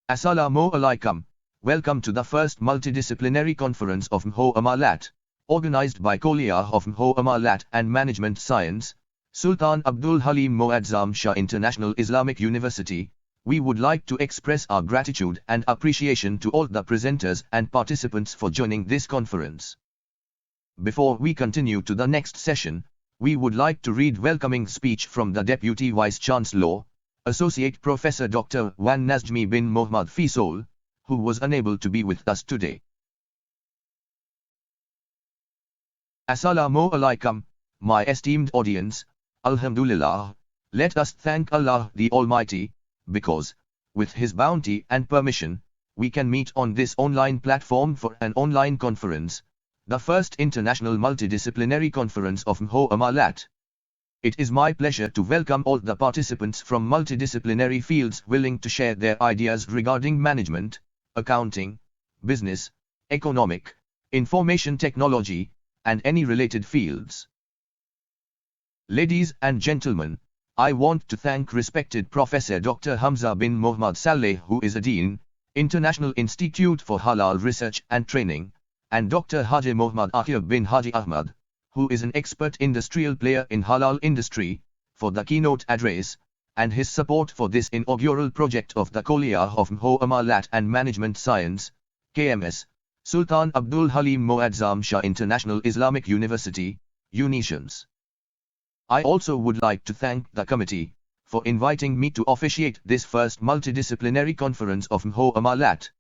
Assalamu alaikum. Welcome to the first multidisciplinary conference of Muamalat, organized by Kulliyyah of Muamalat and Management Science, Sultan Abdul Halim Muazzam Shah International Islamic University. We would like to express our gratitude and appreciation to all the presenters and participants for joining this conference. Before we continue to the next session, we would like to read welcoming speech from the Deputy Vice-Chancellor, Associate Professor Dr. Wan Nazmi bin Muhammad Faisal, who was unable to be with us today. Assalamu alaikum, my esteemed audience. Alhamdulillah, let us thank Allah the Almighty, because, with His bounty and permission, we can meet on this online platform for an online conference, the first international multidisciplinary conference of Muamalat. It is my pleasure to welcome all the participants from multidisciplinary fields willing to share their ideas regarding management, accounting, business, economic, information technology, and any related fields. Ladies and gentlemen, I want to thank respected Professor Dr. Hamza bin Muhammad Saleh, who is a Dean, International Institute for Halal Research and Training, and Dr. Haji Muhammad Akib bin Haji Ahmad, who is an expert industrial player in halal industry, for the keynote address, and his support for this inaugural project of the Kulliyyah of Muamalat and Management Science, KMS, Sultan Abdul Halim Muazzam Shah International Islamic University, UniSHAMS. I also would like to thank the committee for inviting me to officiate this first multidisciplinary conference of Muamalat.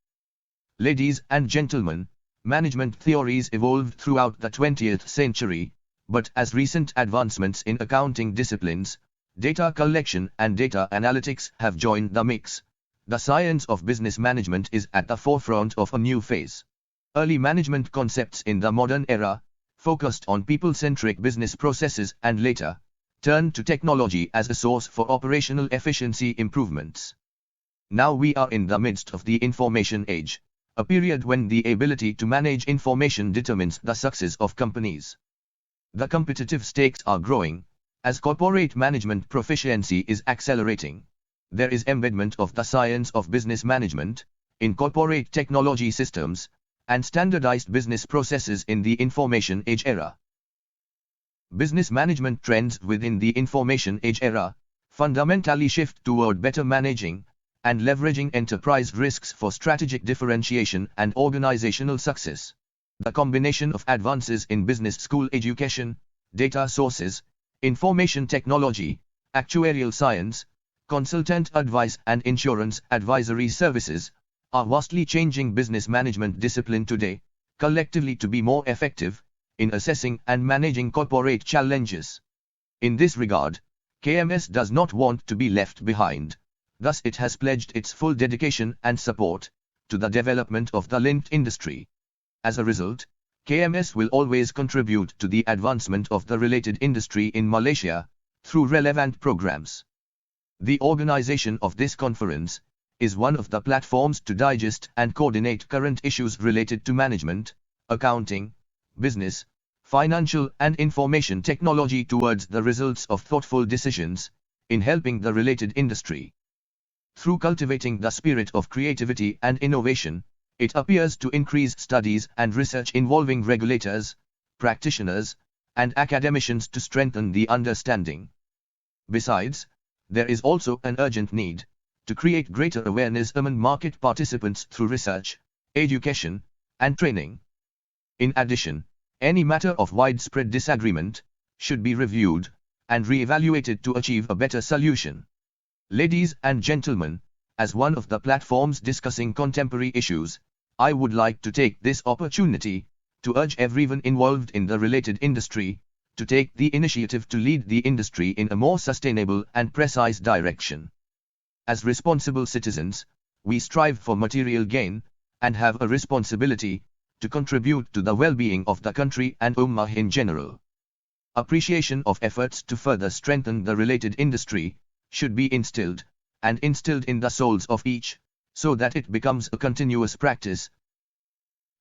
Ladies and gentlemen, management theories evolved throughout the 20th century, but as recent advancements in accounting disciplines, data collection and data analytics have joined the mix, the science of business management is at the forefront of a new phase. Early management concepts in the modern era focused on people-centric business processes and later turned to technology as a source for operational efficiency improvements. Now we are in the midst of the information age, a period when the ability to manage information determines the success of companies. The competitive stakes are growing, as corporate management proficiency is accelerating. There is embedment of the science of business management in corporate technology systems and standardized business processes in the information age era. Business management trends within the information age era fundamentally shift toward better managing and leveraging enterprise risks for strategic differentiation and organizational success. The combination of advances in business school education, data sources, information technology, actuarial science, consultant advice and insurance advisory services are vastly changing business management discipline today, collectively to be more effective in assessing and managing corporate challenges. In this regard, KMS does not want to be left behind. Thus it has pledged its full dedication and support to the development of the linked industry. As a result, KMS will always contribute to the advancement of the related industry in Malaysia through relevant programs. The organization of this conference is one of the platforms to digest and coordinate current issues related to management, accounting, business, financial and information technology towards the results of thoughtful decisions in helping the related industry. Through cultivating the spirit of creativity and innovation, it appears to increase studies and research involving regulators, practitioners, and academicians to strengthen the understanding. Besides, there is also an urgent need to create greater awareness among market participants through research, education, and training. In addition, any matter of widespread disagreement should be reviewed and re-evaluated to achieve a better solution. Ladies and gentlemen, as one of the platforms discussing contemporary issues, I would like to take this opportunity to urge everyone involved in the related industry to take the initiative to lead the industry in a more sustainable and precise direction. As responsible citizens, we strive for material gain and have a responsibility to contribute to the well-being of the country and Ummah in general. Appreciation of efforts to further strengthen the related industry should be instilled in the souls of each, so that it becomes a continuous practice.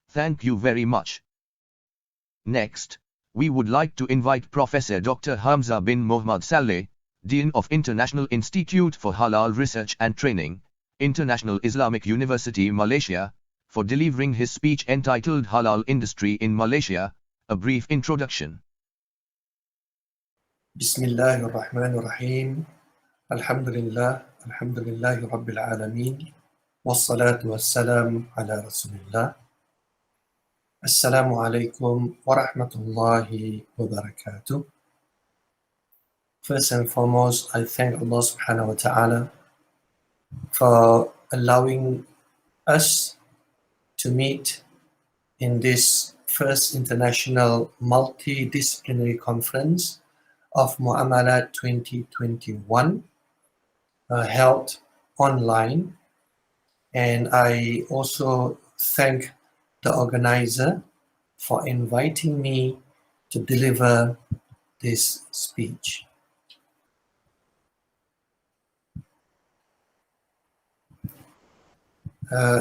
Thank you very much. Next, we would like to invite Professor Dr. Hamza bin Muhammad Saleh, Dean of International Institute for Halal Research and Training, International Islamic University, Malaysia, for delivering his speech entitled Halal Industry in Malaysia, a brief introduction. Bismillahir Rahmanir Rahim. Alhamdulillah Rabbil Alameen. Wassalatu wassalam ala Rasulillah. Assalamu alaikum wa rahmatullahi wa barakatuh. First and foremost, I thank Allah subhanahu wa ta'ala for allowing us to meet in this first international multidisciplinary conference of Muamalat 2021 held online. And I also thank the organizer for inviting me to deliver this speech.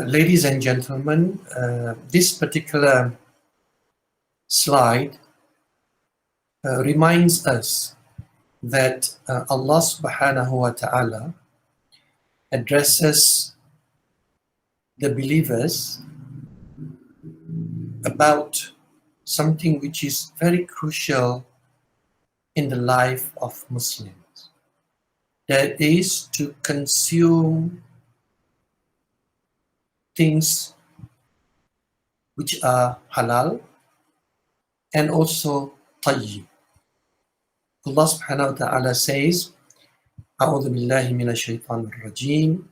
Ladies and gentlemen, this particular slide reminds us that Allah subhanahu wa ta'ala addresses the believers about something which is very crucial in the life of Muslims. That is to consume things which are halal and also tayyib. Allah subhanahu wa ta'ala says, A'udhu billahi minash shaitanir rajim.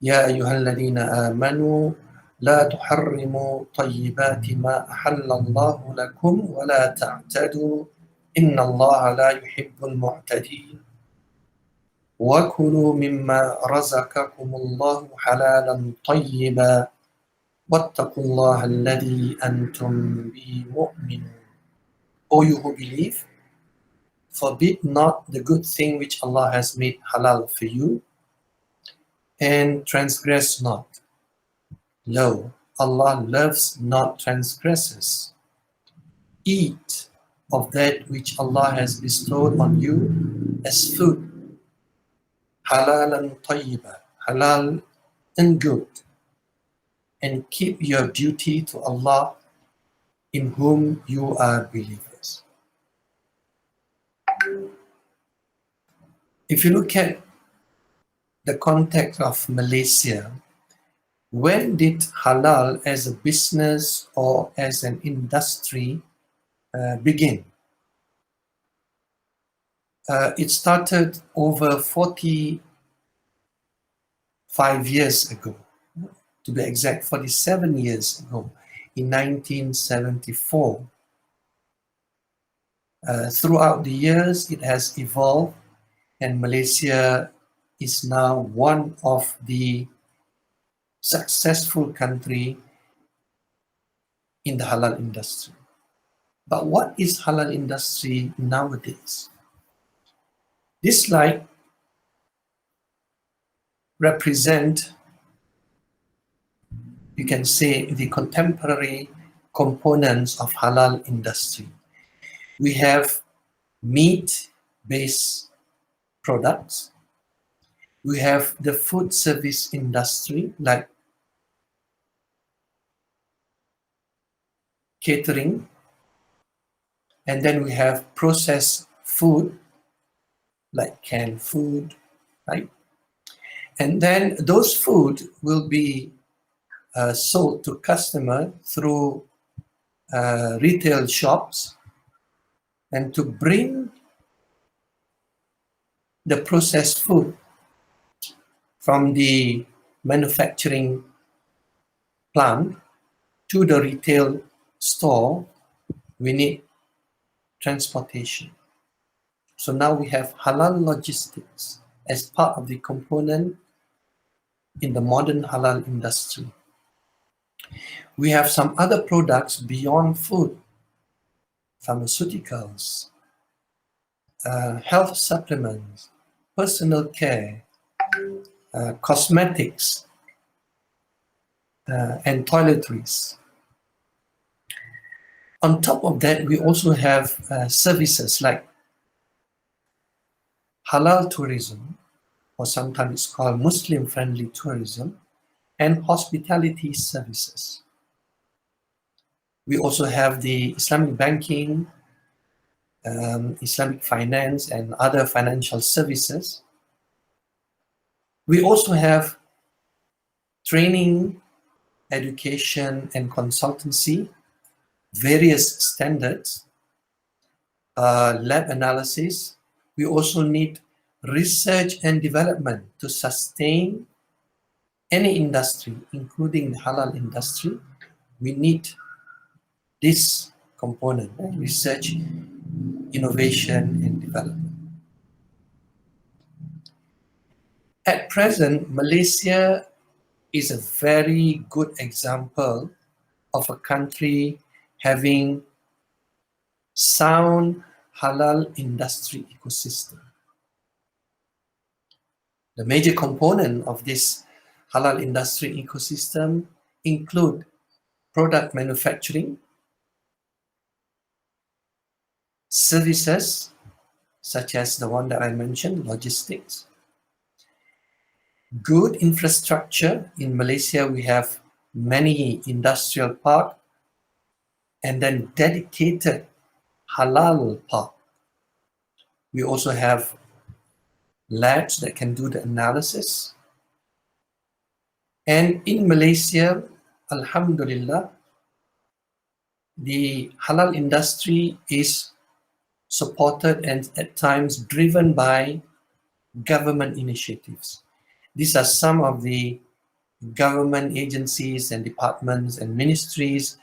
Ya ayyuhalladhina amanu la tuharrimu tayyibati ma ahallallahu lakum wa la ta'tadu inna Allah la yuhibbul mu'tadin. وَكُلُوا مِمَّا رَزَقَكُمُ اللَّهُ حَلَالًا طَيِّبًا وَاتَّقُوا اللَّهَ الَّذِي أَنْتُمْ بِهِ مُؤْمِنُونَ. O you who believe, forbid not the good thing which Allah has made halal for you, and transgress not. Lo, Allah loves not transgressors. Eat of that which Allah has bestowed on you as food, halalan tayyiba, halal and good, and keep your duty to Allah in whom you are believers. If you look at the context of Malaysia, when did halal as a business or as an industry begin? It started over 45 years ago, to be exact, 47 years ago, in 1974. Throughout the years, it has evolved, and Malaysia is now one of the successful country in the halal industry. But what is halal industry nowadays? This slide represent, you can say, the contemporary components of halal industry. We have meat-based products. We have the food service industry, like catering. And then we have processed food, like canned food, right? And then those food will be sold to customer through retail shops, and to bring the processed food from the manufacturing plant to the retail store, we need transportation. So now we have halal logistics as part of the component in the modern halal industry. We have some other products beyond food, pharmaceuticals, health supplements, personal care, cosmetics, and toiletries. On top of that, we also have services like halal tourism or sometimes it's called Muslim-friendly tourism, and hospitality services. We also have the Islamic banking, Islamic finance, and other financial services. We also have training, education, and consultancy, various standards, lab analysis. We also need research and development to sustain any industry, including the halal industry. We need this component, research, innovation, and development. At present, Malaysia is a very good example of a country having sound halal industry ecosystem. The major component of this halal industry ecosystem include product manufacturing, services such as the one that I mentioned, logistics, good infrastructure. In Malaysia, we have many industrial parks and then dedicated halal park. We also have labs that can do the analysis. And in Malaysia, Alhamdulillah, the halal industry is supported and at times driven by government initiatives. These are some of the government agencies and departments and ministries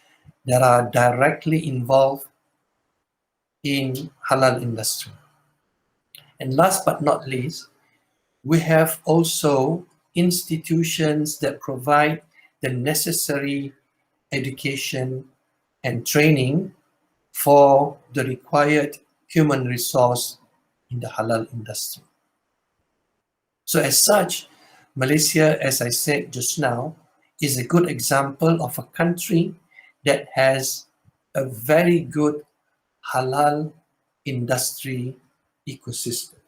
that are directly involved in halal industry. And last but not least, we have also institutions that provide the necessary education and training for the required human resource in the halal industry. So as such, Malaysia, as I said just now, is a good example of a country that has a very good halal industry ecosystem.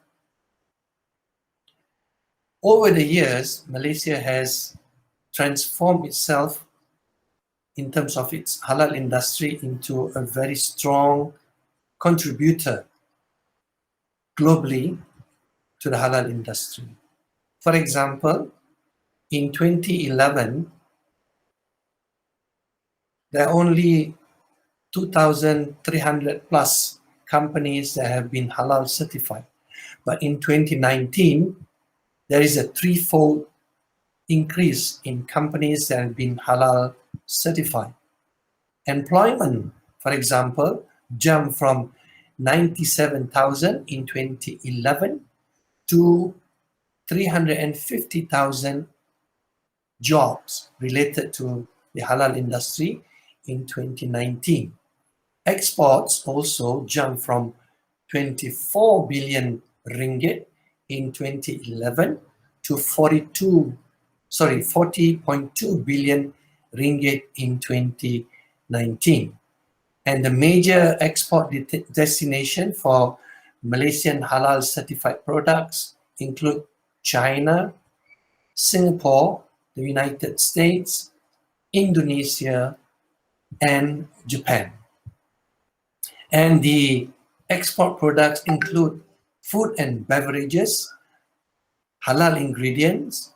Over the years, Malaysia has transformed itself in terms of its halal industry into a very strong contributor globally to the halal industry. For example, in 2011, there are only 2,300 plus companies that have been halal certified. But in 2019, there is a threefold increase in companies that have been halal certified. Employment, for example, jumped from 97,000 in 2011 to 350,000 jobs related to the halal industry in 2019. Exports also jumped from 24 billion ringgit in 2011 to 40.2 billion ringgit in 2019. And the major export destination for Malaysian halal certified products include China, Singapore, the United States, Indonesia, and Japan. And the export products include food and beverages, halal ingredients,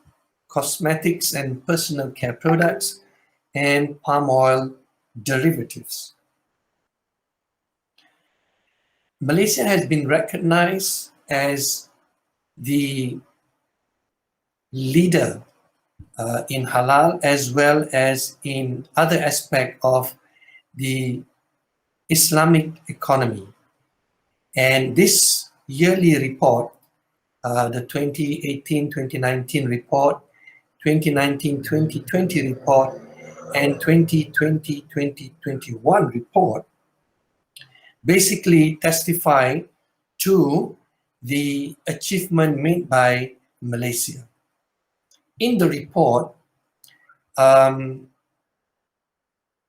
cosmetics and personal care products, and palm oil derivatives. Malaysia has been recognized as the leader in halal as well as in other aspects of the Islamic economy. And this yearly report, the 2018-2019 report, 2019-2020 report, and 2020-2021 report, basically testify to the achievement made by Malaysia. In the report,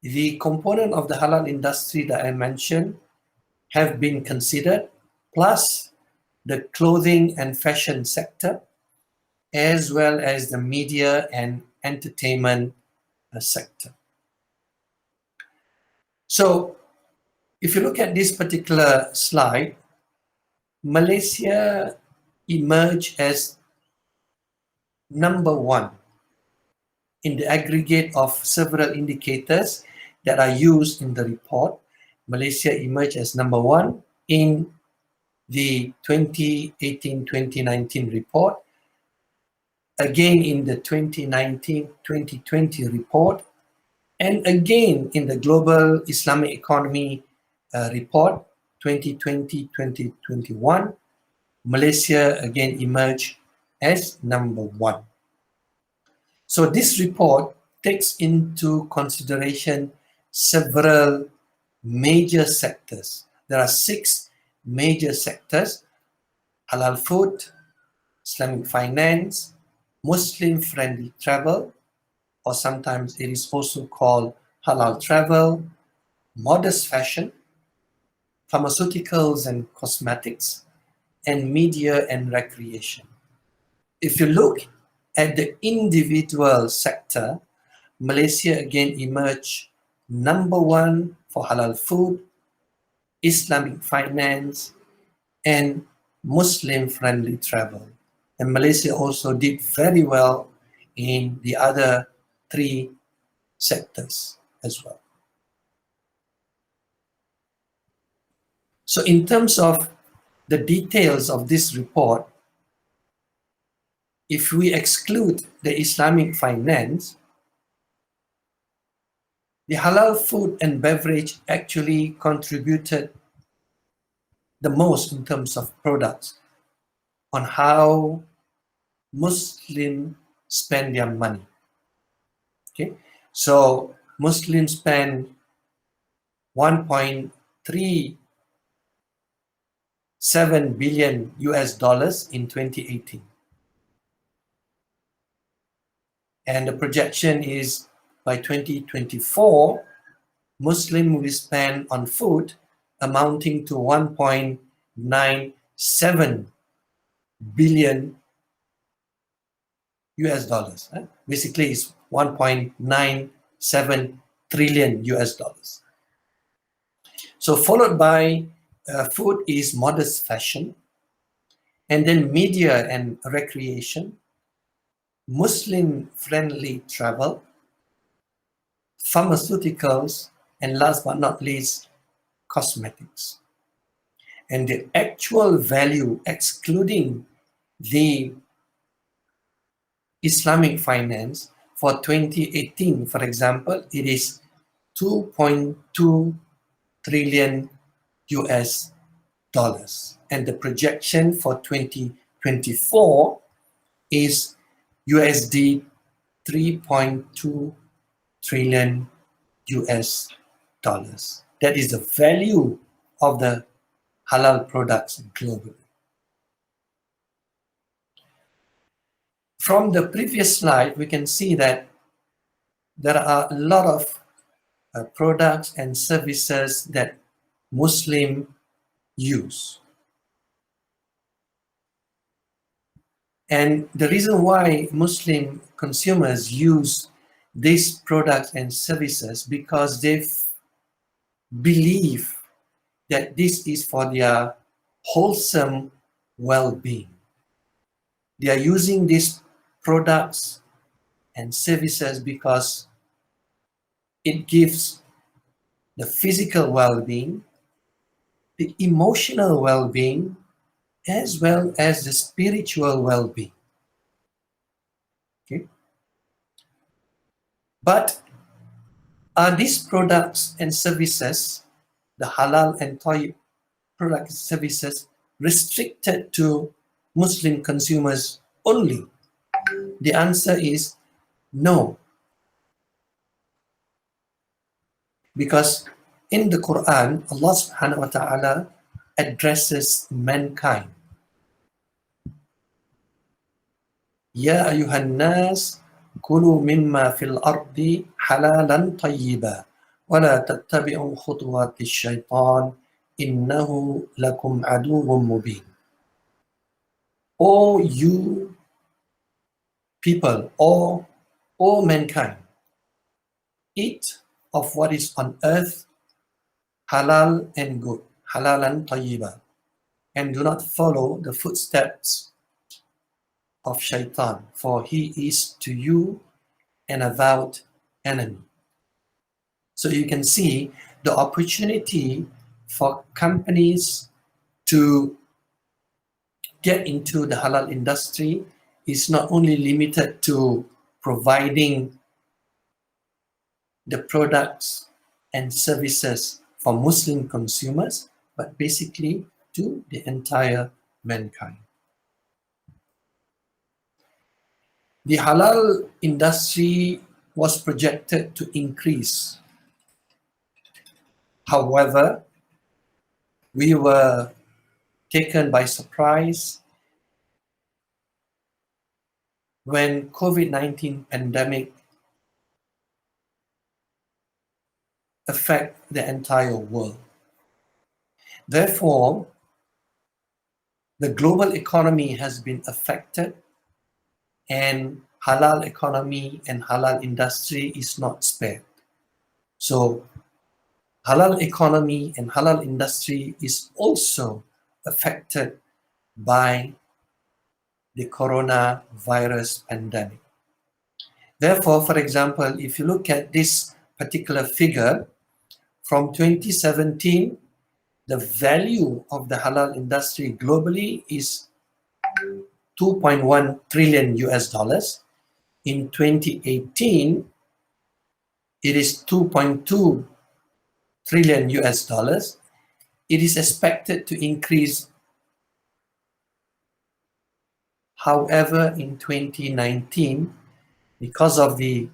the component of the halal industry that I mentioned have been considered, plus the clothing and fashion sector, as well as the media and entertainment sector. So if you look at this particular slide, Malaysia emerged as number one in the aggregate of several indicators that are used in the report. Malaysia emerged as number one in the 2018-2019 report, again in the 2019-2020 report, and again in the Global Islamic Economy report 2020-2021. Malaysia again emerged as number one. So this report takes into consideration several major sectors. There are 6 major sectors: halal food, Islamic finance, Muslim-friendly travel, or sometimes it is also called halal travel, modest fashion, pharmaceuticals and cosmetics, and media and recreation. If you look at the individual sector, Malaysia again emerged number one for halal food, Islamic finance, and Muslim-friendly travel. And Malaysia also did very well in the other 3 sectors as well. So in terms of the details of this report, if we exclude the Islamic finance, the halal food and beverage actually contributed the most in terms of products on how Muslims spend their money. Okay, so Muslims spend 1.37 billion US dollars in 2018. And the projection is by 2024, Muslim will spend on food amounting to 1.97 billion US dollars. Basically, it's 1.97 trillion US dollars. So followed by food is modest fashion, and then media and recreation, Muslim-friendly travel, pharmaceuticals, and last but not least, cosmetics. And the actual value, excluding the Islamic finance, for 2018, for example, it is 2.2 trillion US dollars. And the projection for 2024 is USD 3.2 trillion US dollars. That is the value of the halal products globally. From the previous slide, we can see that there are a lot of products and services that Muslims use. And the reason why Muslim consumers use these products and services because they believe that this is for their wholesome well-being. They are using these products and services because it gives the physical well-being, the emotional well-being, as well as the spiritual well-being. Okay? But are these products and services, the halal and tayyib product services, restricted to Muslim consumers only? The answer is no. Because in the Quran, Allah subhanahu wa ta'ala addresses mankind. Ya ayuhan nas, kulu mimma fil ardi halalan tayyiba, wa la tattabi'u khutuwati syaitan, innahu lakum aduwwum mubin. O you people, all mankind, eat of what is on earth, halal and good, halalan tayyiba, and do not follow the footsteps of shaitan, for he is to you an avowed enemy. So you can see the opportunity for companies to get into the halal industry is not only limited to providing the products and services for Muslim consumers, but basically to the entire mankind. The halal industry was projected to increase. However, we were taken by surprise when COVID-19 pandemic affect the entire world. Therefore, the global economy has been affected, and halal economy and halal industry is not spared. So halal economy and halal industry is also affected by the coronavirus pandemic. Therefore, for example, if you look at this particular figure, from 2017, the value of the halal industry globally is 2.1 trillion US dollars. In 2018, it is 2.2 trillion US dollars. It is expected to increase. However, in 2019, because of the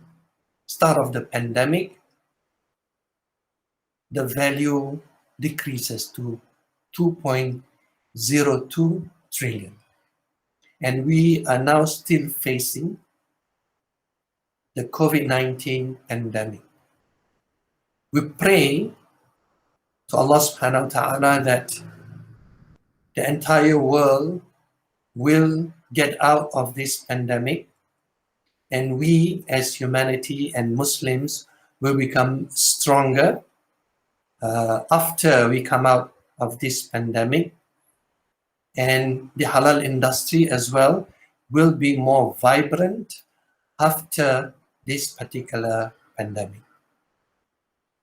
start of the pandemic, the value decreases to 2.02 trillion. And we are now still facing the COVID-19 pandemic. We pray to Allah subhanahu wa ta'ala that the entire world will get out of this pandemic, and we as humanity and Muslims will become stronger after we come out of this pandemic, and the halal industry as well will be more vibrant after this particular pandemic.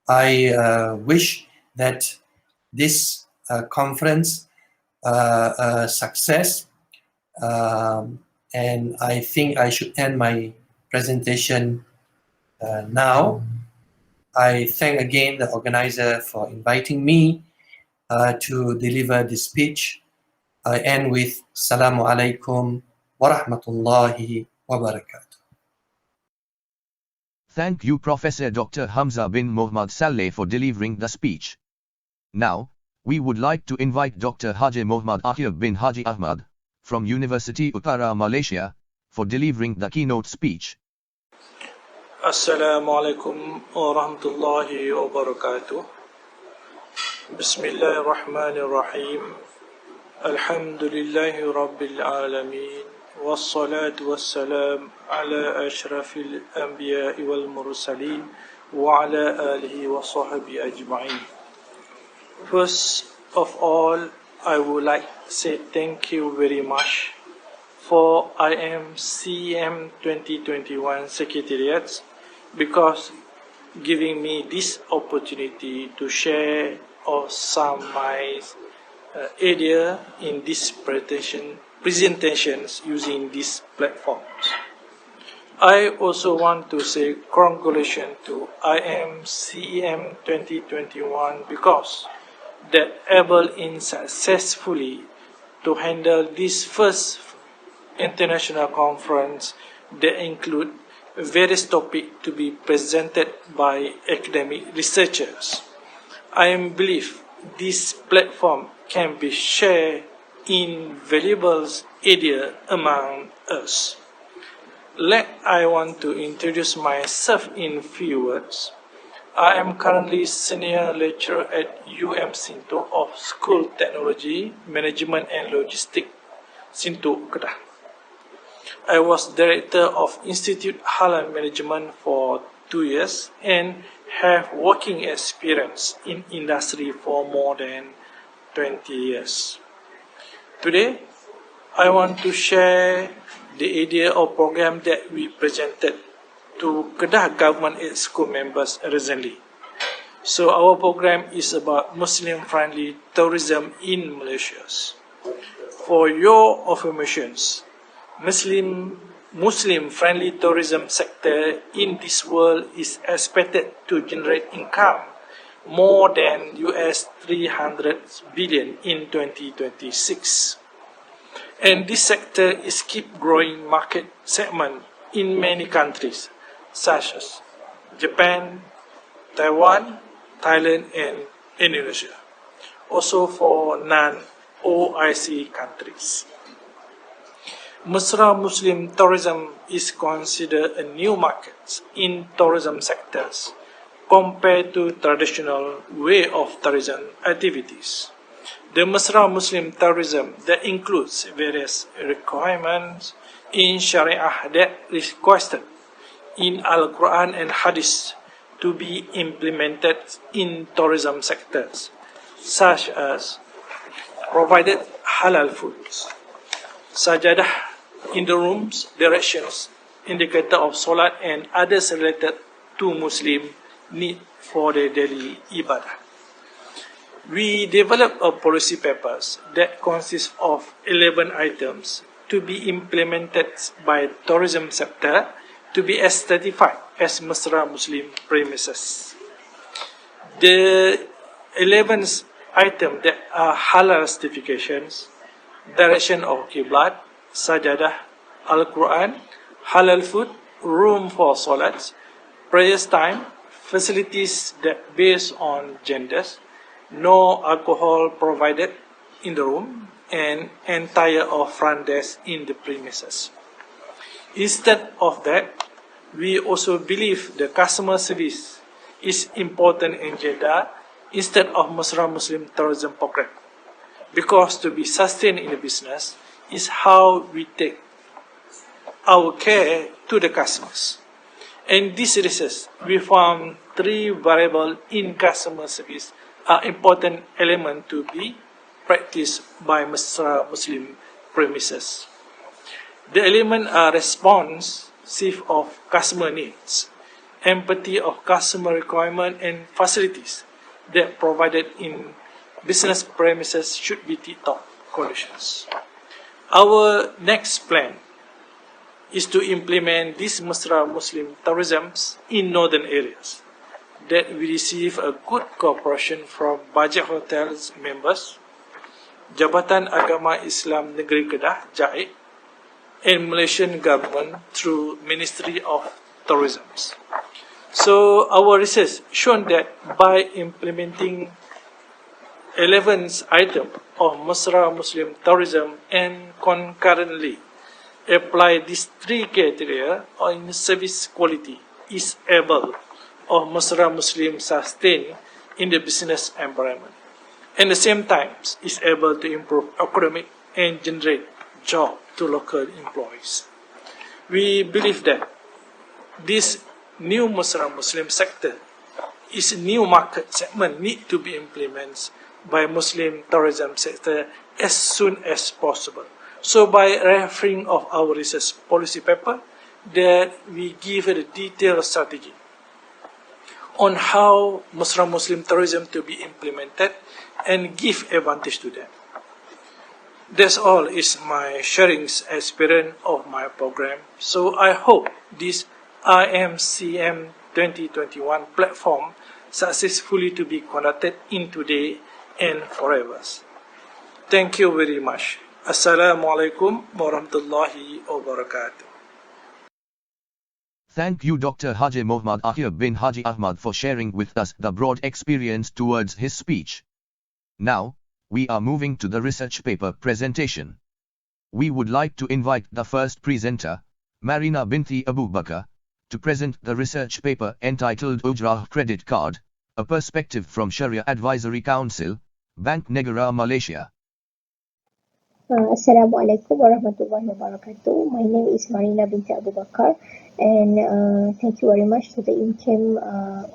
I wish that this conference success, and I think I should end my presentation now. I thank again the organizer for inviting me to deliver this speech. I end with Assalamu alaikum wa rahmatullahi wa barakatuh. Thank you Professor Dr. Hamza bin Muhammad Saleh for delivering the speech. Now, we would like to invite Dr. Haji Muhammad Akhir bin Haji Ahmad, from University Utara, Malaysia, for delivering the keynote speech. Assalamu alaikum wa rahmatullahi wa barakatuh. Bismillahirrahmanirrahim. Alhamdulillahi rabbil alameen. Wassalatu wassalam ala ashrafil anbiya'i wal mursaleen wa ala alihi wa sahbihi ajma'in. First of all, I would like to say thank you very much for IMCEM2021 Secretariat because giving me this opportunity to share or some my idea in this presentations using these platforms. I also want to say congratulations to IMCEM2021 because that able in successfully to handle this first international conference that include various topics to be presented by academic researchers. I believe this platform can be shared invaluable idea among us. I want to introduce myself in few words. I am currently senior lecturer at UMCEM of School Technology, Management and Logistics, Sintu, Kedah. I was director of Institute Halal Management for 2 years and have working experience in industry for more than 20 years. Today, I want to share the idea or program that we presented to Kedah Government Aid School members recently. So our program is about Muslim-friendly tourism in Malaysia. For your informations, Muslim-friendly tourism sector in this world is expected to generate income more than US 300 billion in 2026. And this sector is keep growing market segment in many countries such as Japan, Taiwan, Thailand and Indonesia. Also for non-OIC countries. Muslim tourism is considered a new market in tourism sectors compared to traditional way of tourism activities. The Muslim tourism that includes various requirements in Sharia that requested in Al-Quran and Hadith to be implemented in tourism sectors, such as provided halal foods, sajadah in the rooms, directions, indicator of salat and others related to Muslim need for their daily ibadah. We developed a policy papers that consists of 11 items to be implemented by tourism sector to be certified as Muslim premises. The 11th item that are halal certifications, direction of Qiblat, sajadah, Al-Quran, halal food, room for salats, prayers time, facilities that based on genders, no alcohol provided in the room, and entire or front desk in the premises. Instead of that, we also believe the customer service is important in Jeddah instead of Muslim tourism program, because to be sustained in the business is how we take our care to the customers. In this research, we found 3 variables in customer service are important elements to be practiced by Muslim premises. The elements are responsive of customer needs, empathy of customer requirement and facilities that provided in business premises should be tip-top conditions. Our next plan is to implement this Muslim tourism in northern areas that we receive a good cooperation from Budget Hotels members, Jabatan Agama Islam Negeri Kedah, JAID, and Malaysian government through Ministry of Tourism. So our research shown that by implementing 11th item of Muslim tourism and concurrently apply these 3 criteria on service quality is able of Muslim sustain in the business environment. At the same time, is able to improve economic and generate job to local employees. We believe that this new Muslim sector is a new market segment need to be implemented by Muslim tourism sector as soon as possible. So by referring of our research policy paper, that we give a detailed strategy on how Muslim tourism to be implemented and give advantage to them. That's all is my sharing experience of my program. So I hope this IMCEM2021 platform successfully to be conducted in today and forever. Thank you very much. Assalamualaikum warahmatullahi wabarakatuh. Thank you Dr. Haji Muhammad Akhir bin Haji Ahmad for sharing with us the broad experience towards his speech. Now, we are moving to the research paper presentation. We would like to invite the first presenter, Marina Binti Abu Bakar, to present the research paper entitled Ujrah Credit Card, a Perspective from Sharia Advisory Council, Bank Negara Malaysia. Assalamualaikum warahmatullahi wabarakatuh. My name is Marina binti Abu Bakar, and thank you very much to the IMCEM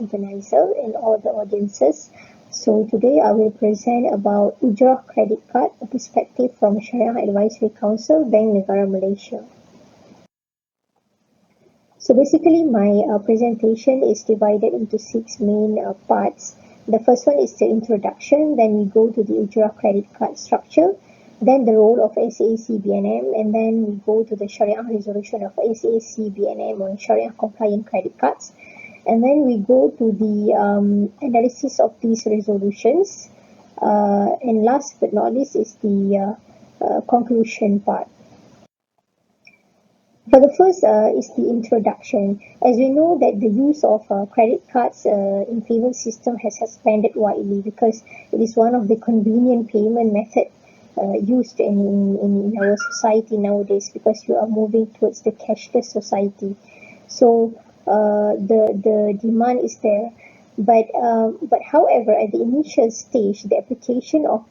organizer and all the audiences. So today I will present about Ujrah credit card, a perspective from Sharia Advisory Council, Bank Negara Malaysia. So basically my presentation is divided into 6 main parts. The first one is the introduction, then we go to the Ujrah credit card structure, then the role of SAC-BNM, and then we go to the Sharia resolution of SAC-BNM on Sharia compliant credit cards, and then we go to the analysis of these resolutions, and last but not least is the conclusion part. For the first is the introduction. As we know that the use of credit cards in payment system has expanded widely because it is one of the convenient payment method used in our society nowadays, because you are moving towards the cashless society. So the demand is there. But however, at the initial stage, the application of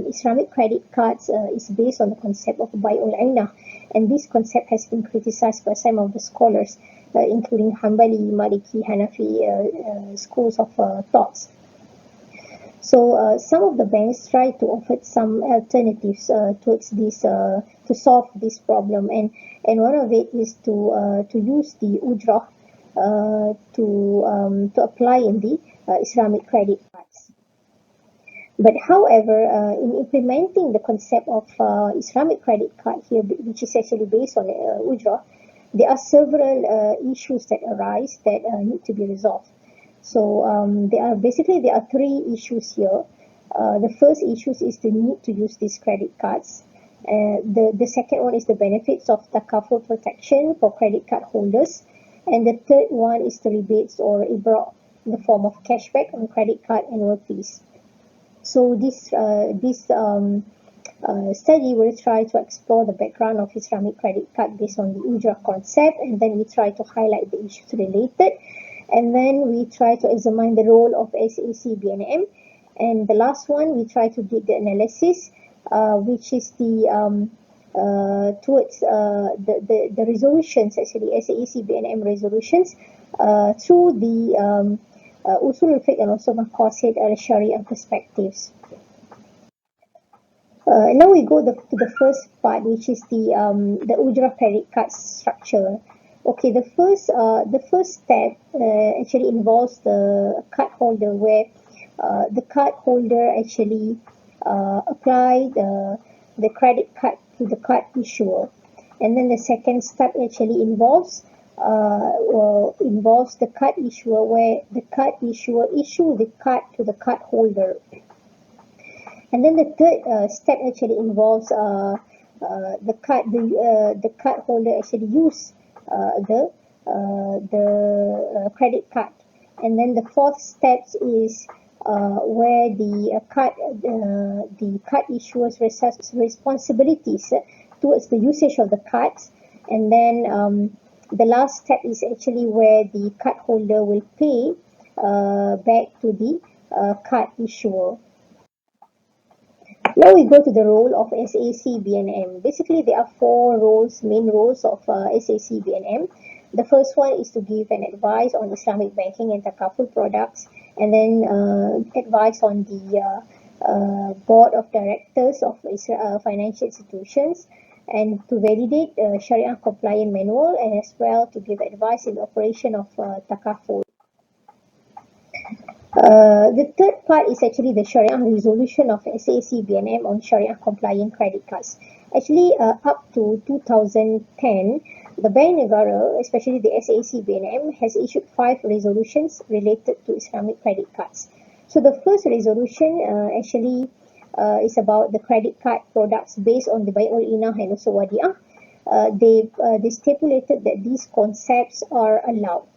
Islamic credit cards is based on the concept of Bai'ul Ainah, and this concept has been criticized by some of the scholars, including Hanbali, Maliki, Hanafi schools of thoughts. So some of the banks try to offer some alternatives towards this to solve this problem, and one of it is to use the Ujrah to apply in the Islamic credit cards. But however, in implementing the concept of Islamic credit card here, which is actually based on Ujrah, there are several issues that arise that need to be resolved. So there are 3 issues here. The first issue is the need to use these credit cards. The second one is the benefits of takaful protection for credit card holders. And the third one is the rebates or ibra in the form of cashback on credit card annual fees. So this study will try to explore the background of Islamic credit card based on the Ujrah concept, and then we try to highlight the issues related, and then we try to examine the role of SAC-BNM, and the last one we try to do the analysis, which is the towards the resolutions, actually SAC-BNM resolutions, through the Usul al-Fiqh and also Maqasid al-Sharia perspectives. Now we go to the first part, which is the Ujrah credit card structure. Okay, the first step actually involves the card holder, where the card holder actually apply the credit card to the card issuer, and then the second step actually involves the card issuer, where the card issuer issue the card to the card holder, and then the third step actually involves the card holder actually use the credit card, and then the fourth step is where the card issuer's responsibilities towards the usage of the cards, and then the last step is actually where the card holder will pay back to the card issuer. Now we go to the role of SAC-BNM. Basically, there are 4 main roles of SAC-BNM. The first one is to give an advice on Islamic banking and takaful products, and then advice on the board of directors of financial institutions, and to validate Sharia compliant manual, and as well to give advice in the operation of takaful. The third part is actually the Sharia resolution of SAC-BNM on Sharia compliant credit cards. Actually, up to 2010, the Bank Negara, especially the SAC-BNM, has issued 5 resolutions related to Islamic credit cards. So the first resolution actually is about the credit card products based on the Bai'ul Inah and also Wadi'ah. They stipulated that these concepts are allowed.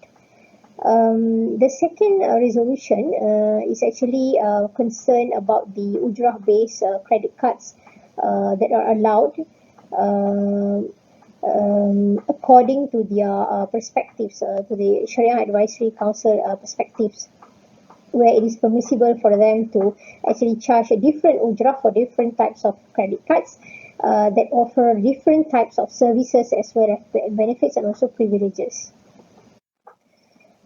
The second resolution is actually concerned about the Ujrah-based credit cards that are allowed according to their perspectives, to the Sharia Advisory Council perspectives, where it is permissible for them to actually charge a different Ujrah for different types of credit cards, that offer different types of services as well as benefits and also privileges.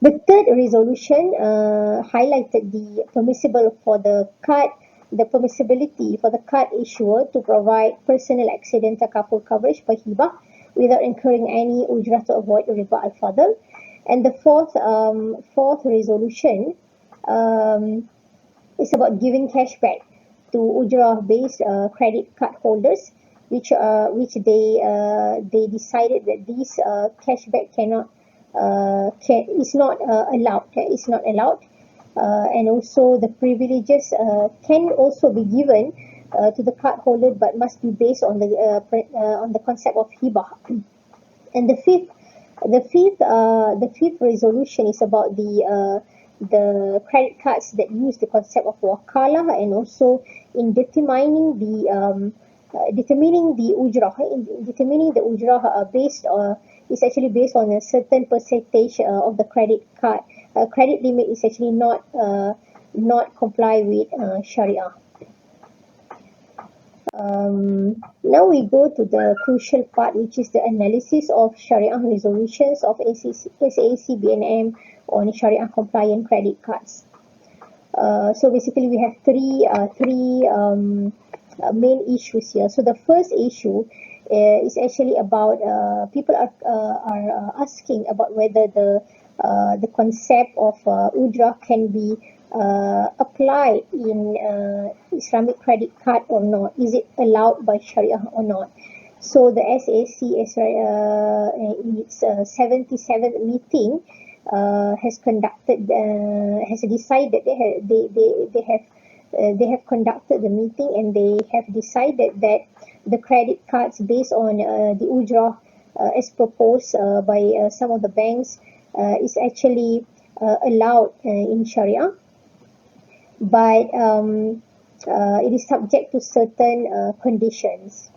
The third resolution highlighted the permissibility for the card issuer to provide personal accident takaful coverage for hibah without incurring any ujrah to avoid riba al-fadl. And the fourth resolution is about giving cash back to ujrah-based credit card holders, which they decided that these cashback is not allowed, and also the privileges can also be given to the card holder, but must be based on the concept of hibah. And the fifth resolution is about the credit cards that use the concept of wakalah, and also in determining the ujrah based is actually based on a certain percentage of the credit card. Credit limit is actually not comply with Sharia. Now we go to the crucial part, which is the analysis of Sharia resolutions of SAC-BNM on Sharia compliant credit cards. So basically we have three main issues here. So the first issue is actually about people are asking about whether the concept of ujrah can be applied in Islamic credit card or not. Is it allowed by Sharia or not? So the SAC in its 77th meeting has decided they have conducted the meeting, and they have decided that the credit cards based on the ujrah as proposed by some of the banks is actually allowed in Sharia, but it is subject to certain conditions.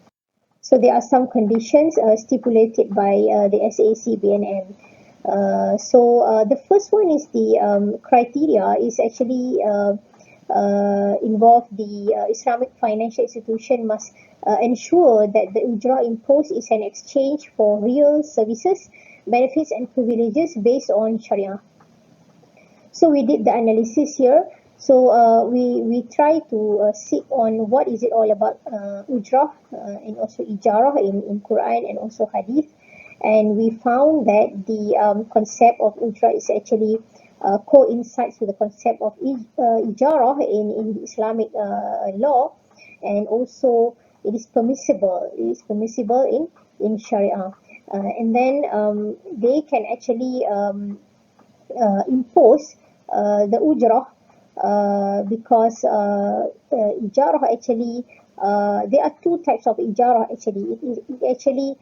So there are some conditions stipulated by the SAC-BNM. So the first one is the criteria is actually involve the Islamic financial institution must ensure that the ujrah imposed is an exchange for real services, benefits and privileges based on Sharia. So we did the analysis here. So we try to seek on what is it all about ujrah and also ijarah in Quran and also hadith, and we found that the concept of ujrah is actually coincides with the concept of ijarah in the Islamic law, and also it is permissible in Sharia, and then they can actually impose the ujrah because ijarah actually there are two types of ijarah actually. It actually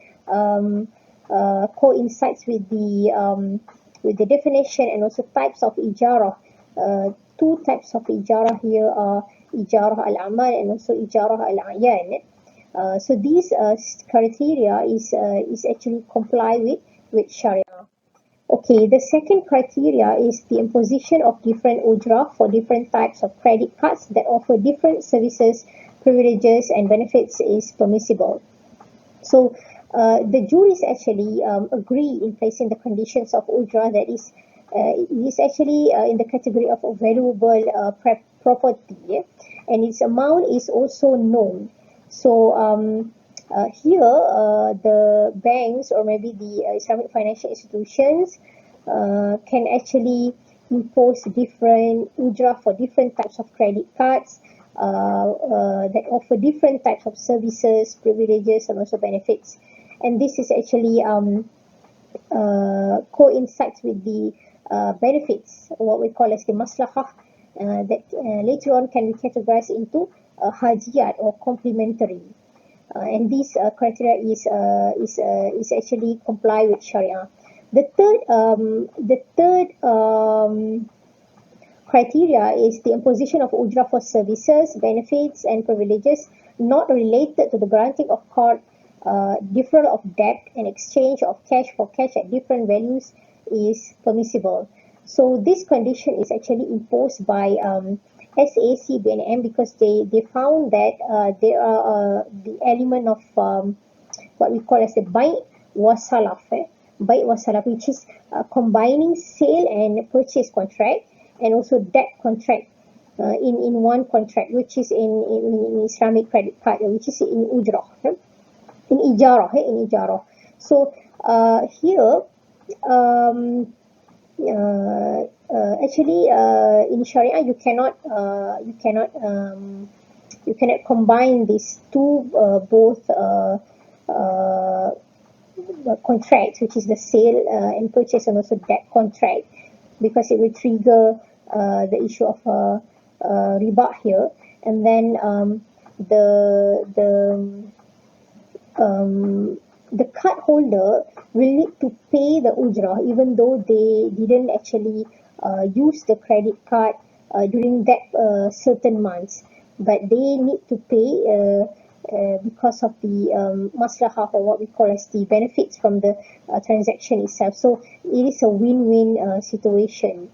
coincides with the definition and also types of ijarah. Two types of ijarah here are ijarah al-amal and also ijarah al-ayan. So these criteria is actually comply with Sharia. Okay, the second criteria is the imposition of different ujrah for different types of credit cards that offer different services, privileges and benefits is permissible. So the juries actually agree in placing the conditions of ujrah that is actually in the category of a valuable property, and its amount is also known. So here the banks or maybe the Islamic financial institutions can actually impose different ujrah for different types of credit cards that offer different types of services, privileges and also benefits. And this is actually coincides with the benefits, what we call as the maslahah, that later on can be categorized into hajiyat or complementary. And this criteria is actually comply with Sharia. The third criteria is the imposition of ujrah for services, benefits and privileges not related to the granting of card, deferral of debt and exchange of cash for cash at different values is permissible. So this condition is actually imposed by SACBNM because they found that there are the element of what we call as the buy was salaf, which is combining sale and purchase contract and also debt contract in one contract, which is in Islamic credit card, which is in ujrah, in ijarah. So here actually in Sharia you cannot combine these two both contracts, which is the sale and purchase and also debt contract, because it will trigger the issue of riba here. And then the card holder will need to pay the ujrah even though they didn't actually use the credit card during that certain months, but they need to pay because of the maslahah, or what we call as the benefits from the transaction itself. So it is a win-win situation.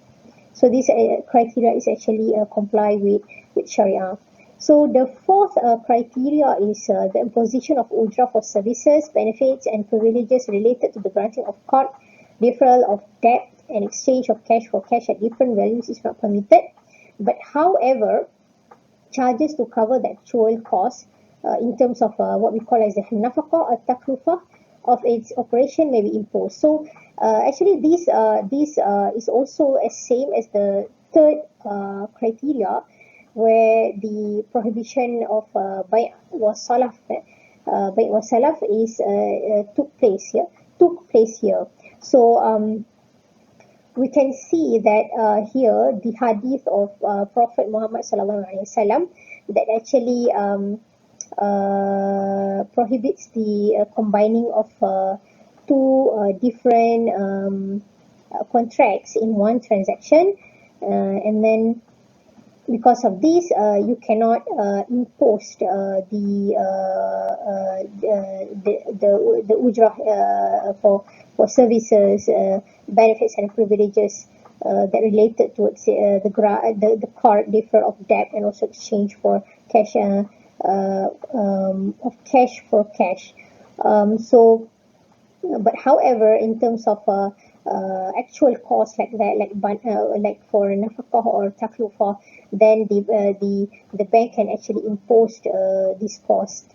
So this criteria is actually comply with Sharia. So the fourth criteria is the imposition of ujrah for services, benefits and privileges related to the granting of card, deferral of debt and exchange of cash for cash at different values is not permitted. But however, charges to cover the actual cost in terms of what we call as the nafaqah or taklifah of its operation may be imposed. So actually this is also as same as the third criteria, where the prohibition of bay' was salaf is took place here. So we can see that here the hadith of Prophet Muhammad sallallahu alaihi wasallam that actually prohibits the combining of two different contracts in one transaction, and then because of this you cannot impose the ujrah for services, benefits and privileges that related towards the card defer of debt and also exchange for cash of cash for cash. So but however, in terms of actual cost like that, like for nafaqah or taklifah, then the bank can actually impose this cost.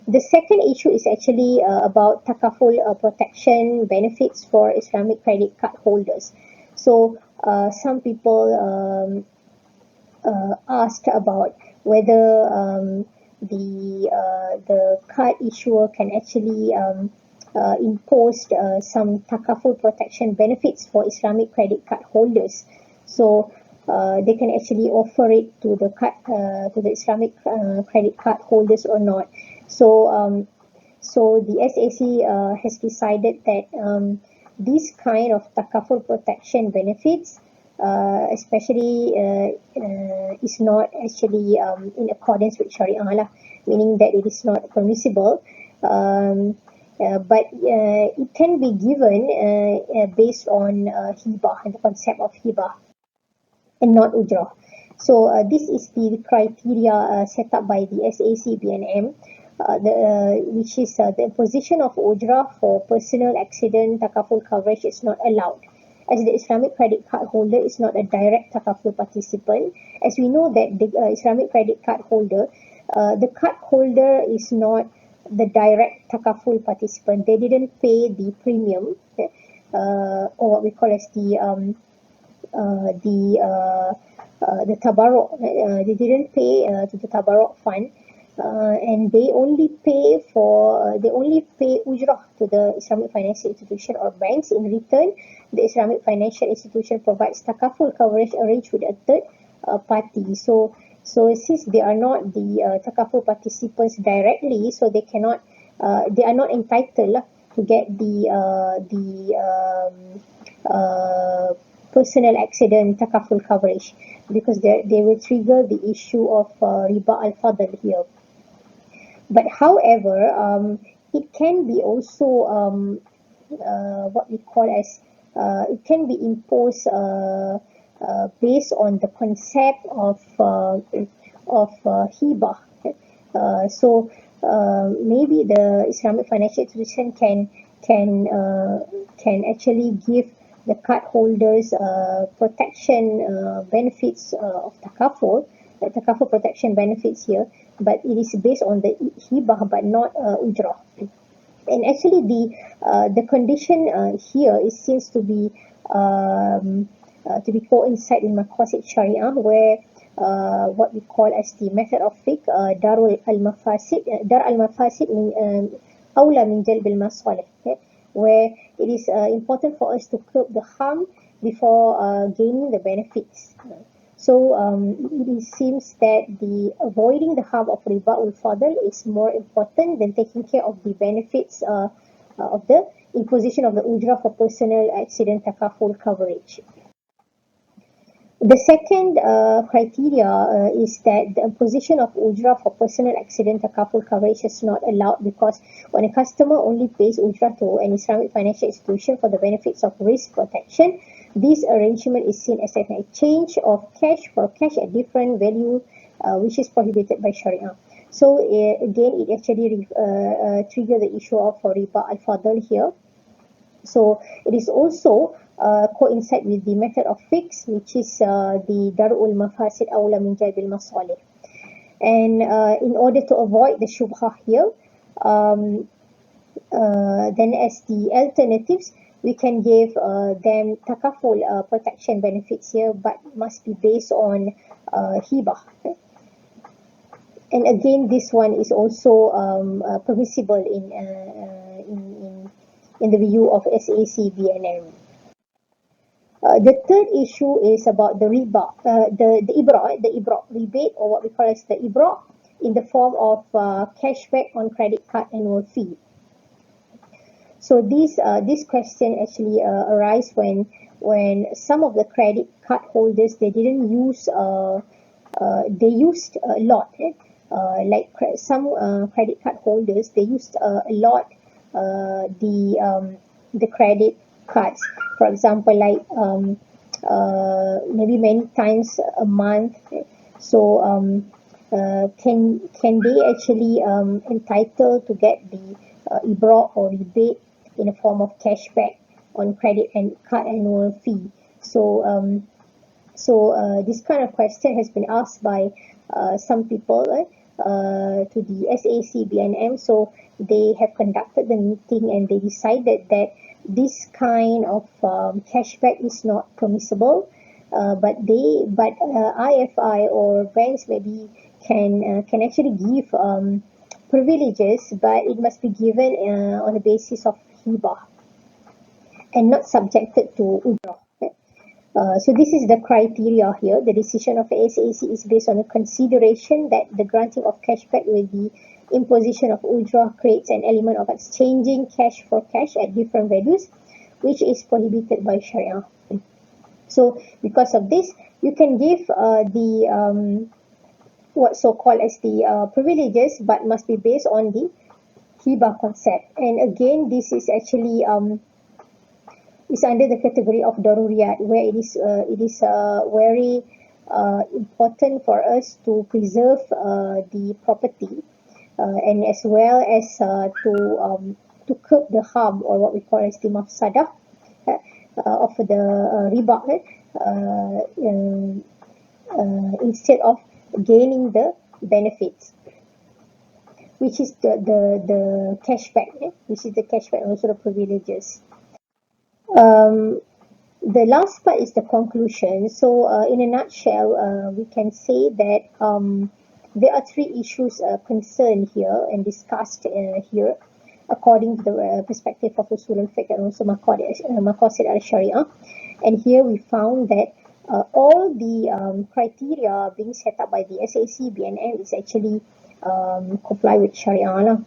The second issue is actually about takaful protection benefits for Islamic credit card holders. So some people asked about whether the card issuer can actually impose some takaful protection benefits for Islamic credit card holders. So they can actually offer it to the Islamic credit card holders or not. So the SAC has decided that this kind of takaful protection benefits especially is not actually in accordance with Sharia, meaning that it is not permissible, but it can be given based on hibah, the concept of hibah, and not ujrah. So this is the criteria set up by the SACBNM, which is the imposition of ujrah for personal accident takaful coverage is not allowed, as the Islamic credit card holder is not a direct takaful participant. As we know that the Islamic credit card holder, the card holder is not the direct takaful participant. They didn't pay the premium, or what we call as the tabarruk. They didn't pay to the tabarruk fund, and they only pay ujrah to the Islamic financial institution or banks. In return, the Islamic financial institution provides takaful coverage arranged with a third party. So since they are not the takaful participants directly, so they are not entitled to get the personal accident takaful coverage, because they will trigger the issue of riba al-fadl here. But however, it can be also what we call as it can be imposed based on the concept of hibah. Maybe the Islamic financial institution can actually give the card holders protection benefits of takaful, takaful protection benefits here, but it is based on the hibah but not ujrah. And actually the condition here is seems to be coincide in Maqasid Sharia, where what we call as the method of fiqh, dar al mafasid min awla min jalb al masalih, where it is important for us to curb the harm before gaining the benefits. It seems that the avoiding the harm of riba ul fadl is more important than taking care of the benefits of the imposition of the ujrah for personal accident takaful coverage. The second criteria is that the imposition of ujrah for personal accident takaful coverage is not allowed, because when a customer only pays ujrah to an Islamic financial institution for the benefits of risk protection, this arrangement is seen as an exchange of cash for cash at different value, which is prohibited by Sharia. So again, it actually trigger the issue of riba al-fadl here. So it is also coincide with the method of fiqh, which is the darul mafasid awla min jalbil masalih. And in order to avoid the shubha here, then as the alternatives, we can give them takaful protection benefits here, but must be based on hibah. And again, this one is also permissible in the view of SAC-BNM. The third issue is about the riba, the ibra rebate, or what we call as the ibra, in the form of cashback on credit card annual fee. So this question actually arise when some of the credit card holders, they didn't use they used a lot, like some credit card holders, they used a lot the credit cards, for example, like maybe many times a month. So can they actually entitled to get the ibra or rebate in the form of cashback on credit and card annual fee? So this kind of question has been asked by some people to the SAC-BNM. So they have conducted the meeting and they decided that this kind of cashback is not permissible, but IFI or banks maybe can actually give privileges, but it must be given on the basis of hibah and not subjected to ujrah. So this is the criteria here. The decision of SAC is based on the consideration that the granting of cashback with the imposition of ujrah creates an element of exchanging cash for cash at different values, which is prohibited by Sharia. So because of this, you can give the what so-called as the privileges, but must be based on the hibah concept. And again, this is actually is under the category of daruriyat, where it is very important for us to preserve the property and as well as to curb the harm, or what we call as the mafsadah of the riba, instead of gaining the benefits, which is the cashback, which is the cashback and also the privileges. The last part is the conclusion. So in a nutshell, we can say that there are three issues concerned here and discussed here according to the perspective of Usul al-Fiqh and also Maqasid al-Sharia. And here we found that all the criteria being set up by the SAC-BNM is actually comply with Sharia.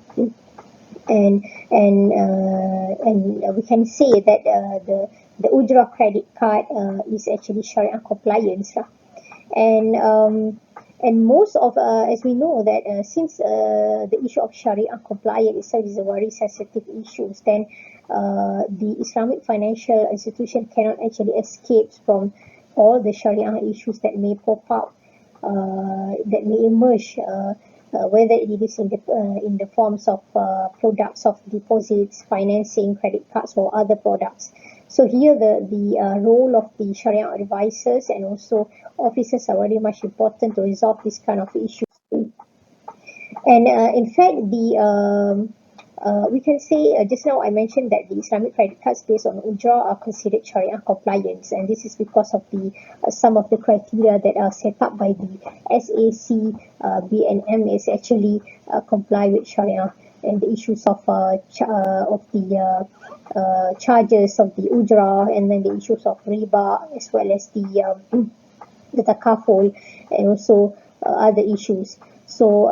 And we can say that the ujrah credit card is actually Sharia compliance, and most of as we know that since the issue of Sharia compliance itself is a very sensitive issue, then the Islamic financial institution cannot actually escape from all the Sharia issues that may pop up, that may emerge, whether it is in the forms of products of deposits, financing, credit cards, or other products. So here the role of the Sharia advisors and also officers are very much important to resolve this kind of issues. And in fact, we can say, just now I mentioned that the Islamic credit cards based on Ujra are considered Sharia compliant, and this is because of the some of the criteria that are set up by the SAC BNM is actually comply with Sharia, and the issues of the charges of the Ujra, and then the issues of riba, as well as the takaful, and also other issues. So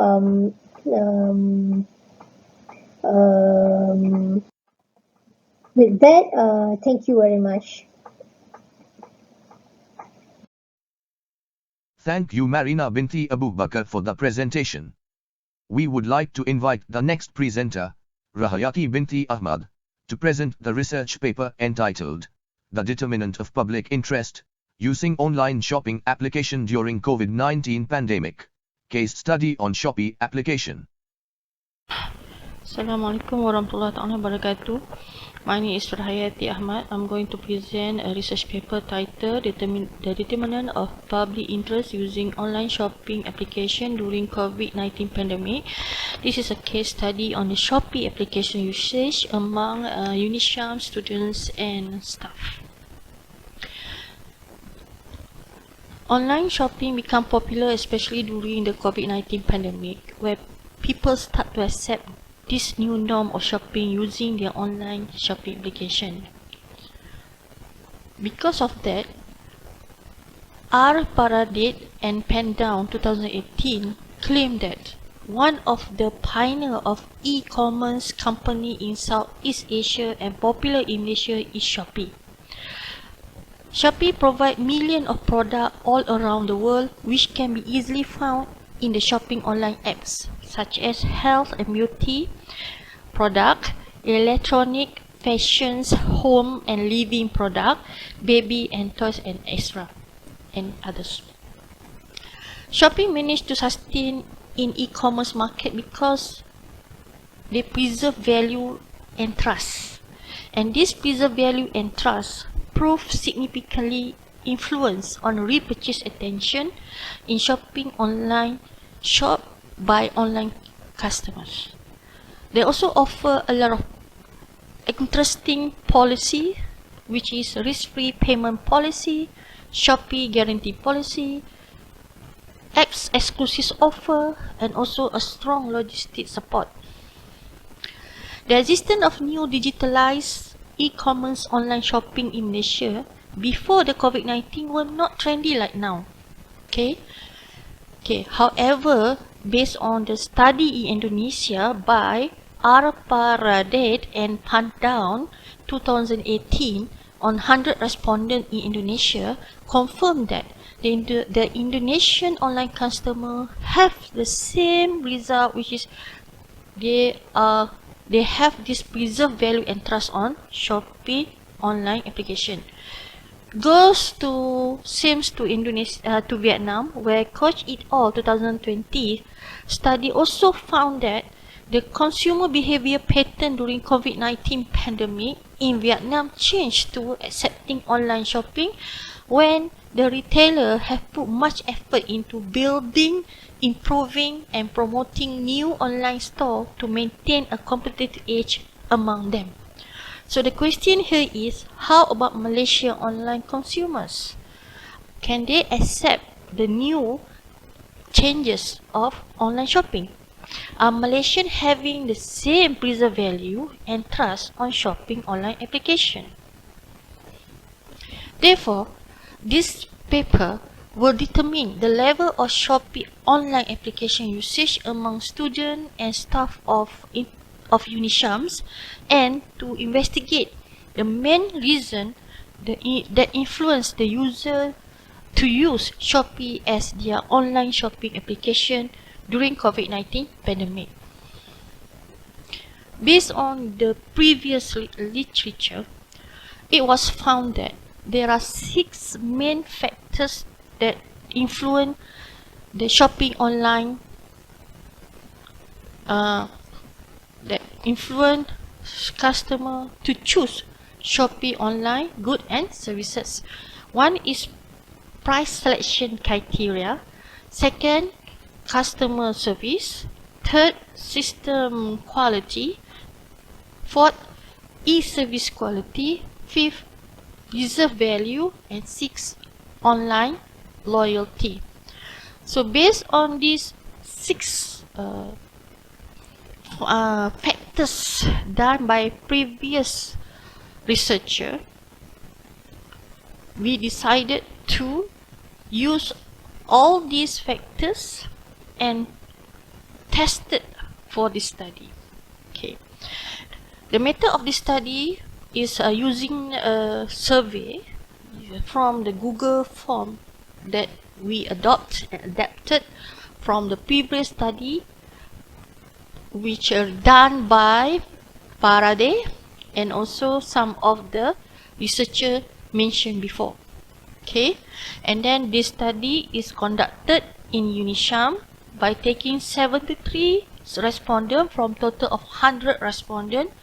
with that, thank you very much. Thank you Marina Binti Abu Bakr for the presentation. We would like to invite the next presenter, Rahayati Binti Ahmad, to present the research paper entitled, The Determinant of Public Interest, Using Online Shopping Application During COVID-19 Pandemic, Case Study on Shopee Application. Assalamualaikum warahmatullahi wabarakatuh. My name is Rahayati Ahmad. I'm going to present a research paper titled The Determinant of Public Interest Using Online Shopping Application During COVID-19 Pandemic. This is a case study on the Shopee application usage among UniSHAMS students and staff. Online shopping became popular especially during the COVID-19 pandemic, where people start to accept this new norm of shopping using their online shopping application. Because of that, R. Paradate and Pendown 2018 claimed that one of the pioneers of e-commerce company in Southeast Asia and popular in Malaysia is Shopee. Shopee provides millions of products all around the world which can be easily found in the shopping online apps such as health and beauty product, electronic, fashions, home and living product, baby and toys and extra and others. Shopee managed to sustain in e-commerce market because they preserve value and trust, and this preserve value and trust prove significantly influence on repurchase attention in shopping online shop by online customers. They also offer a lot of interesting policy, which is risk-free payment policy, Shopee guarantee policy, apps exclusive offer, and also a strong logistic support. The existence of new digitalized e-commerce online shopping in Malaysia before the COVID-19 were not trendy like now. However, based on the study in Indonesia by R. Paradate and Pendown 2018 on 100 respondents in Indonesia, confirmed that the Indonesian online customer have the same result, which is they have this preserved value and trust on Shopee online application. Goes to seems to Indonesia to Vietnam, where Coach et al. 2020 study also found that the consumer behavior pattern during COVID-19 pandemic in Vietnam changed to accepting online shopping when the retailer have put much effort into building, improving and promoting new online store to maintain a competitive edge among them. So the question here is, how about Malaysia online consumers? Can they accept the new changes of online shopping? Are Malaysians having the same preserved value and trust on shopping online application? Therefore, this paper will determine the level of Shopee online application usage among students and staff of UniSHAMS, and to investigate the main reason that influence the user to use Shopee as their online shopping application during COVID-19 pandemic. Based on the previous literature, it was found that there are 6 main factors that influence the shopping online, that influence customer to choose Shopee online goods and services. One is price selection criteria. Second, customer service. Third, system quality. Fourth, e-service quality. Fifth, user value. And sixth, online loyalty. So based on these 6 factors done by previous researcher, we decided to use all these factors and test it for this study. Okay. The method of this study is using a survey from the Google form that we adapted from the previous study, which are done by Faraday and also some of the researchers mentioned before. Okay, and then this study is conducted in UniSHAMS by taking 73 respondents from total of 100 respondents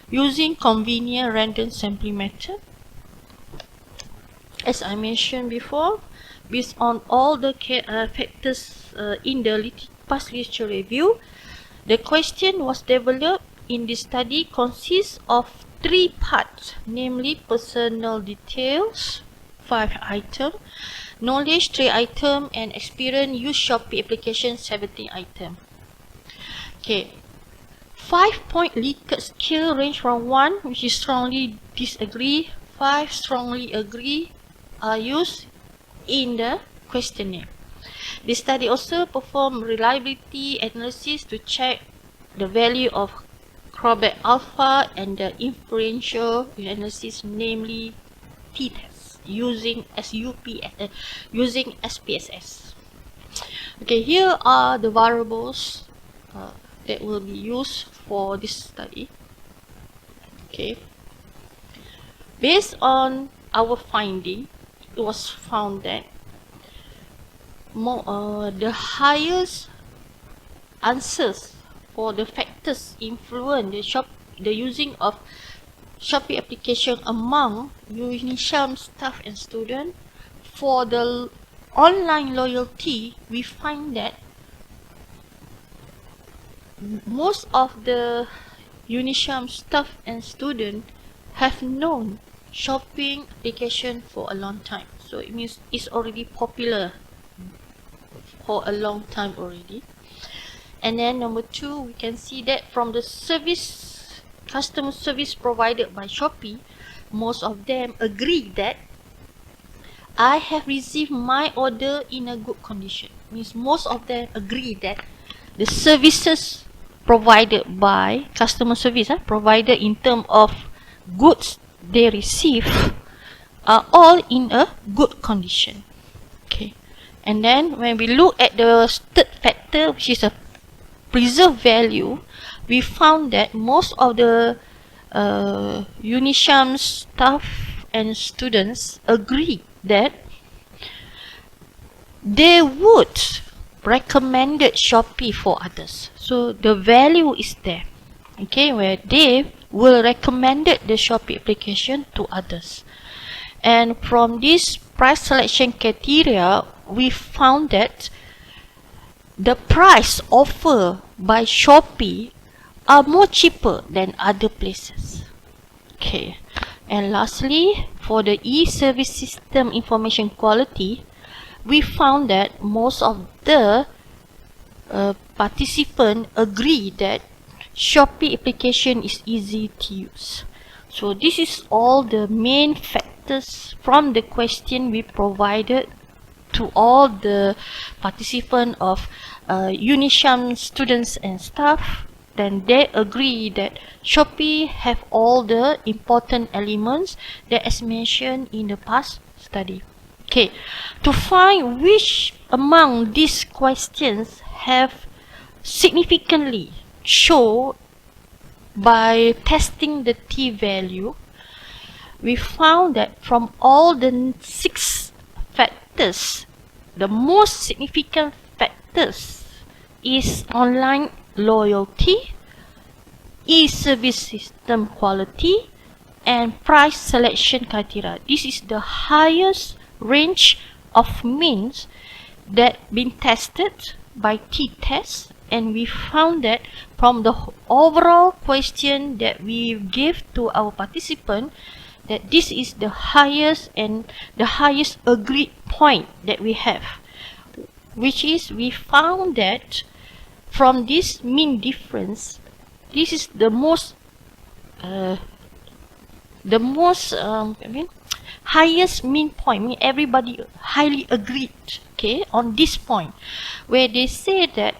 using convenient random sampling method. As I mentioned before, based on all the factors in the past literature review, the question was developed in this study consists of 3 parts, namely personal details, 5 items, knowledge, 3 items, and experience use Shopee application, 17 items. Okay, 5-point Likert scale range from 1, which is strongly disagree, 5 strongly agree, are used in the questionnaire. This study also performed reliability analysis to check the value of Crobat alpha and the inferential analysis, namely t-test, using using SPSS. Okay, here are the variables that will be used for this study. Okay, based on our finding, it was found that the highest answers for the factors influence the using of Shopee application among UniSHAMS staff and student. For the online loyalty, we find that most of the UniSHAMS staff and student have known shopping application for a long time. So it means it's already popular for a long time already. And then number 2, we can see that from the customer service provided by Shopee, most of them agree that I have received my order in a good condition. Means most of them agree that the services provided by customer service provided in terms of goods they receive are all in a good condition. Okay, and then when we look at the third factor, which is a preserved value, we found that most of the UniSHAMS staff and students agree that they would recommend Shopee for others. So the value is there, okay, where they will recommend the Shopee application to others. And from this price selection criteria, we found that the price offered by Shopee are more cheaper than other places. Okay, and lastly, for the e-service system information quality, we found that most of the participants agree that Shopee application is easy to use. So this is all the main factors from the question we provided to all the participants of UniSHAMS students and staff. Then they agree that Shopee have all the important elements that as mentioned in the past study. Okay, to find which among these questions have significantly shown by testing the t-value, we found that from all the 6 factors, the most significant factors is online loyalty, e-service system quality, and price selection criteria. This is the highest range of means that been tested by t-test, and we found that from the overall question that we gave to our participant, that this is the highest and the highest agreed point that we have, which is we found that from this mean difference, this is the most highest mean point. I mean, everybody highly agreed, okay, on this point, where they say that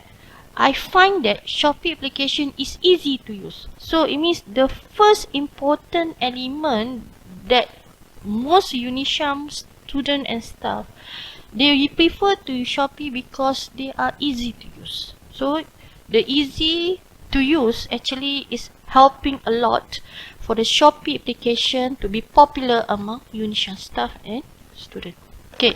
I find that Shopee application is easy to use. So it means the first important element that most UniSHAMS student and staff, they prefer to use Shopee because they are easy to use. So the easy to use actually is helping a lot for the Shopee application to be popular among UniSHAMS staff and students. Okay,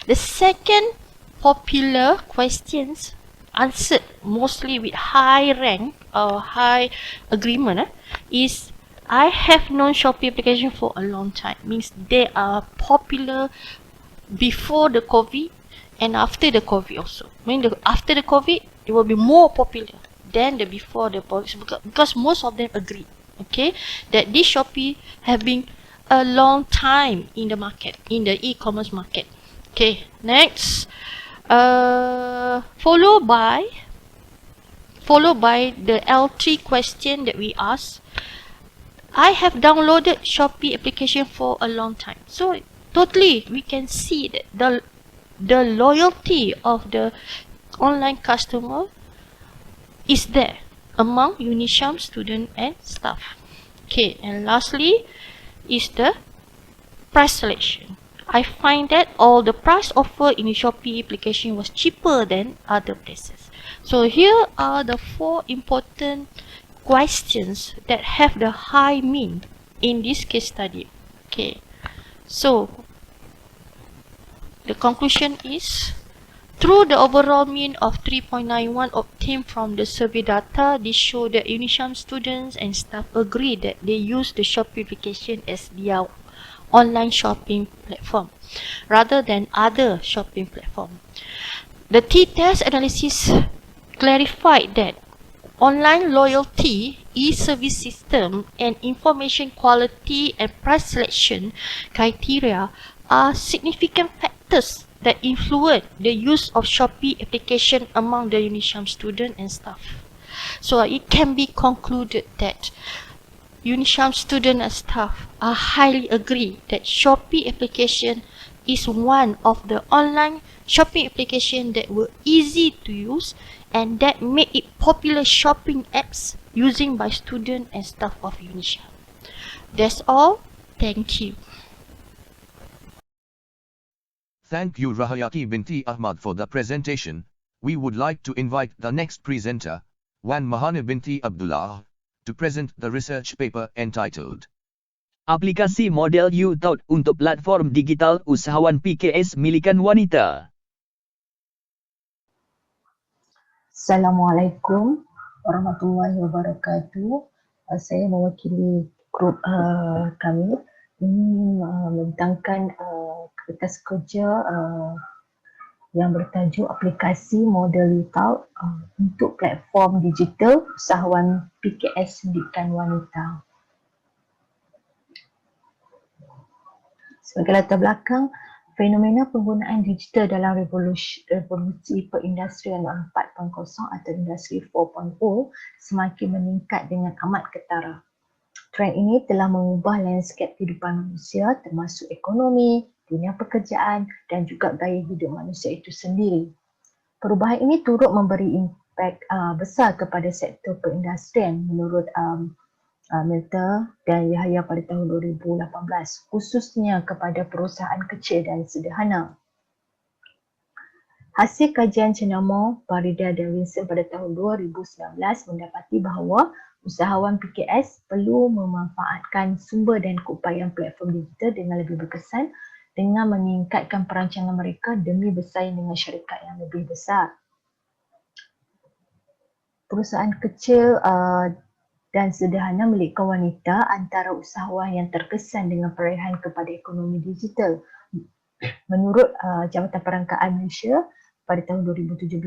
the second popular questions answered mostly with high rank or high agreement is I have known Shopee application for a long time. Means they are popular before the COVID and after the COVID also. I mean, after the COVID, it will be more popular than the before the COVID, because most of them agree, okay, that this Shopee have been a long time in the market, in the e-commerce market. Okay, next, followed by the L3 question that we asked. I have downloaded Shopee application for a long time. So totally we can see that the loyalty of the online customer is there among UniSHAMS student and staff. Okay, and lastly is the price selection. I find that all the price offered in the Shopee application was cheaper than other places. So here are the 4 important questions that have the high mean in this case study. Okay, so the conclusion is, through the overall mean of 3.91 obtained from the survey data, this shows that UniSHAMS students and staff agree that they use the Shopee application as their online shopping platform rather than other shopping platform. The t-test analysis clarified that online loyalty, e-service system, and information quality and price selection criteria are significant factors that influence the use of Shopee application among the UniSHAMS student and staff. So it can be concluded that UniSHAMS student and staff are highly agree that Shopee application is one of the online shopping application that were easy to use and that made it popular shopping apps using by student and staff of UniSHAMS. That's all. Thank you. Thank you Rahayati binti Ahmad for the presentation. We would like to invite the next presenter, Wan Mahana binti Abdullah, to present the research paper entitled Aplikasi Model U-Tout untuk Platform Digital Usahawan PKS Milikan Wanita. Assalamualaikum warahmatullahi wabarakatuh. Saya mewakili grup kami ingin membentangkan kertas kerja yang bertajuk aplikasi model U-Tout untuk platform digital usahawan PKS Pendidikan Wanita. Sebagai latar belakang, fenomena penggunaan digital dalam revolusi perindustrian 4.0 atau industri 4.0 semakin meningkat dengan amat ketara. Trend ini telah mengubah lanskap kehidupan manusia termasuk ekonomi, dunia pekerjaan dan juga gaya hidup manusia itu sendiri. Perubahan ini turut memberi impak besar kepada sektor perindustrian menurut Milter dan Yahya pada tahun 2018, khususnya kepada perusahaan kecil dan sederhana. Hasil kajian cenama Parida dan Wilson pada tahun 2019 mendapati bahawa Usahawan PKS perlu memanfaatkan sumber dan keupayaan platform digital dengan lebih berkesan dengan meningkatkan perancangan mereka demi bersaing dengan syarikat yang lebih besar. Perusahaan kecil dan sederhana milik kaum wanita antara usahawan yang terkesan dengan perolehan kepada ekonomi digital. Menurut Jabatan Perangkaan Malaysia pada tahun 2017,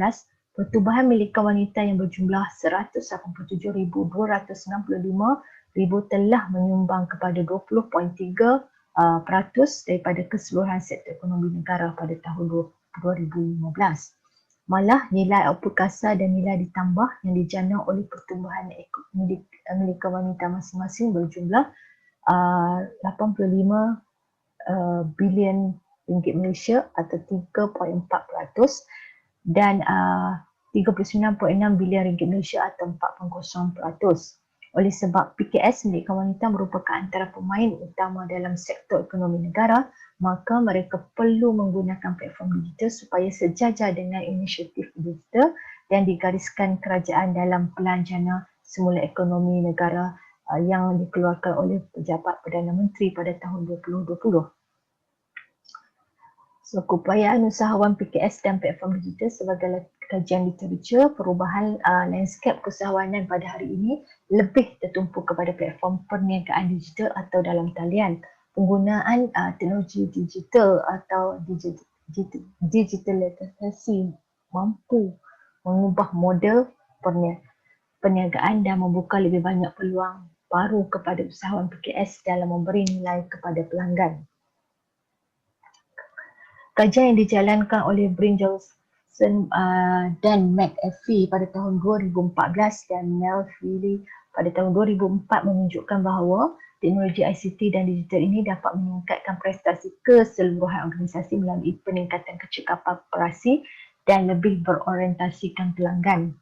pertubuhan milik kaum wanita yang berjumlah 187,265 telah menyumbang kepada 20.3% daripada keseluruhan sektor ekonomi negara pada tahun 2015. Malah nilai output kasar dan nilai ditambah yang dijana oleh pertumbuhan milik wanita masing-masing berjumlah 85 bilion ringgit Malaysia atau 3.4% dan 39.6 bilion ringgit Malaysia atau 4.0%. Oleh sebab PKS milik kaum wanita merupakan antara pemain utama dalam sektor ekonomi negara, maka mereka perlu menggunakan platform digital supaya sejajar dengan inisiatif digital yang digariskan kerajaan dalam Pelan Jana Semula Ekonomi Negara yang dikeluarkan oleh Pejabat Perdana Menteri pada tahun 2020. So, keupayaan usahawan PKS dan platform digital sebagai kajian literatur perubahan landscape usahawanan pada hari ini lebih tertumpu kepada platform perniagaan digital atau dalam talian penggunaan teknologi digital atau digitalisasi mampu mengubah model perniagaan dan membuka lebih banyak peluang baru kepada usahawan PKS dalam memberi nilai kepada pelanggan. Kajian yang dijalankan oleh Brin Johnson dan McAfee pada tahun 2014 dan Mel Feely pada tahun 2004 menunjukkan bahawa teknologi ICT dan digital ini dapat meningkatkan prestasi keseluruhan organisasi melalui peningkatan kecekapan operasi dan lebih berorientasikan pelanggan.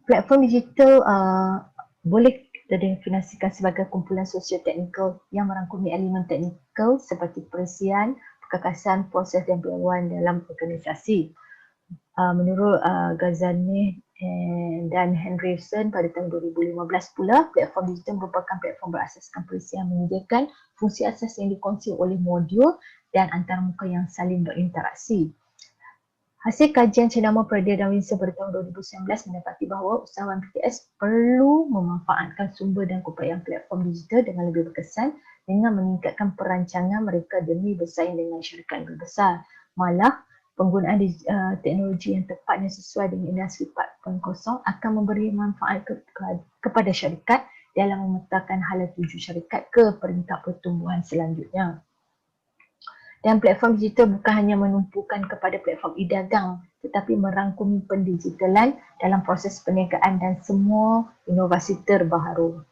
Platform digital boleh didefinisikan sebagai kumpulan sosio-teknikal yang merangkumi elemen teknikal seperti perisian, kekakasan, proses dan pengetahuan dalam organisasi. Menurut Ghazani dan Henderson pada tahun 2015 pula, platform digital merupakan platform berasaskan perisian menyediakan fungsi asas yang dikongsi oleh modul dan antarmuka yang saling berinteraksi. Hasil kajian cenderamah Perdana Windsor pada tahun 2019 mendapati bahawa usahawan PKS perlu memanfaatkan sumber dan keupayaan platform digital dengan lebih berkesan dengan meningkatkan perancangan mereka demi bersaing dengan syarikat lebih besar. Malah, penggunaan teknologi yang tepat dan sesuai dengan industri 4.0 akan memberi manfaat kepada syarikat dalam memetakan hala tuju syarikat ke peringkat pertumbuhan selanjutnya. Dan platform digital bukan hanya menumpukan kepada platform e-dagang tetapi merangkumi pendigitalan dalam proses perniagaan dan semua inovasi terbaru.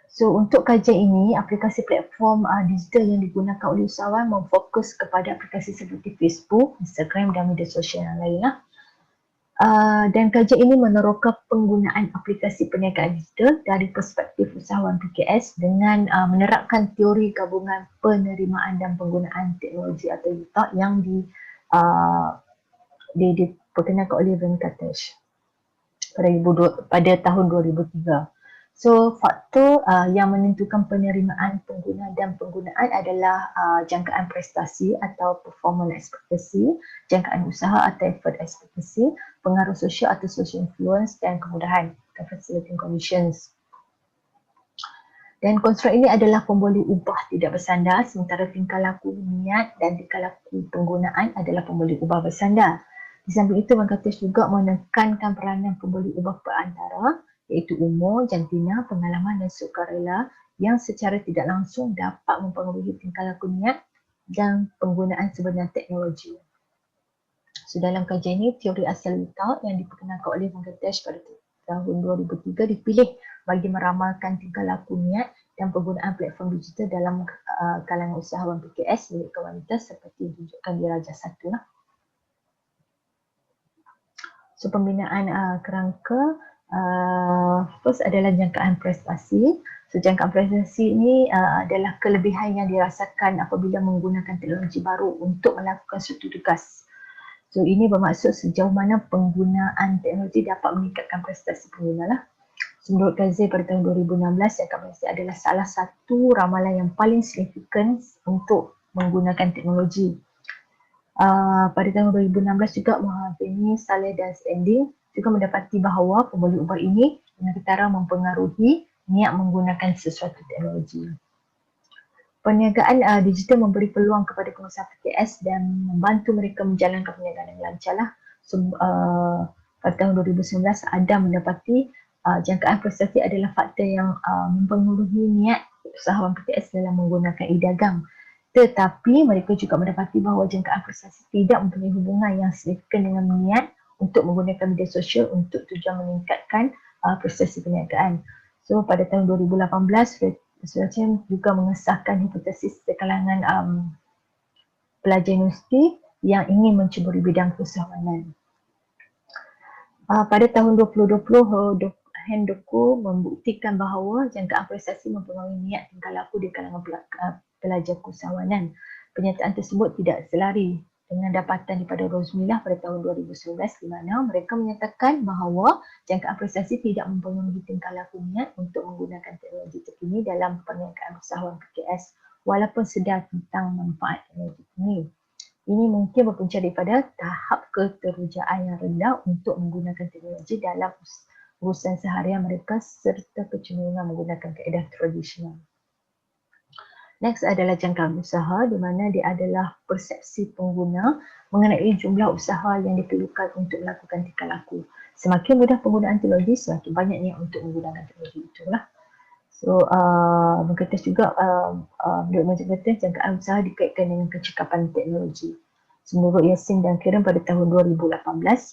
So, untuk kajian ini, aplikasi platform digital yang digunakan oleh usahawan memfokus kepada aplikasi seperti Facebook, Instagram dan media sosial yang lainlah. Dan kajian ini meneroka penggunaan aplikasi perniagaan digital dari perspektif usahawan PKS dengan menerapkan teori gabungan penerimaan dan penggunaan teknologi atau UTAK yang diperkenalkan oleh Venkatesh pada tahun 2003. So, faktor yang menentukan penerimaan pengguna dan penggunaan adalah jangkaan prestasi atau performance ekspektasi, jangkaan usaha atau effort ekspektasi, pengaruh sosial atau social influence dan kemudahan atau facilitating conditions. Dan konstruk ini adalah pemboleh ubah tidak bersandar sementara tingkah laku niat dan tingkah laku penggunaan adalah pemboleh ubah bersandar. Di samping itu, Venkatesh juga menekankan peranan pemboleh ubah perantara iaitu umur, jantina, pengalaman dan sukarela yang secara tidak langsung dapat mempengaruhi tingkah laku niat dan penggunaan sebenar teknologi. So, dalam kajian ini, teori asal UTAK yang diperkenalkan oleh Venkatesh pada tahun 2003 dipilih bagi meramalkan tingkah laku niat dan penggunaan platform digital dalam kalangan usahawan PKS milik wanita seperti ditunjukkan di Rajah 1 lah. So, pembinaan kerangka first adalah jangkaan prestasi. So, jangkaan prestasi ini adalah kelebihan yang dirasakan apabila menggunakan teknologi baru untuk melakukan suatu tugas. So ini bermaksud sejauh mana penggunaan teknologi dapat meningkatkan prestasi pengguna lah. Menurut Kazi pada tahun 2016, jangka prestasi adalah salah satu ramalan yang paling signifikan untuk menggunakan teknologi. Pada tahun 2016 juga Muhammad Saleh dan Standing juga mendapati bahawa pembeli ubah ini dengan ketara mempengaruhi niat menggunakan sesuatu teknologi. Perniagaan digital memberi peluang kepada pengusaha PKS dan membantu mereka menjalankan perniagaan yang lancar lah. So, pada tahun 2019 Adam mendapati jangkaan prestasi adalah faktor yang mempengaruhi niat usahawan PKS dalam menggunakan e-dagang. Tetapi mereka juga mendapati bahawa jangkaan prestasi tidak mempunyai hubungan yang signifikan dengan niat untuk menggunakan media sosial untuk tujuan meningkatkan prestasi perniagaan. So pada tahun 2018 UniSHAMS juga mengesahkan hipotesis di kalangan pelajar universiti yang ingin mencuburi bidang keusahawanan. Pada tahun 2020, Hendoku membuktikan bahawa jangkaan prestasi mempengaruhi niat tingkah laku di kalangan pelajar keusahawanan. Pernyataan tersebut tidak selari dengan dapatan daripada Rosmillah pada tahun 2019 di mana mereka menyatakan bahawa jangkaan prestasi tidak mempengaruhi tingkah laku niat untuk menggunakan teknologi terkini dalam perniagaan usahawan PKS walaupun sedar tentang manfaat teknologi ini. Ini mungkin berpunca daripada tahap keterujaan yang rendah untuk menggunakan teknologi dalam urusan seharian mereka serta kecenderungan menggunakan kaedah tradisional. Next adalah jangkaan usaha di mana dia adalah persepsi pengguna mengenai jumlah usaha yang diperlukan untuk melakukan tingkah laku. Semakin mudah penggunaan teknologi, semakin banyak niat untuk menggunakan teknologi itulah. So, berkata juga, menurut macam kata, jangkaan usaha dikaitkan dengan kecekapan teknologi. Menurut Yasin dan Kiran pada tahun 2018,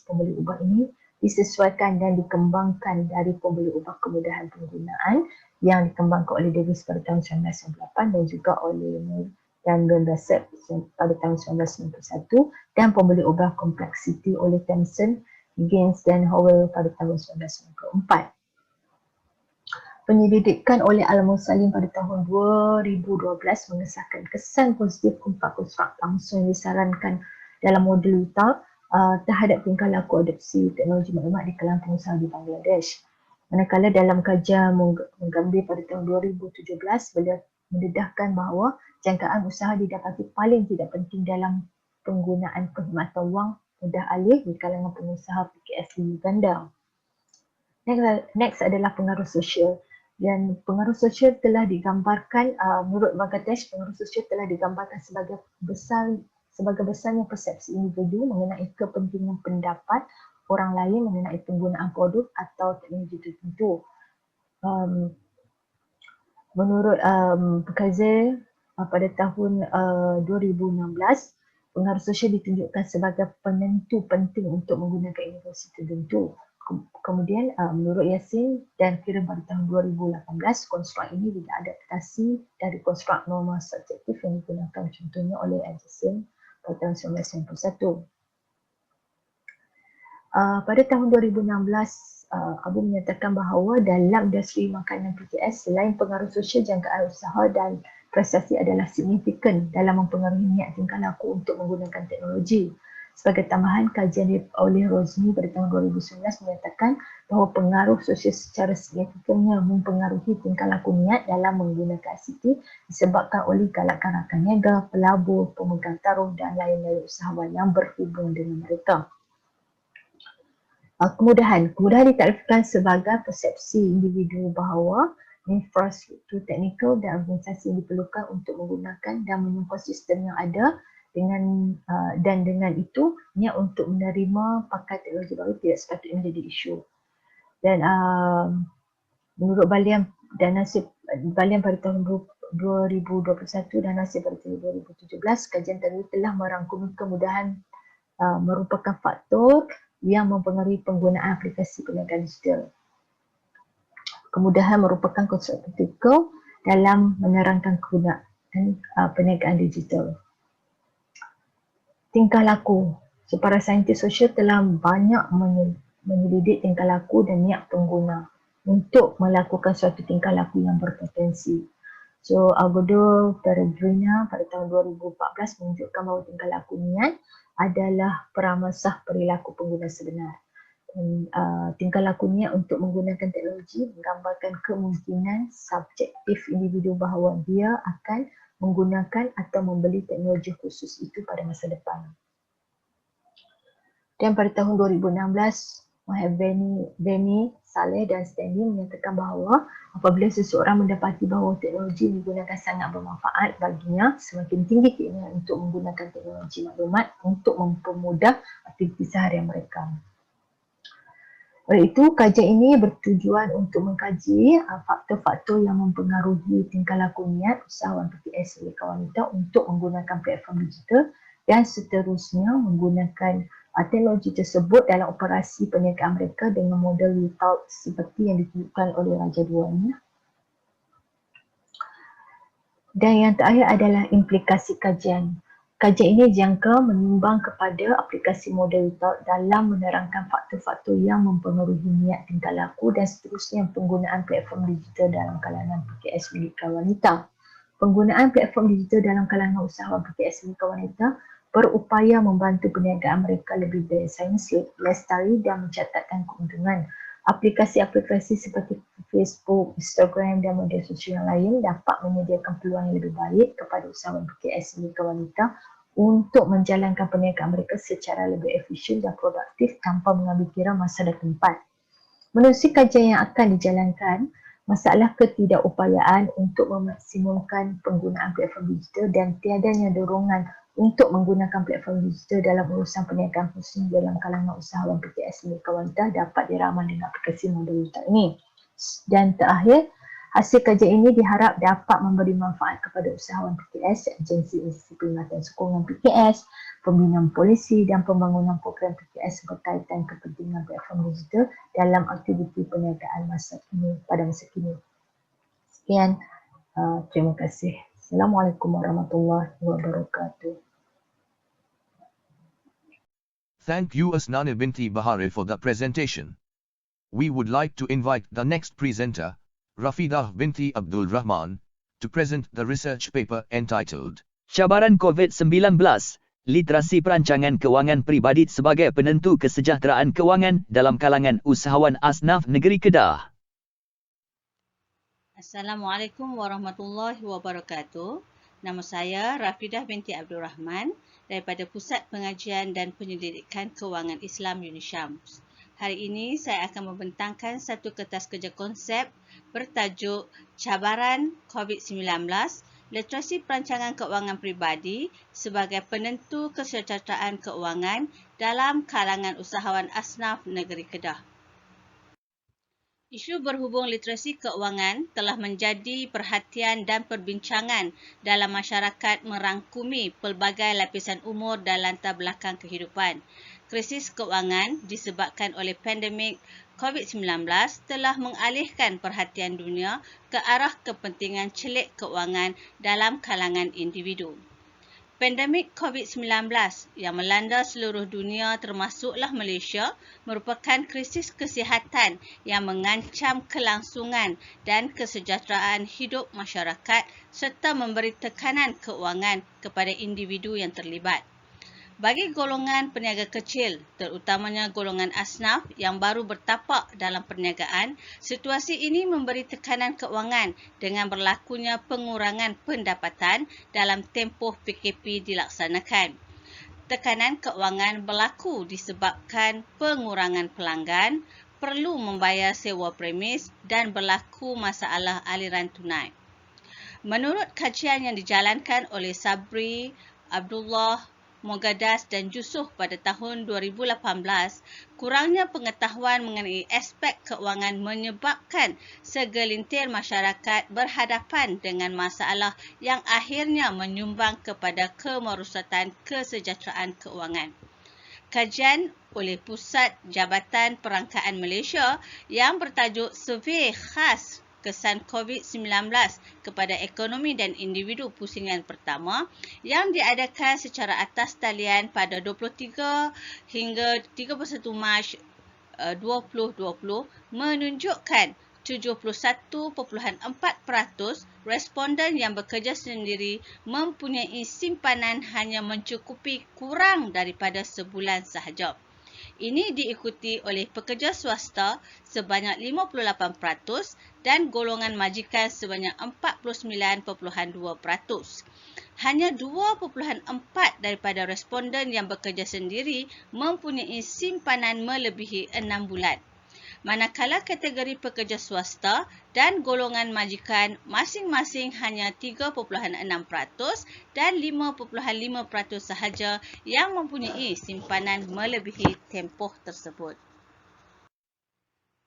pembeli ubah ini disesuaikan dan dikembangkan dari pembeli ubah kemudahan penggunaan yang dikembangkan oleh Davis pada tahun 1998 dan juga oleh Moore dan Benbassett pada tahun 1991 dan pembeli ubah kompleksiti oleh Thomson, Higgins dan Howell pada tahun 1994. Penyelidikan oleh Al-Musalim pada tahun 2012 mengesahkan kesan positif empat konstruk langsung yang disarankan dalam modul UTA terhadap tingkah laku adopsi teknologi maklumat di kalangan pengusaha di Bangladesh. Manakala dalam kajian menggambar pada tahun 2017, beliau mendedahkan bahawa jangkaan usaha didapati paling tidak penting dalam penggunaan perkhidmatan wang mudah alih di kalangan pengusaha PKS di Uganda. Next adalah pengaruh sosial. Dan pengaruh sosial telah digambarkan, menurut Bangladesh, pengaruh sosial telah digambarkan sebagai besarnya persepsi individu mengenai kepentingan pendapat orang lain mengenai penggunaan produk atau teknologi tertentu. Menurut Kazi pada tahun 2016, pengaruh sosial ditunjukkan sebagai penentu penting untuk menggunakan inovasi tertentu. Kemudian menurut Yasin dan Kiran pada tahun 2018, konstruk ini diadaptasi dari konstruk norma subjektif yang digunakan contohnya oleh Anderson pada tahun 1991. Pada tahun 2016, Abu menyatakan bahawa dalam industri makanan PKS, selain pengaruh sosial, jangkaan usaha dan prestasi adalah signifikan dalam mempengaruhi niat tingkah laku untuk menggunakan teknologi. Sebagai tambahan, kajian oleh Rosmi pada tahun 2019 menyatakan bahawa pengaruh sosial secara signifikannya mempengaruhi tingkah laku niat dalam menggunakan ICT disebabkan oleh galakan rakan niaga, pelabur, pemegang taruh dan lain-lain usahawan yang berhubung dengan mereka. Kemudahan ditarifkan sebagai persepsi individu bahawa infrastruktur teknikal dan organisasi yang diperlukan untuk menggunakan dan menyokong sistem yang ada dengan itu niat untuk menerima pakai teknologi baru tidak sepatutnya menjadi isu. Dan menurut Balian pada tahun 2021 dan Nasib pada tahun 2017, kajian tadi telah merangkumi kemudahan merupakan faktor yang mempengaruhi penggunaan aplikasi perniagaan digital. Kemudahan merupakan konsep kritikal dalam menerangkan kegunaan perniagaan digital. Tingkah laku. So, para saintis sosial telah banyak menyelidik tingkah laku dan niat pengguna untuk melakukan suatu tingkah laku yang berpotensi. So, Algodo Peregrina pada tahun 2014 menunjukkan bahawa tingkah laku niat adalah peramasah perilaku pengguna sebenar. Dan, tingkah laku niat untuk menggunakan teknologi menggambarkan kemungkinan subjektif individu bahawa dia akan menggunakan atau membeli teknologi khusus itu pada masa depan. Dan pada tahun 2016, Maheveni, Saleh dan Stanley menyatakan bahawa apabila seseorang mendapati bahawa teknologi digunakan sangat bermanfaat baginya, semakin tinggi keinginan untuk menggunakan teknologi maklumat untuk mempermudah aktiviti seharian mereka. Oleh itu, kajian ini bertujuan untuk mengkaji faktor-faktor yang mempengaruhi tingkah laku niat usahawan PKS mereka wanita untuk menggunakan platform digital dan seterusnya menggunakan teknologi tersebut dalam operasi perniagaan mereka dengan model result seperti yang ditunjukkan oleh Raja Dua ini. Dan yang terakhir adalah implikasi kajian. Kajian ini dijangka menyumbang kepada aplikasi model result dalam menerangkan faktor-faktor yang mempengaruhi niat tingkah laku dan seterusnya penggunaan platform digital dalam kalangan PKS milik wanita. Penggunaan platform digital dalam kalangan usahawan PKS milik wanita berupaya membantu perniagaan mereka lebih bersains, lestari dan mencatatkan keuntungan. Aplikasi-aplikasi seperti Facebook, Instagram dan media sosial yang lain dapat menyediakan peluang yang lebih baik kepada usahawan PKS milik wanita untuk menjalankan perniagaan mereka secara lebih efisien dan produktif tanpa mengambil kira masa dan tempat. Menerusi kajian yang akan dijalankan, masalah ketidakupayaan untuk memaksimumkan penggunaan platform digital dan tiadanya dorongan untuk menggunakan platform digital dalam urusan perniagaan khususnya dalam kalangan usahawan PKS milik wanita dapat diramal dengan aplikasi model digital ini. Dan terakhir, hasil kajian ini diharap dapat memberi manfaat kepada usahawan PKS, agensi-agensi perkhidmatan sokongan PKS, pembinaan polisi dan pembangunan program PKS berkaitan kepentingan platform digital dalam aktiviti perniagaan pada masa kini. Sekian, terima kasih. Assalamualaikum warahmatullahi wabarakatuh. Thank you Asnana binti Bahari for the presentation. We would like to invite the next presenter, Rafidah binti Abdul Rahman, to present the research paper entitled Cabaran COVID-19, Literasi Perancangan Kewangan Pribadi sebagai Penentu Kesejahteraan Kewangan dalam kalangan usahawan asnaf negeri Kedah. Assalamualaikum warahmatullahi wabarakatuh. Nama saya Rafidah binti Abdul Rahman daripada Pusat Pengajian dan Penyelidikan Kewangan Islam UniSHAMS. Hari ini saya akan membentangkan satu kertas kerja konsep bertajuk Cabaran COVID-19, Literasi Perancangan Kewangan Pribadi sebagai Penentu Kesejahteraan Kewangan dalam kalangan usahawan asnaf negeri Kedah. Isu berhubung literasi keuangan telah menjadi perhatian dan perbincangan dalam masyarakat merangkumi pelbagai lapisan umur dan latar belakang kehidupan. Krisis keuangan disebabkan oleh pandemik COVID-19 telah mengalihkan perhatian dunia ke arah kepentingan celik keuangan dalam kalangan individu. Pandemik COVID-19 yang melanda seluruh dunia termasuklah Malaysia merupakan krisis kesihatan yang mengancam kelangsungan dan kesejahteraan hidup masyarakat serta memberi tekanan keuangan kepada individu yang terlibat. Bagi golongan peniaga kecil, terutamanya golongan asnaf yang baru bertapak dalam perniagaan, situasi ini memberi tekanan keuangan dengan berlakunya pengurangan pendapatan dalam tempoh PKP dilaksanakan. Tekanan keuangan berlaku disebabkan pengurangan pelanggan, perlu membayar sewa premis dan berlaku masalah aliran tunai. Menurut kajian yang dijalankan oleh Sabri, Abdullah, Mogadas dan Yusof pada tahun 2018, kurangnya pengetahuan mengenai aspek keuangan menyebabkan segelintir masyarakat berhadapan dengan masalah yang akhirnya menyumbang kepada kemerosatan kesejahteraan keuangan. Kajian oleh Pusat Jabatan Perangkaan Malaysia yang bertajuk Survey Khas Kesan COVID-19 kepada Ekonomi dan Individu Pusingan Pertama yang diadakan secara atas talian pada 23 hingga 31 Mac 2020 menunjukkan 71.4% responden yang bekerja sendiri mempunyai simpanan hanya mencukupi kurang daripada sebulan sahaja. Ini diikuti oleh pekerja swasta sebanyak 58% dan golongan majikan sebanyak 49.2%. Hanya 2.4 daripada responden yang bekerja sendiri mempunyai simpanan melebihi 6 bulan. Manakala kategori pekerja swasta dan golongan majikan masing-masing hanya 3.6% dan 5.5% sahaja yang mempunyai simpanan melebihi tempoh tersebut.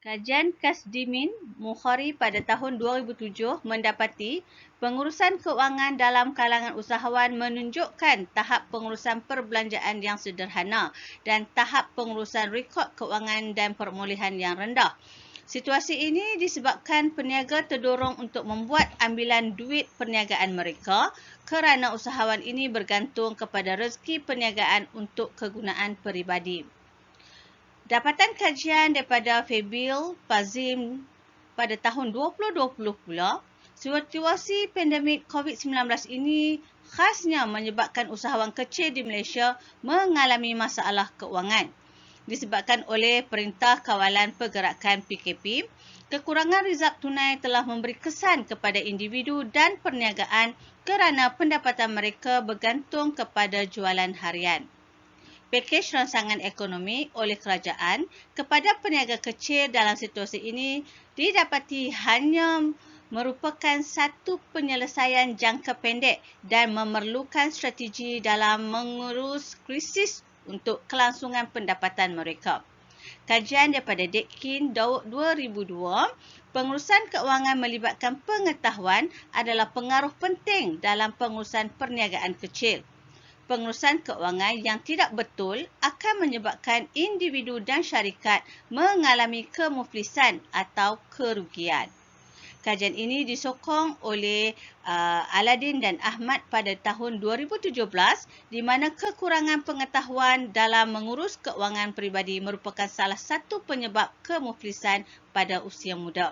Kajian Kasdimin Mukhari pada tahun 2007 mendapati pengurusan keuangan dalam kalangan usahawan menunjukkan tahap pengurusan perbelanjaan yang sederhana dan tahap pengurusan rekod keuangan dan perolehan yang rendah. Situasi ini disebabkan peniaga terdorong untuk membuat ambilan duit perniagaan mereka kerana usahawan ini bergantung kepada rezeki perniagaan untuk kegunaan peribadi. Dapatan kajian daripada Fabil Pazim pada tahun 2020 pula, situasi pandemik COVID-19 ini khasnya menyebabkan usahawan kecil di Malaysia mengalami masalah keuangan. Disebabkan oleh Perintah Kawalan Pergerakan PKP, kekurangan rizab tunai telah memberi kesan kepada individu dan perniagaan kerana pendapatan mereka bergantung kepada jualan harian. Pakej rangsangan ekonomi oleh kerajaan kepada peniaga kecil dalam situasi ini didapati hanya merupakan satu penyelesaian jangka pendek dan memerlukan strategi dalam mengurus krisis untuk kelangsungan pendapatan mereka. Kajian daripada Dekin 2002, pengurusan keuangan melibatkan pengetahuan adalah pengaruh penting dalam pengurusan perniagaan kecil. Pengurusan keuangan yang tidak betul akan menyebabkan individu dan syarikat mengalami kemuflisan atau kerugian. Kajian ini disokong oleh Aladin dan Ahmad pada tahun 2017 di mana kekurangan pengetahuan dalam mengurus keuangan peribadi merupakan salah satu penyebab kemuflisan pada usia muda.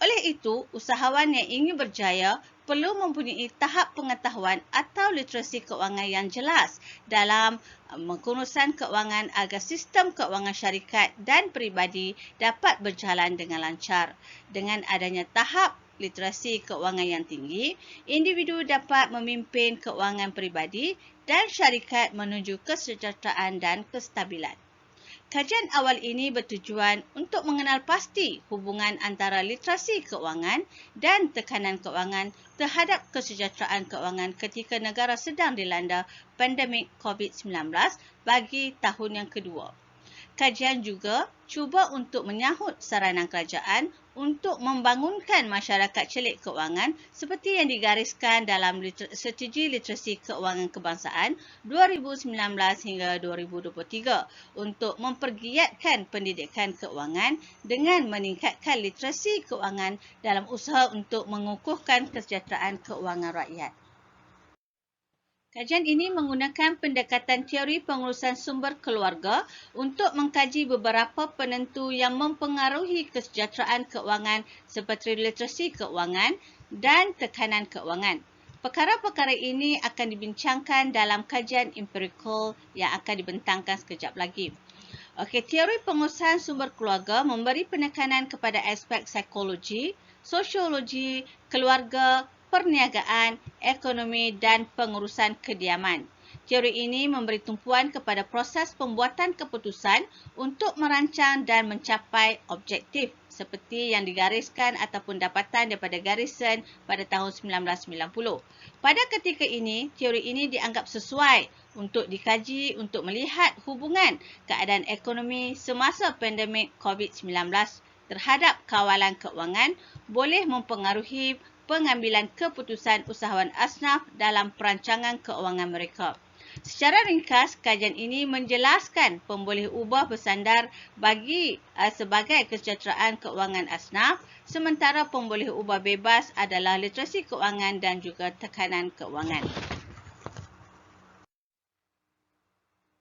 Oleh itu, usahawan yang ingin berjaya perlu mempunyai tahap pengetahuan atau literasi keuangan yang jelas dalam pengurusan keuangan agar sistem keuangan syarikat dan peribadi dapat berjalan dengan lancar. Dengan adanya tahap literasi keuangan yang tinggi, individu dapat memimpin keuangan peribadi dan syarikat menuju kesejahteraan dan kestabilan. Kajian awal ini bertujuan untuk mengenal pasti hubungan antara literasi keuangan dan tekanan keuangan terhadap kesejahteraan keuangan ketika negara sedang dilanda pandemik COVID-19 bagi tahun yang kedua. Kajian juga cuba untuk menyahut saranan kerajaan untuk membangunkan masyarakat celik keuangan seperti yang digariskan dalam Strategi Literasi Keuangan Kebangsaan 2019 hingga 2023 untuk mempergiatkan pendidikan keuangan dengan meningkatkan literasi keuangan dalam usaha untuk mengukuhkan kesejahteraan keuangan rakyat. Kajian ini menggunakan pendekatan teori pengurusan sumber keluarga untuk mengkaji beberapa penentu yang mempengaruhi kesejahteraan keuangan seperti literasi keuangan dan tekanan keuangan. Perkara-perkara ini akan dibincangkan dalam kajian empirikal yang akan dibentangkan sekejap lagi. Okey, teori pengurusan sumber keluarga memberi penekanan kepada aspek psikologi, sosiologi, keluarga, perniagaan, ekonomi dan pengurusan kediaman. Teori ini memberi tumpuan kepada proses pembuatan keputusan untuk merancang dan mencapai objektif seperti yang digariskan ataupun dapatan daripada Garrison pada tahun 1990. Pada ketika ini, teori ini dianggap sesuai untuk dikaji untuk melihat hubungan keadaan ekonomi semasa pandemik COVID-19 terhadap kawalan keuangan boleh mempengaruhi pengambilan keputusan usahawan asnaf dalam perancangan keuangan mereka. Secara ringkas, kajian ini menjelaskan pemboleh ubah bersandar sebagai kesejahteraan keuangan asnaf, sementara pemboleh ubah bebas adalah literasi keuangan dan juga tekanan keuangan.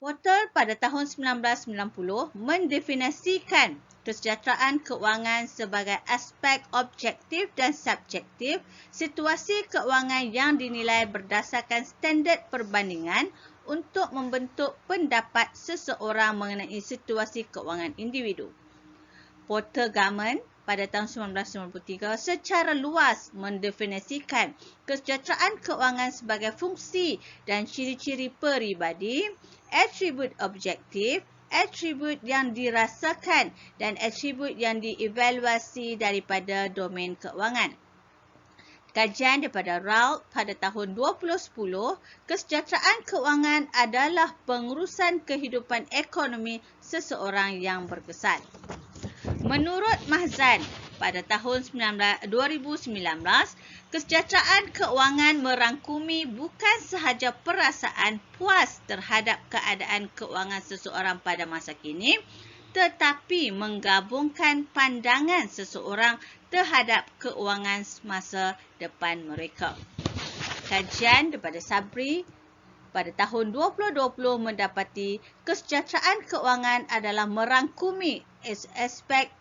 Portal pada tahun 1990 mendefinisikan kesejahteraan keuangan sebagai aspek objektif dan subjektif situasi keuangan yang dinilai berdasarkan standard perbandingan untuk membentuk pendapat seseorang mengenai situasi keuangan individu. Portal Government pada tahun 1993 secara luas mendefinisikan kesejahteraan keuangan sebagai fungsi dan ciri-ciri peribadi, atribut objektif, atribut yang dirasakan dan atribut yang dievaluasi daripada domain keuangan. Kajian daripada RALD pada tahun 2010, kesejahteraan keuangan adalah pengurusan kehidupan ekonomi seseorang yang berkesan. Menurut Mahzan pada tahun 2019, kesejahteraan keuangan merangkumi bukan sahaja perasaan puas terhadap keadaan keuangan seseorang pada masa kini, tetapi menggabungkan pandangan seseorang terhadap keuangan masa depan mereka. Kajian daripada Sabri pada tahun 2020 mendapati kesejahteraan keuangan adalah merangkumi aspek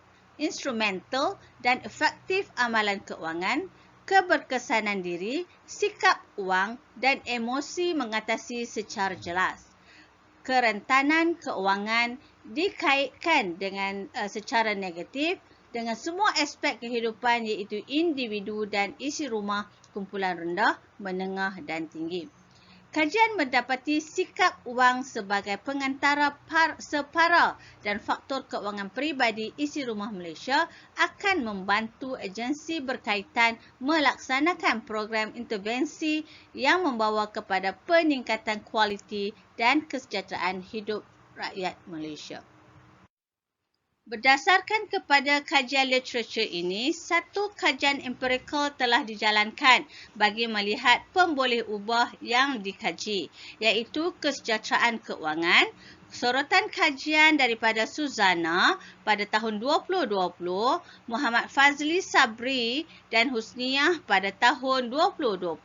instrumental dan efektif amalan keuangan, keberkesanan diri, sikap wang dan emosi mengatasi secara jelas. Kerentanan keuangan dikaitkan dengan secara negatif dengan semua aspek kehidupan iaitu individu dan isi rumah kumpulan rendah, menengah dan tinggi. Kajian mendapati sikap wang sebagai pengantara separa dan faktor keuangan peribadi isi rumah Malaysia akan membantu agensi berkaitan melaksanakan program intervensi yang membawa kepada peningkatan kualiti dan kesejahteraan hidup rakyat Malaysia. Berdasarkan kepada kajian literatur ini, satu kajian empirikal telah dijalankan bagi melihat pemboleh ubah yang dikaji, iaitu kesejahteraan keuangan. Sorotan kajian daripada Suzana pada tahun 2020, Muhammad Fazli Sabri dan Husniah pada tahun 2020,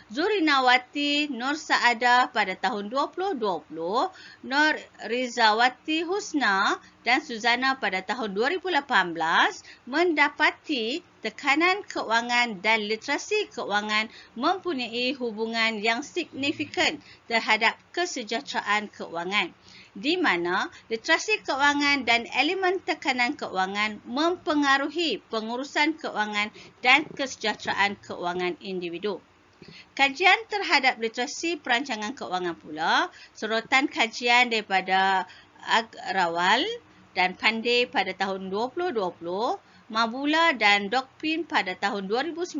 Zurinawati Nur Saadah pada tahun 2020, Nur Rizawati Husna dan Suzana pada tahun 2018 mendapati tekanan keuangan dan literasi keuangan mempunyai hubungan yang signifikan terhadap kesejahteraan keuangan, di mana literasi keuangan dan elemen tekanan keuangan mempengaruhi pengurusan keuangan dan kesejahteraan keuangan individu. Kajian terhadap literasi perancangan keuangan pula, sorotan kajian daripada Agrawal dan Pandey pada tahun 2020, Mabula dan Dokpin pada tahun 2019,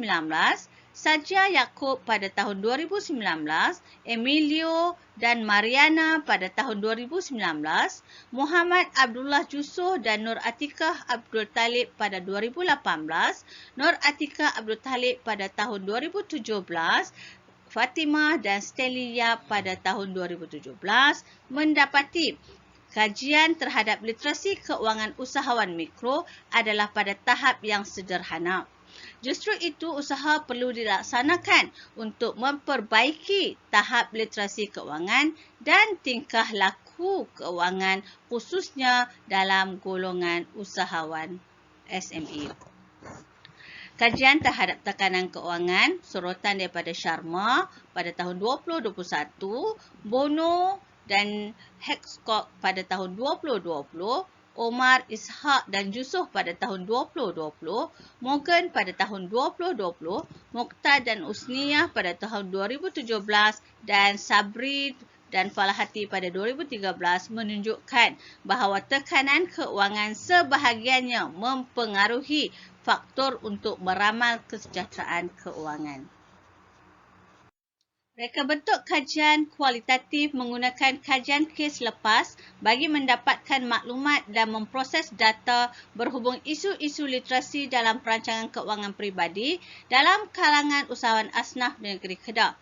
Saja Yaakob pada tahun 2019, Emilio dan Mariana pada tahun 2019, Muhammad Abdullah Jusoh dan Nur Atikah Abdul Talib pada 2018, Nur Atikah Abdul Talib pada tahun 2017, Fatimah dan Stanley Yap pada tahun 2017 mendapati kajian terhadap literasi keuangan usahawan mikro adalah pada tahap yang sederhana. Justru itu, usaha perlu dilaksanakan untuk memperbaiki tahap literasi keuangan dan tingkah laku keuangan khususnya dalam golongan usahawan SME. Kajian terhadap tekanan keuangan, sorotan daripada Sharma pada tahun 2021, Bono dan Hexcock pada tahun 2020, Omar, Ishaq dan Yusof pada tahun 2020, Morgan pada tahun 2020, Mokhtar dan Usniyah pada tahun 2017 dan Sabri dan Falahati pada 2013 menunjukkan bahawa tekanan keuangan sebahagiannya mempengaruhi faktor untuk meramal kesejahteraan keuangan. Reka bentuk kajian kualitatif menggunakan kajian kes lepas bagi mendapatkan maklumat dan memproses data berhubung isu-isu literasi dalam perancangan keuangan peribadi dalam kalangan usahawan asnaf negeri Kedah.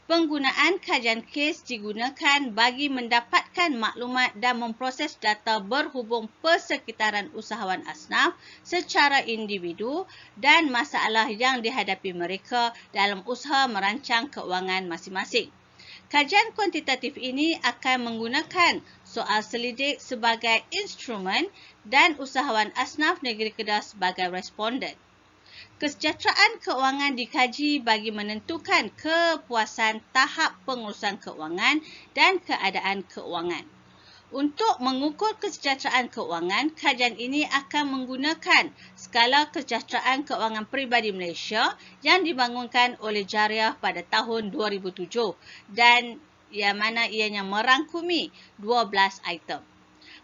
Penggunaan kajian kes digunakan bagi mendapatkan maklumat dan memproses data berhubung persekitaran usahawan asnaf secara individu dan masalah yang dihadapi mereka dalam usaha merancang keuangan masing-masing. Kajian kuantitatif ini akan menggunakan soal selidik sebagai instrumen dan usahawan asnaf negeri Kedah sebagai responden. Kesejahteraan keuangan dikaji bagi menentukan kepuasan tahap pengurusan keuangan dan keadaan keuangan. Untuk mengukur kesejahteraan keuangan, kajian ini akan menggunakan skala kesejahteraan keuangan peribadi Malaysia yang dibangunkan oleh Jariah pada tahun 2007 dan yang mana ianya merangkumi 12 item.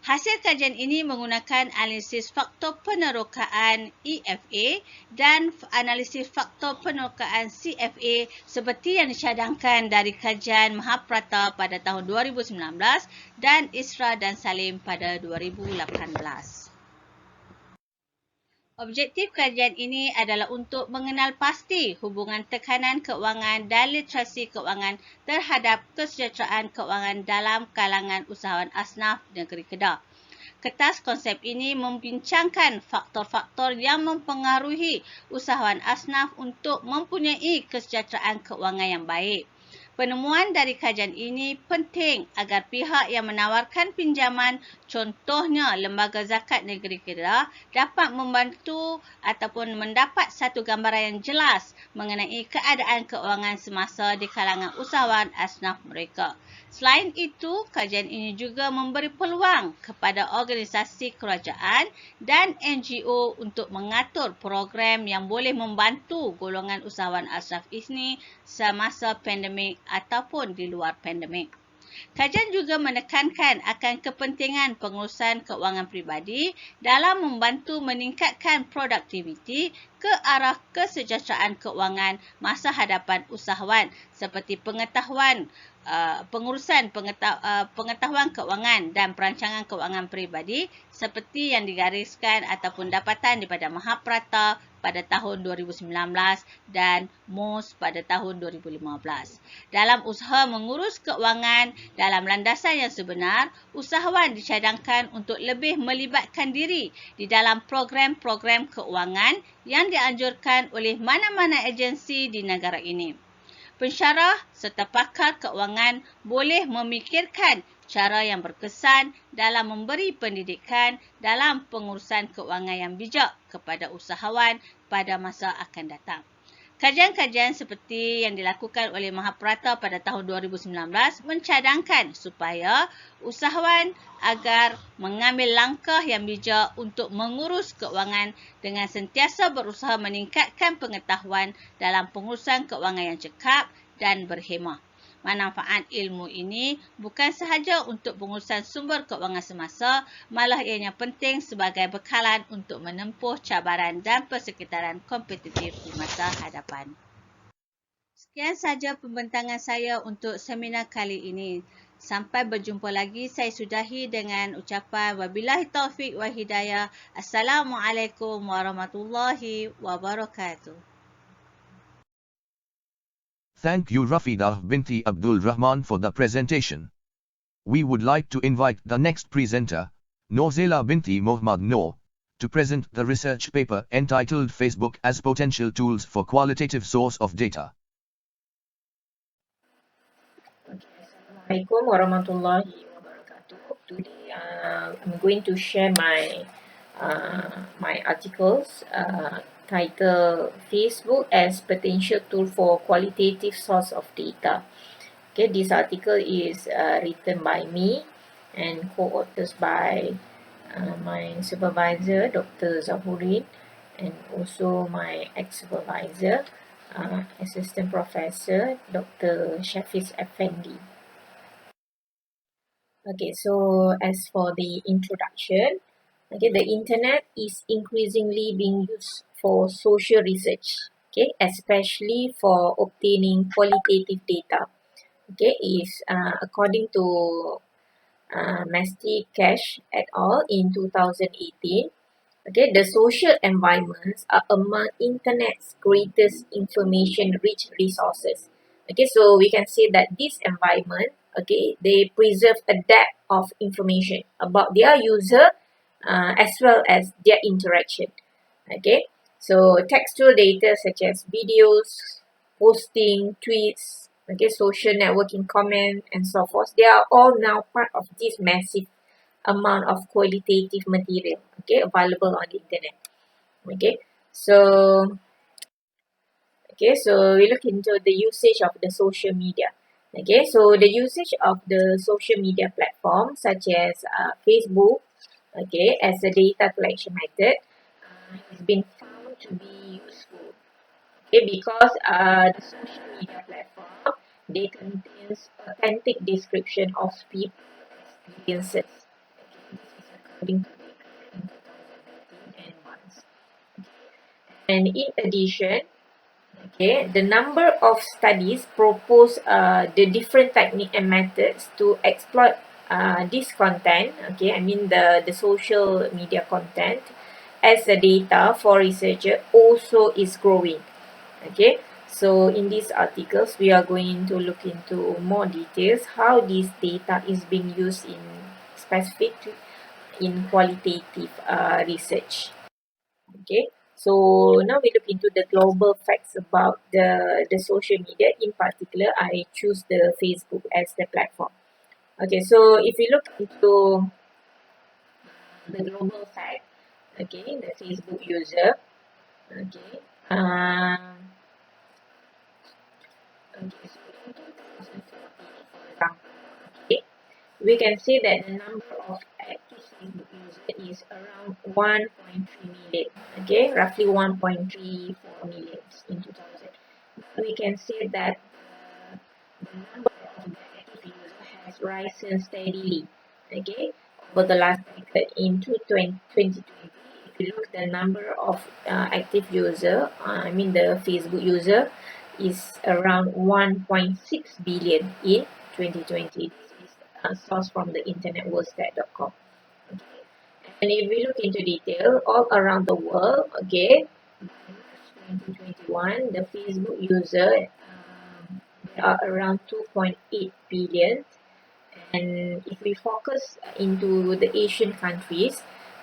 Hasil kajian ini menggunakan analisis faktor penerokaan EFA dan analisis faktor penerokaan CFA seperti yang dicadangkan dari kajian Mahaprata pada tahun 2019 dan Isra dan Salim pada 2018. Objektif kajian ini adalah untuk mengenal pasti hubungan tekanan keuangan dan literasi keuangan terhadap kesejahteraan keuangan dalam kalangan usahawan asnaf negeri Kedah. Kertas konsep ini membincangkan faktor-faktor yang mempengaruhi usahawan asnaf untuk mempunyai kesejahteraan keuangan yang baik. Penemuan dari kajian ini penting agar pihak yang menawarkan pinjaman, contohnya Lembaga Zakat Negeri Kedah, dapat membantu ataupun mendapat satu gambaran yang jelas mengenai keadaan keuangan semasa di kalangan usahawan asnaf mereka. Selain itu, kajian ini juga memberi peluang kepada organisasi kerajaan dan NGO untuk mengatur program yang boleh membantu golongan usahawan asnaf ini semasa pandemik ataupun di luar pandemik. Kajian juga menekankan akan kepentingan pengurusan keuangan peribadi dalam membantu meningkatkan produktiviti ke arah kesejahteraan keuangan masa hadapan usahawan seperti pengetahuan pengetahuan keuangan dan perancangan keuangan peribadi seperti yang digariskan ataupun dapatan daripada Mahaprata pada tahun 2019 dan MOS pada tahun 2015. Dalam usaha mengurus keuangan dalam landasan yang sebenar, usahawan dicadangkan untuk lebih melibatkan diri di dalam program-program keuangan yang dianjurkan oleh mana-mana agensi di negara ini. Pensyarah serta pakar keuangan boleh memikirkan cara yang berkesan dalam memberi pendidikan dalam pengurusan keuangan yang bijak kepada usahawan pada masa akan datang. Kajian-kajian seperti yang dilakukan oleh Mahaprata pada tahun 2019 mencadangkan supaya usahawan agar mengambil langkah yang bijak untuk mengurus keuangan dengan sentiasa berusaha meningkatkan pengetahuan dalam pengurusan keuangan yang cekap dan berhemah. Manfaat ilmu ini bukan sahaja untuk pengurusan sumber keuangan semasa, malah ianya penting sebagai bekalan untuk menempuh cabaran dan persekitaran kompetitif di masa hadapan. Sekian sahaja pembentangan saya untuk seminar kali ini. Sampai berjumpa lagi, saya sudahi dengan ucapan wabillahi taufiq wa hidayah. Assalamualaikum warahmatullahi wabarakatuh. Thank you Rafidah binti Abdul Rahman for the presentation. We would like to invite the next presenter, Norzela binti Muhammad Noor, to present the research paper entitled Facebook as Potential Tools for Qualitative Source of Data. Assalamualaikum warahmatullahi wabarakatuh. Today I'm going to share my articles titled Facebook as Potential Tool for Qualitative Source of Data. Okay, this article is written by me and co-authored by my supervisor, Dr. Zahurin, and also my ex-supervisor, Assistant Professor, Dr. Shafiz Effendi. Okay, so as for the introduction, okay, the internet is increasingly being used for social research, okay, especially for obtaining qualitative data. Okay, is according to Mastic Cash et al. In 2018. Okay, the social environments are among internet's greatest information-rich resources. Okay, so we can say that this environment, okay, they preserve a depth of information about their user as well as their interaction. Okay, so textual data such as videos, posting, tweets, okay, social networking, comment, and so forth. They are all now part of this massive amount of qualitative material, okay, available on the internet. Okay, so we look into the usage of the social media. Okay, so the usage of the social media platforms such as Facebook, okay, as a data collection method has been found to be useful. Okay, because the social media platform, they contains authentic description of people experiences. Okay, this is according to the in 2019 and months. And in addition, okay, the number of studies propose the different technique and methods to exploit this content, okay, I mean the social media content as a data for researcher also is growing. Okay, so in these articles we are going to look into more details how this data is being used in specifically in qualitative research. Okay, so now we look into the global facts about the social media. In particular, I choose the Facebook as the platform. Okay, so if we look into the global fact, okay, the Facebook user, okay, okay, so in 2014, for example, okay, we can see that the number of active Facebook users is around 1.3 million, okay, roughly 1.34 million in 2000. We can see that the number of the active users has risen steadily, okay, over the last decade. In 2020, if you look the number of active user, I mean the Facebook user, is around 1.6 billion in 2020. This is a source from the internetworldstat.com. Okay. And if we look into detail, all around the world, okay, by March 2021, the Facebook user there are around 2.8 billion. And if we focus into the Asian countries,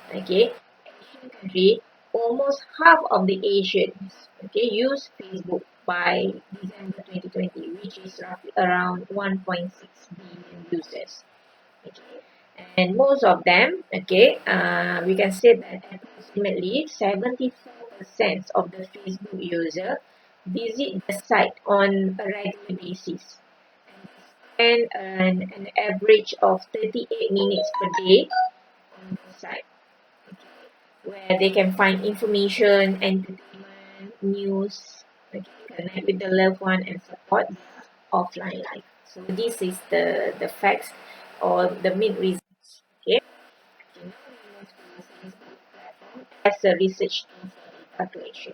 okay, Asian country, almost half of the Asians, okay, use Facebook by December 2020, which is roughly around 1.6 billion users. Okay, and most of them, okay, we can say that approximately 74% of the Facebook user visit the site on a regular basis and an average of 38 minutes per day on the site, okay, where they can find information, entertainment, news, okay, connect with the loved one and support their offline life. So this is the facts or the main reasons. Okay. Okay, now we move to the Facebook platform as a research tool for data collection.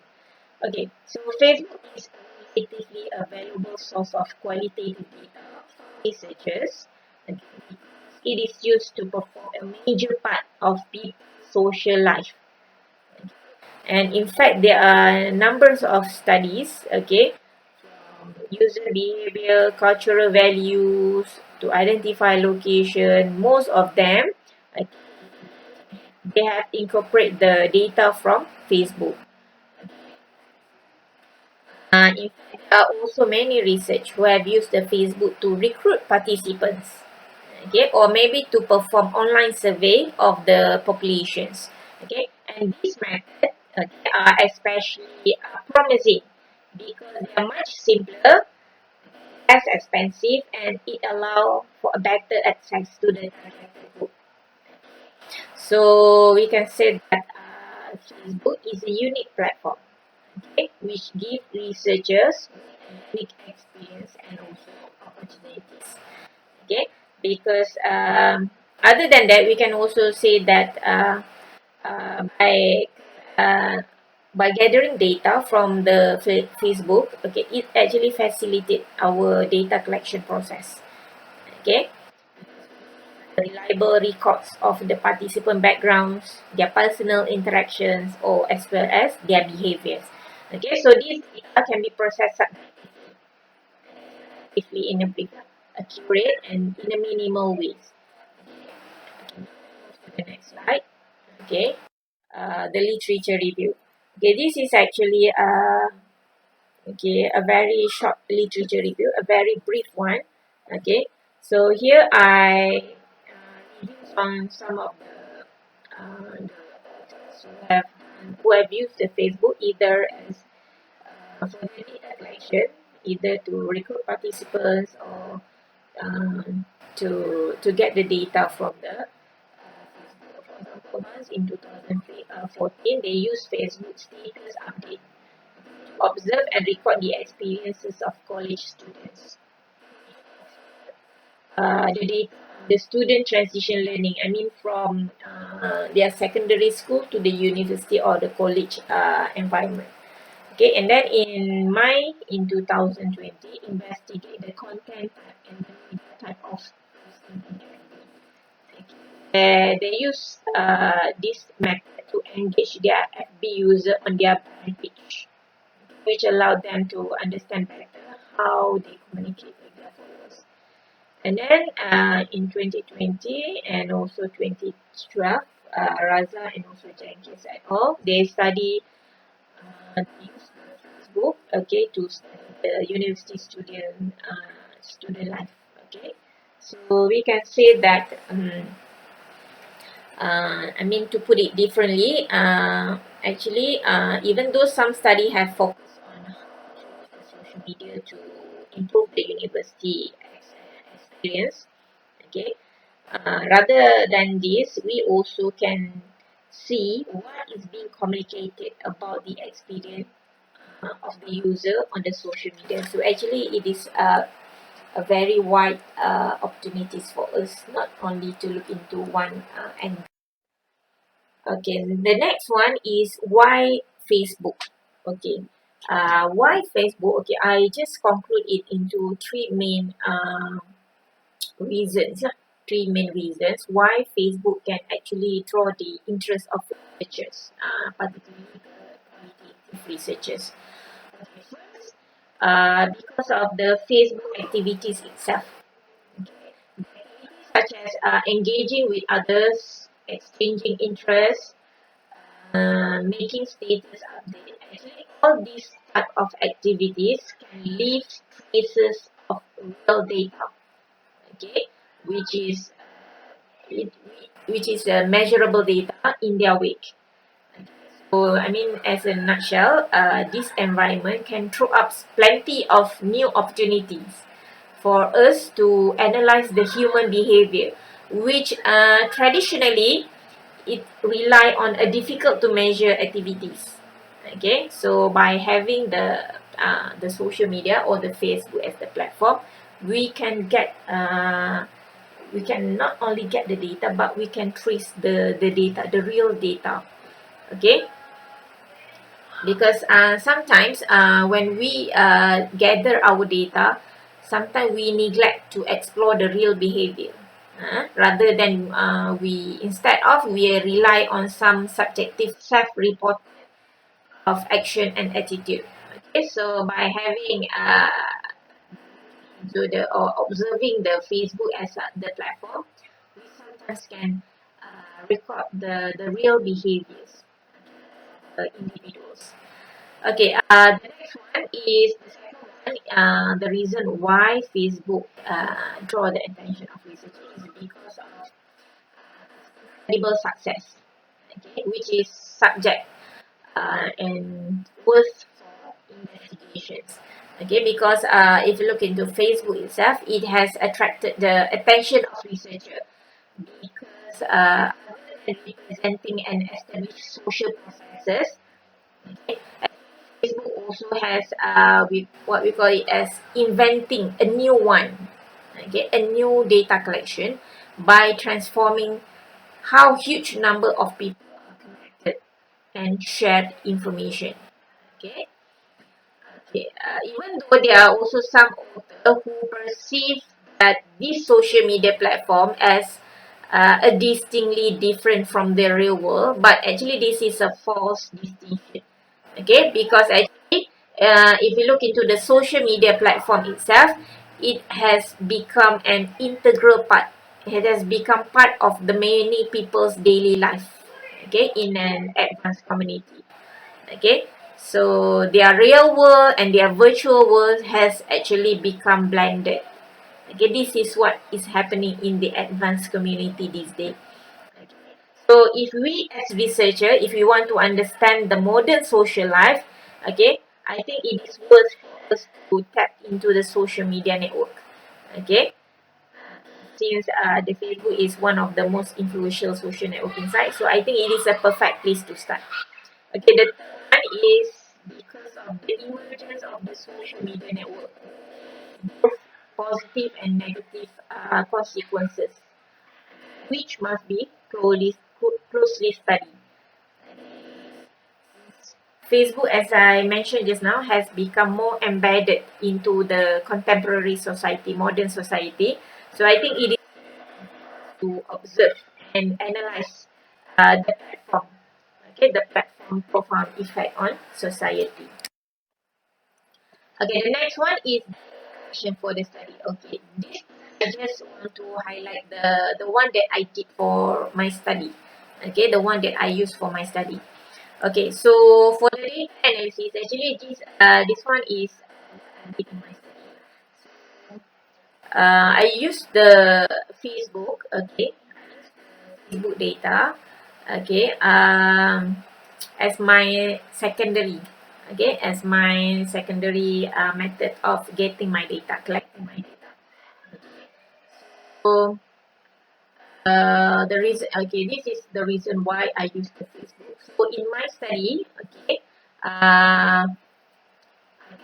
Okay, so Facebook is a relatively a valuable source of qualitative data for researchers. Okay, because it is used to perform a major part of people's social life. Okay. And in fact, there are numbers of studies, okay, from user behavior, cultural values, to identify location. Most of them, okay, they have incorporated the data from Facebook. In fact, there are also many research who have used the Facebook to recruit participants, okay, or maybe to perform online survey of the populations, okay. And these methods, okay, are especially promising because they are much simpler, less expensive, and it allows for a better access to the targeted group. So we can say that Facebook is a unique platform, okay, which give researchers a unique experience and also opportunities. Okay, because other than that, we can also say that by gathering data from the Facebook, okay, it actually facilitates our data collection process. Okay, reliable records of the participant backgrounds, their personal interactions, or as well as their behaviors. Okay, so these data can be processed effectively in a bigger, accurate, and in a minimal ways. Okay, move to the next slide. Okay, the literature review. Okay, this is actually Okay, a very short literature review, a very brief one. Okay, so here I reviews on some of the authors who have used the Facebook either as for the data collection, either to recruit participants or to get the data from the Facebook. For example, once in 2014, they used Facebook status update to observe and record the experiences of college students. The data, the student transition learning, I mean from their secondary school to the university or the college environment. Okay, and then in May in 2020, investigate the content type and the media type of posting in FB. Okay. They use this method to engage their FB user on their brand page, which allowed them to understand better how they communicate with their followers. And then in 2020 and also 2012, Raza and also Jenkins et al. They study the use of Facebook, okay, to study the university student life. Okay, so we can say that I mean, to put it differently, actually, even though some study have focused on how to use the social media to improve the university experience, okay, rather than this, we also can see what is being communicated about the experience of the user on the social media. So actually, it is a very wide opportunities for us, not only to look into one angle. Okay, the next one is why Facebook. Okay, why Facebook? Okay, I just conclude it into three main reasons. Three main reasons why Facebook can actually draw the interest of researchers, particularly the qualitative researchers. Okay, first, because of the Facebook activities itself. Okay. Such as engaging with others, exchanging interests, making status update. Actually, all these type of activities can leave traces of real data, okay, which is measurable data in their wake. So, I mean, as a nutshell, this environment can throw up plenty of new opportunities for us to analyze the human behavior, which traditionally it rely on a difficult to measure activities. Okay, so by having the social media or the Facebook as the platform, we can get we can not only get the data, but we can trace the data, the real data. Okay, because sometimes when we gather our data, sometimes we neglect to explore the real behavior. Rather than we rely on some subjective self-report of action and attitude. Okay, so by having or observing the Facebook as the platform, we sometimes can record the real behaviors of individuals. Okay, the next one is the second one. The reason why Facebook draw the attention of researchers is because of incredible success, okay, which is subject and worth for investigations. Okay, because if you look into Facebook itself, it has attracted the attention of researchers because other than representing and establish social processes, okay, Facebook also has what we call it as inventing a new one, okay, a new data collection by transforming how huge number of people are connected and shared information. Okay. Okay. Even though there are also some authors who perceive that this social media platform as a distinctly different from the real world, but actually this is a false distinction. Okay, because actually, if you look into the social media platform itself, it has become an integral part. It has become part of the many people's daily life. Okay, in an advanced community. Okay, So their real world and their virtual world has actually become blended. Okay, this is what is happening in the advanced community these days. So if we as researcher, if we want to understand the modern social life, okay, I think it is worth for us to tap into the social media network. Okay, since the Facebook is one of the most influential social networking sites, so I think it is a perfect place to start. Okay, the third one is because of the emergence of the social media network, both positive and negative consequences, which must be closely studied. Facebook, as I mentioned just now, has become more embedded into the contemporary society, modern society. So I think it is to observe and analyze the platform. Okay, the platform profound effect on society. Okay, the next one is question for the study. Okay, this I just want to highlight the one that I did for my study. Okay, the one that I use for my study. Okay, so for the data analysis, actually this one is I did in my study. I use the Facebook. Okay, Facebook data. Okay, as my secondary. Okay, as my secondary method of getting my data, collecting my data. So the reason, okay, this is the reason why I use the Facebook. So in my study, okay, I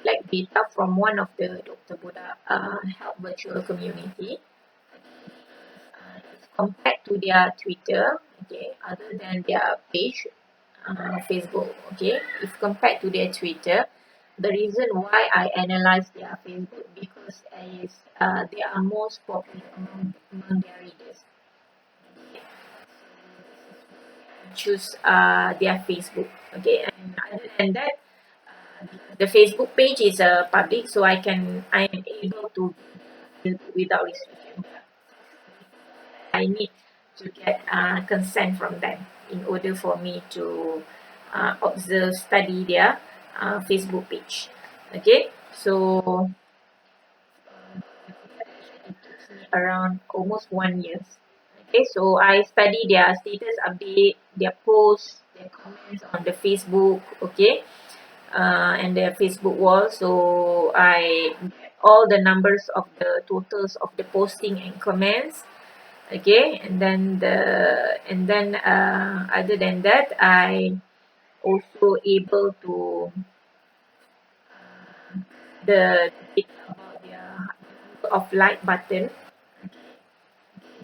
collect data from one of the Dr. Buddha Health Virtual Community. Compared to their Twitter, okay, other than their page, Facebook, okay, if compared to their Twitter, the reason why I analyze their Facebook because they are most popular among their readers. Choose their Facebook, okay, and other than that, the Facebook page is public, so I am able to without restriction. I need to get consent from them in order for me to observe, study their Facebook page. Okay, so it took me around almost 1 year. Okay, so I study their status update, their posts, their comments on the Facebook, okay, and their Facebook wall. So I get all the numbers of the totals of the posting and comments. Okay, and then other than that, I also able to the data about their number of like button.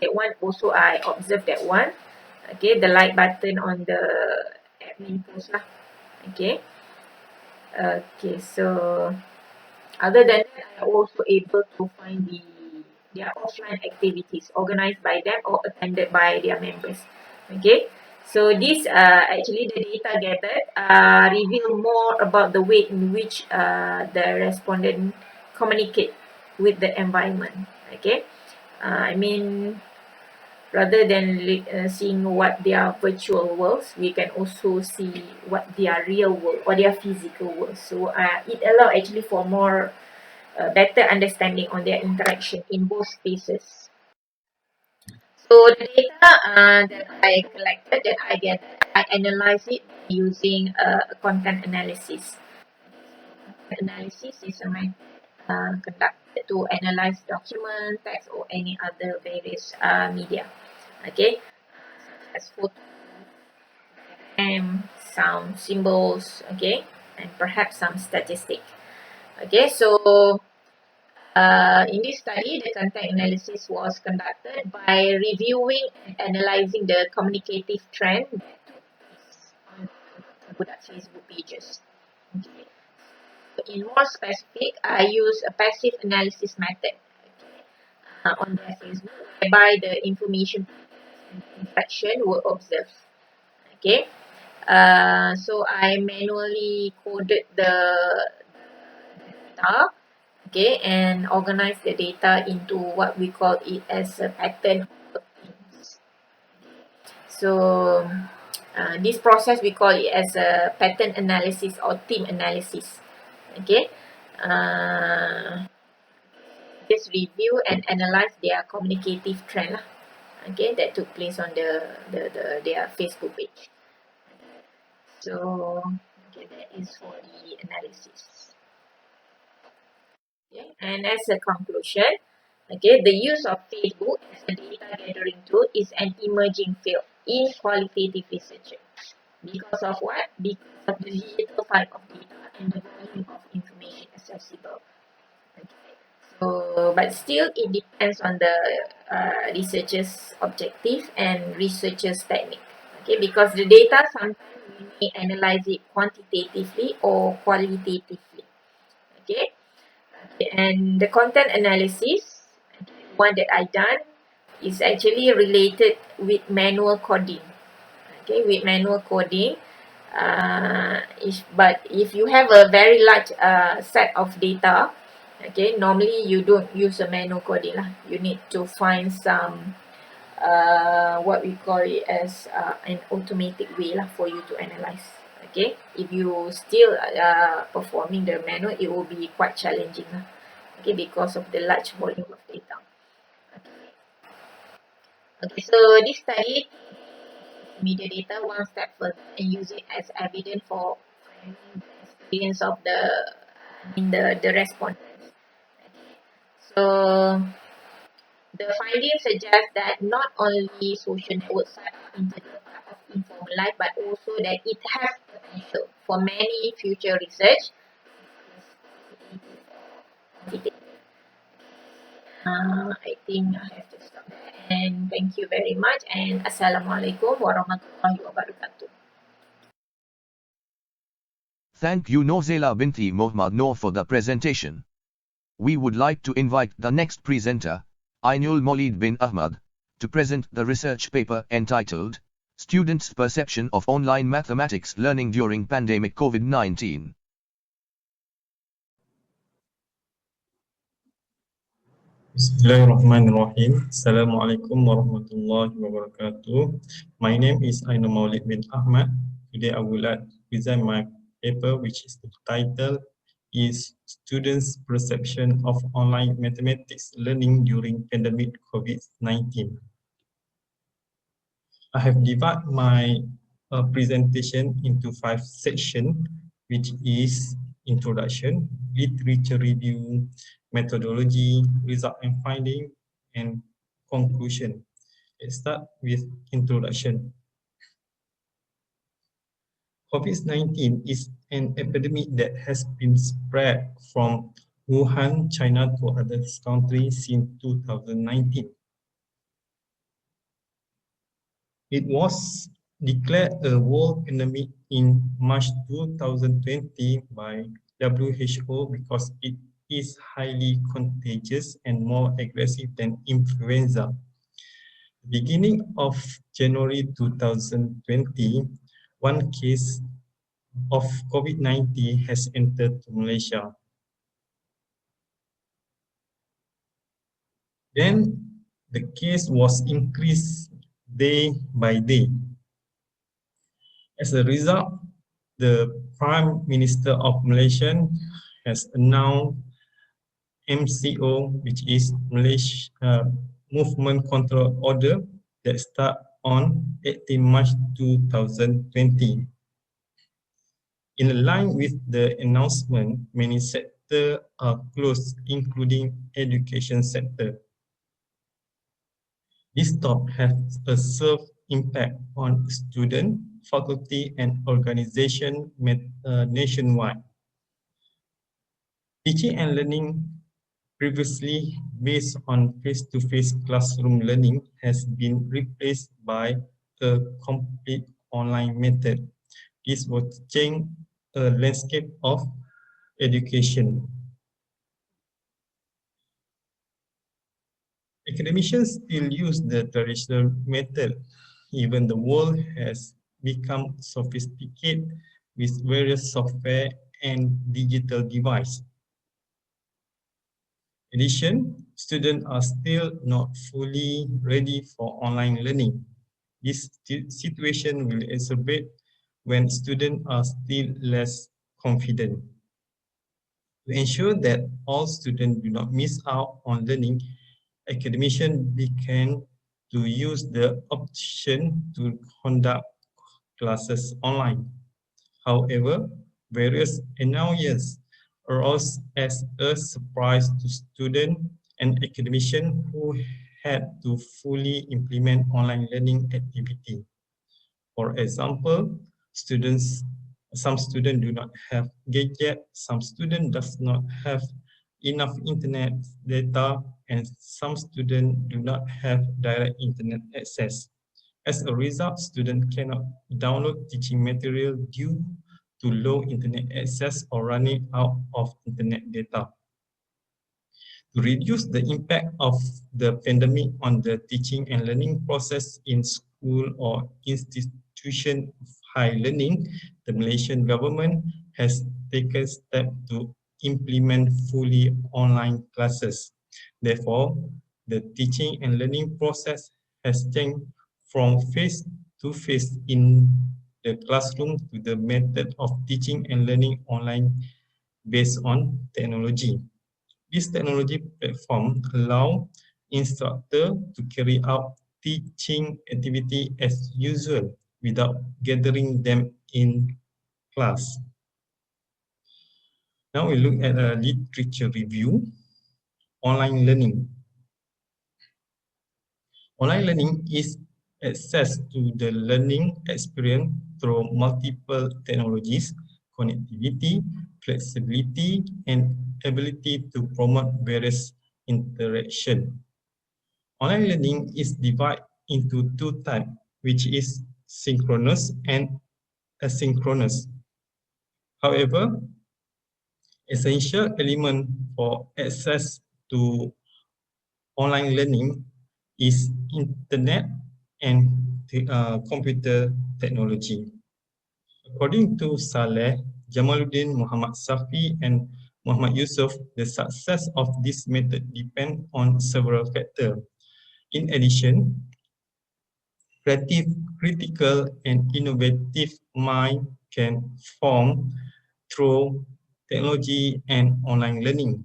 That one also I observe that one. Okay, the like button on the admin post lah. Okay. Okay, so other than that, I also able to find their offline activities organized by them or attended by their members. Okay, so this actually the data gathered reveal more about the way in which the respondent communicate with the environment. Okay, I mean, rather than seeing what their virtual worlds, we can also see what their real world or their physical world. So it allows actually for more better understanding on their interaction in both spaces. So the data that I collected, that I get, I analyze it using content analysis. Analysis is a method conducted to analyze document, text, or any other various media. Okay, such as photo, sound, symbols, okay, and perhaps some statistic. Okay, so in this study, the content analysis was conducted by reviewing and analyzing the communicative trend that took place on Budak's Facebook pages. Okay. So in more specific, I use a passive analysis method on their Facebook, whereby the information and interaction were observed. Okay. So I manually coded the data, okay, and organize the data into what we call it as a pattern of themes. So This process we call it as a pattern analysis or theme analysis. Okay, just review and analyze their communicative trend lah. Okay, that took place on their Facebook page. So okay, that is for the analysis. Okay, and as a conclusion, okay, the use of Facebook as a data gathering tool is an emerging field in qualitative research. Because of what? Because of the digital side of data and the volume of information accessible. Okay. So, but still it depends on the researcher's objective and researcher's technique. Okay, because the data sometimes we may analyze it quantitatively or qualitatively. Okay. And the content analysis, one that I done, is actually related with manual coding. Okay, with manual coding, but if you have a very large set of data, okay, normally you don't use a manual coding lah. You need to find some what we call it as an automatic way lah for you to analyze. Okay, if you still performing the manual, it will be quite challenging lah. Okay, because of the large volume of data. Okay, so this study media data one step further and use it as evidence for finding the experience of the respondents. So the findings suggest that not only social networks are integral part of informal life, but also that it has potential for many future research. I think I have to stop there. And thank you very much. And Assalamualaikum warahmatullahi wabarakatuh. Thank you Nozela binti Muhammad Noor for the presentation. We would like to invite the next presenter, Ainul Maulid bin Ahmad, to present the research paper entitled, Students' Perception of Online Mathematics Learning During Pandemic COVID-19. Bismillahirrahmanirrahim. Assalamualaikum warahmatullahi wabarakatuh. My name is Ainul Maulid bin Ahmad. Today I would like to present my paper, which is the title is Students' Perception of Online Mathematics Learning During Pandemic COVID-19. I have divided my presentation into 5 sections, which is introduction, literature review, methodology, result and finding, and conclusion. Let's start with introduction. COVID-19 is an epidemic that has been spread from Wuhan, China to other countries since 2019. It was declared a world pandemic in March 2020 by WHO because it is highly contagious and more aggressive than influenza. Beginning of January 2020, one case of COVID-19 has entered Malaysia. Then the case was increased day by day. As a result, the Prime Minister of Malaysia has announced MCO, which is Malaysia Movement Control Order, that start on 18 March 2020. In line with the announcement, many sectors are closed, including education sector. This stop has a severe impact on students, faculty, and organizations nationwide. Teaching and learning previously based on face-to-face classroom learning has been replaced by a complete online method. This will change the landscape of education. Academicians still use the traditional method, even the world has become sophisticated with various software and digital devices. In addition, students are still not fully ready for online learning. This situation will exacerbate when students are still less confident. To ensure that all students do not miss out on learning, academicians began to use the option to conduct classes online. However, various annoyances arose as a surprise to students and academicians who had to fully implement online learning activity. For example, some students do not have gadget, some students does not have enough internet data, and some students do not have direct internet access. As a result, students cannot download teaching material due to low internet access or running out of internet data. To reduce the impact of the pandemic on the teaching and learning process in school or institution of higher learning, the Malaysian government has taken steps to implement fully online classes. Therefore, the teaching and learning process has changed from face-to-face in the classroom to the method of teaching and learning online based on technology. This technology platform allows instructors to carry out teaching activity as usual without gathering them in class. Now we look at a literature review. Online learning. Online learning is access to the learning experience through multiple technologies, connectivity, flexibility, and ability to promote various interaction. Online learning is divided into two types, which is synchronous and asynchronous. However, essential element for access to online learning is internet and computer technology. According to Saleh, Jamaluddin, Muhammad Safi, and Muhammad Yusuf, the success of this method depends on several factors. In addition, creative, critical, and innovative mind can form through technology and online learning.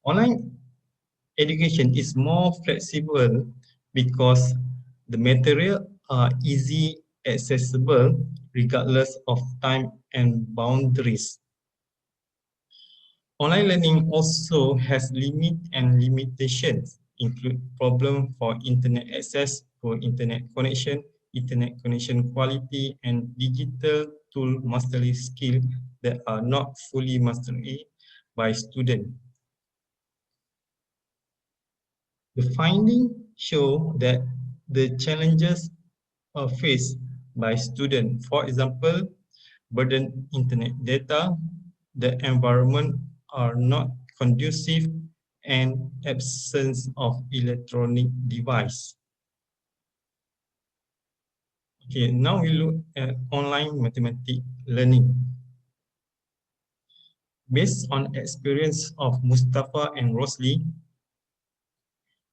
Online education is more flexible because the material are easy accessible regardless of time and boundaries. Online learning also has limits and limitations, include problem for internet access, for internet connection quality, and digital tool mastery skill that are not fully mastered by students. The findings show that the challenges are faced by students, for example, burdened internet data, the environment are not conducive, and absence of electronic device. Okay, now we look at online mathematics learning. Based on experience of Mustafa and Rosli,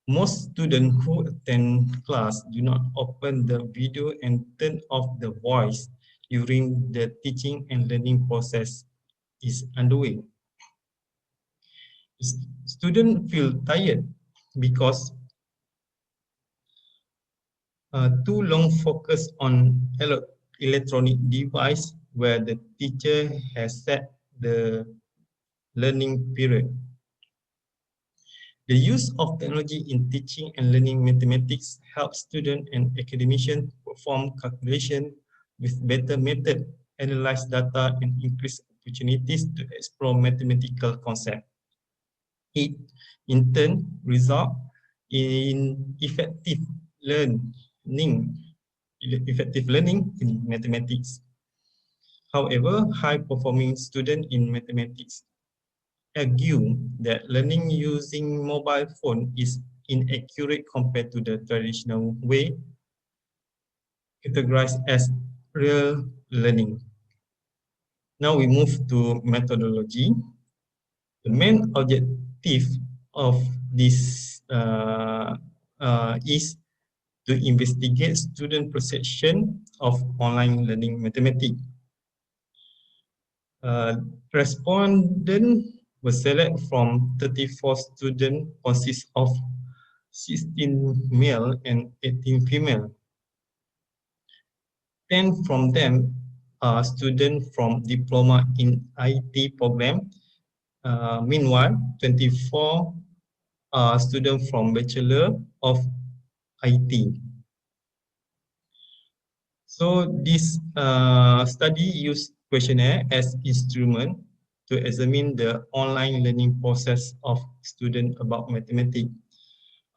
most students who attend class do not open the video and turn off the voice during the teaching and learning process is underway. Students feel tired because too long focus on electronic device where the teacher has set the learning period. The use of technology in teaching and learning mathematics helps students and academicians perform calculation with better method, analyze data, and increase opportunities to explore mathematical concepts. It, in turn, results in effective learning in mathematics. However, high-performing students in mathematics argue that learning using mobile phone is inaccurate compared to the traditional way, categorized as real learning. Now we move to methodology. The main objective of this is to investigate student perception of online learning mathematics. Respondent was selected from 34 students, consist of 16 male and 18 female. 10 from them are students from diploma in IT program. Meanwhile, 24 are students from Bachelor of IT. So this study used questionnaire as instrument to examine the online learning process of students about mathematics.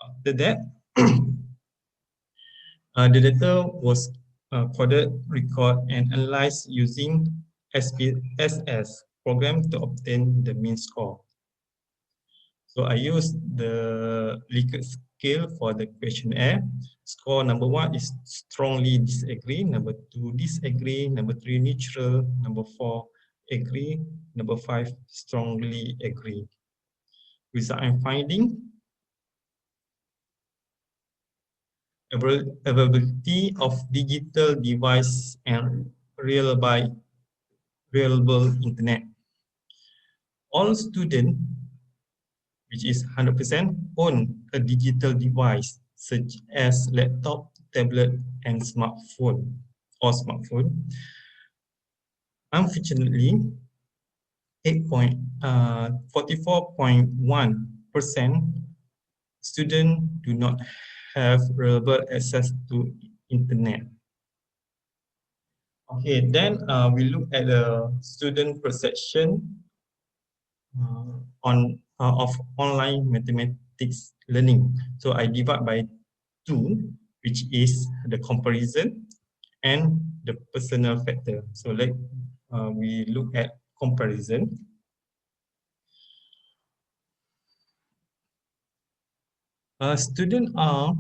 After that, the data was coded, recorded, and analyzed using SPSS program to obtain the mean score. So I used the Likert scale for the questionnaire. Score number 1 is strongly disagree, number 2 disagree, number 3 neutral, number 4 agree, number 5 strongly agree. Result I'm finding: availability of digital device and reliable internet. All students, which is 100%, own a digital device such as laptop, tablet, and smartphone. Unfortunately, 44.1% students do not have reliable access to internet. Okay, then we look at the student perception of online mathematics learning. So I divide by 2, which is the comparison and the personal factor. So we look at comparison. Students are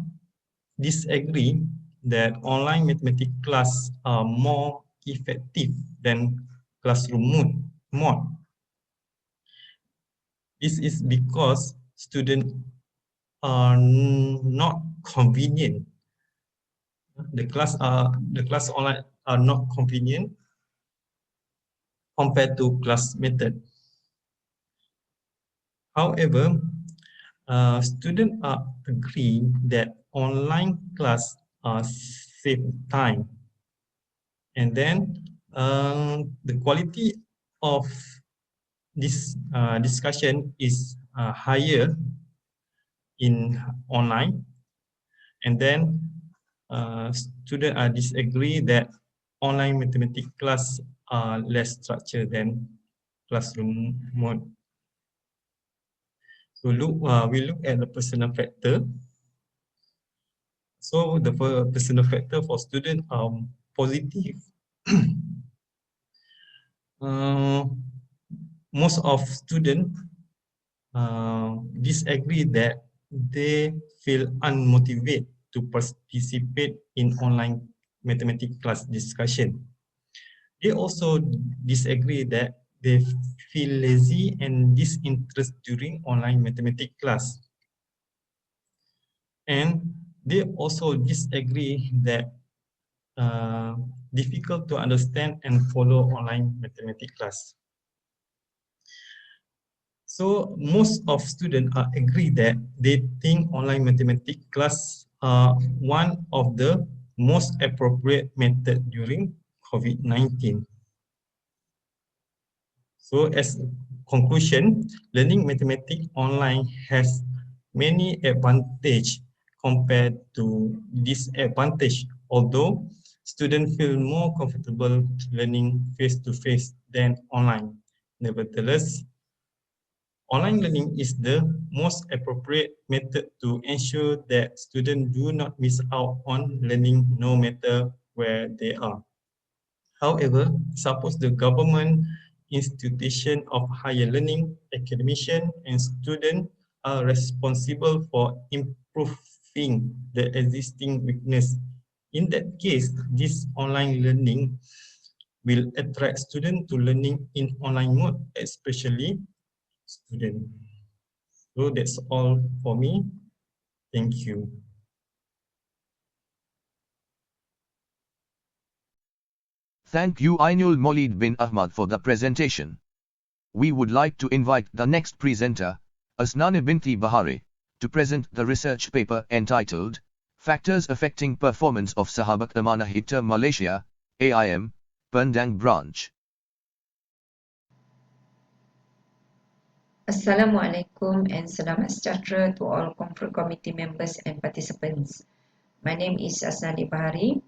disagree that online mathematics class are more effective than classroom mode. This is because students are not convenient. The class online are not convenient compared to class method. However, students are agree that online class save time, and then the quality of this discussion is higher in online, and then students are disagree that online mathematics class are less structured than classroom mode. So we look at the personal factor. So the personal factor for students are positive. Most of students disagree that they feel unmotivated to participate in online mathematics class discussion. They also disagree that they feel lazy and disinterested during online mathematics class. And they also disagree that difficult to understand and follow online mathematics class. So most of students agree that they think online mathematics class are one of the most appropriate method during COVID-19. So as a conclusion, learning mathematics online has many advantages compared to disadvantage, although students feel more comfortable learning face-to-face than online. Nevertheless, online learning is the most appropriate method to ensure that students do not miss out on learning no matter where they are. However, suppose the government, institution of higher learning, academician, and students are responsible for improving the existing weakness. In that case, this online learning will attract students to learning in online mode, especially student. So that's all for me. Thank you. Thank you Ainul Maulid bin Ahmad for the presentation. We would like to invite the next presenter, Asnani Binti Bahari, to present the research paper entitled Factors Affecting Performance of Sahabat Amanah Hita Malaysia, AIM, Pendang Branch. Assalamualaikum and selamat sejahtera to all conference committee members and participants. My name is Asnani Bahari.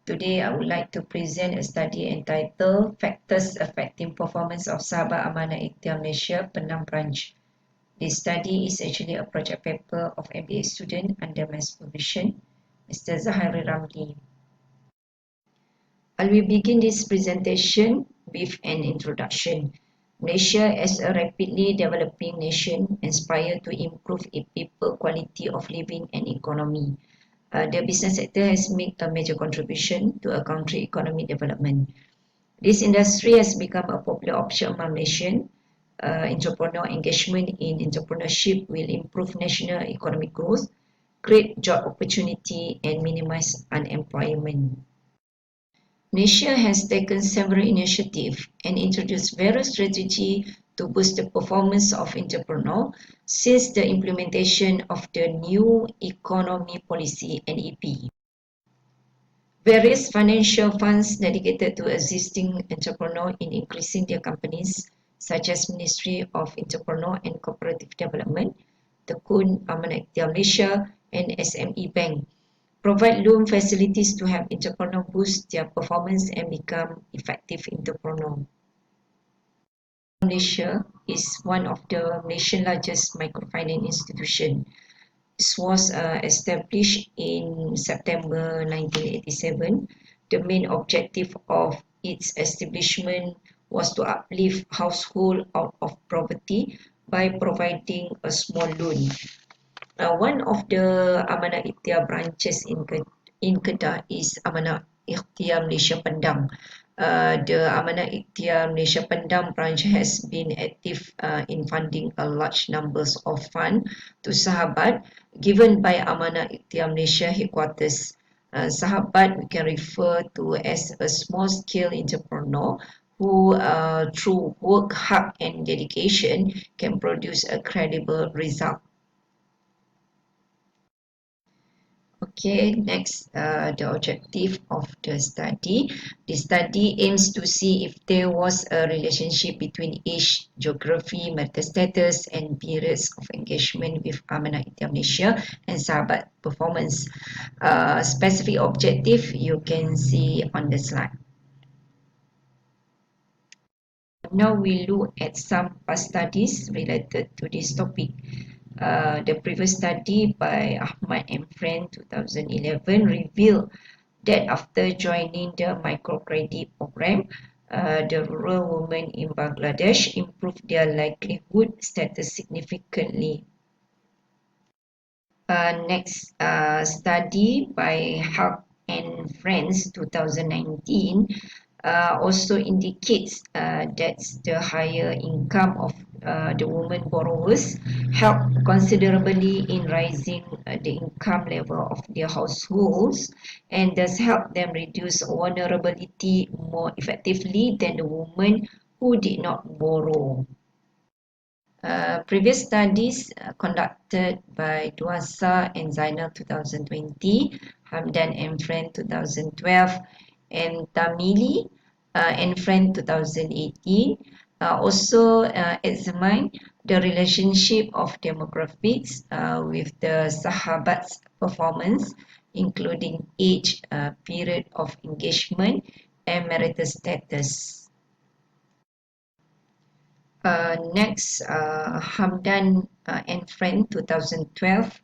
Today I would like to present a study entitled Factors Affecting Performance of Sahabat Amanah Ikhtiar Malaysia Penang Branch. This study is actually a project paper of MBA student under my supervision, Mr. Zahari Ramli. I will begin this presentation with an introduction. Malaysia, as a rapidly developing nation, aspires to improve its people quality of living and economy. The business sector has made a major contribution to a country's economic development. This industry has become a popular option among Malaysians. Entrepreneur engagement in entrepreneurship will improve national economic growth, create job opportunity, and minimize unemployment. Malaysia has taken several initiatives and introduced various strategies to boost the performance of entrepreneurs since the implementation of the new economy policy (NEP). Various financial funds dedicated to assisting entrepreneurs in increasing their companies, such as Ministry of Entrepreneur and Cooperative Development, Tekun Amanah Ikhtiar Malaysia, and SME Bank, provide loan facilities to help entrepreneurs boost their performance and become effective entrepreneurs. Malaysia is one of the nation's largest microfinance institutions. It was established in September 1987. The main objective of its establishment was to uplift households out of poverty by providing a small loan. One of the Amanah Ikhtiar branches in Kedah is Amanah Ikhtiar Malaysia Pendang. The Amanah Ikhtiar Malaysia Pendang branch has been active in funding a large numbers of funds to Sahabat given by Amanah Ikhtiar Malaysia headquarters. Sahabat we can refer to as a small-scale entrepreneur who through work hard and dedication can produce a credible result. Okay, next, the objective of the study. The study aims to see if there was a relationship between age, geography, marital status, and periods of engagement with Amanah Ikhtiar Malaysia and Sahabat performance. Specific objective you can see on the slide. Now we look at some past studies related to this topic. The previous study by Ahmad and Friend 2011 revealed that after joining the microcredit program, the rural women in Bangladesh improved their livelihood status significantly. Next study by Haq and Friends 2019 also indicates that the higher income of the women borrowers help considerably in raising the income level of their households and thus help them reduce vulnerability more effectively than the women who did not borrow. Previous studies conducted by Duasa and Zainal 2020, Hamdan and Friend 2012, and Tamili and Friend 2018 also examine the relationship of demographics with the Sahabat's performance, including age, period of engagement, and marital status. Next, Hamdan and Friend 2012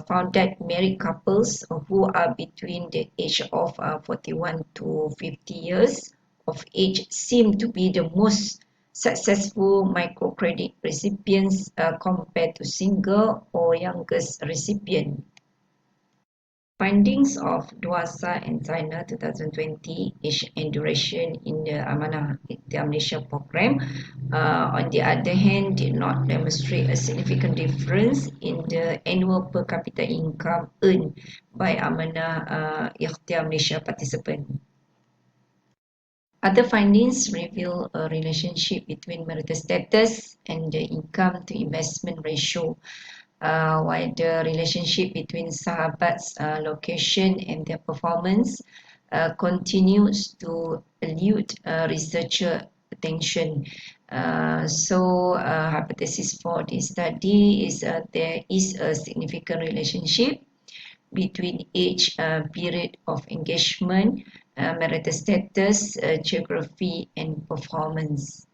found that married couples who are between the age of 41 to 50 years of age seem to be the most successful microcredit recipients compared to single or youngest recipient. Findings of Dwasa and China 2020 age and duration in the Amanah Ikhtiar Malaysia program, on the other hand, did not demonstrate a significant difference in the annual per capita income earned by Amanah Ikhtiar Malaysia participants. Other findings reveal a relationship between marital status and the income to investment ratio, while the relationship between sahabats' location and their performance continues to elude researcher attention. Hypothesis for this study is there is a significant relationship between age, period of engagement, marital status, geography, and performance.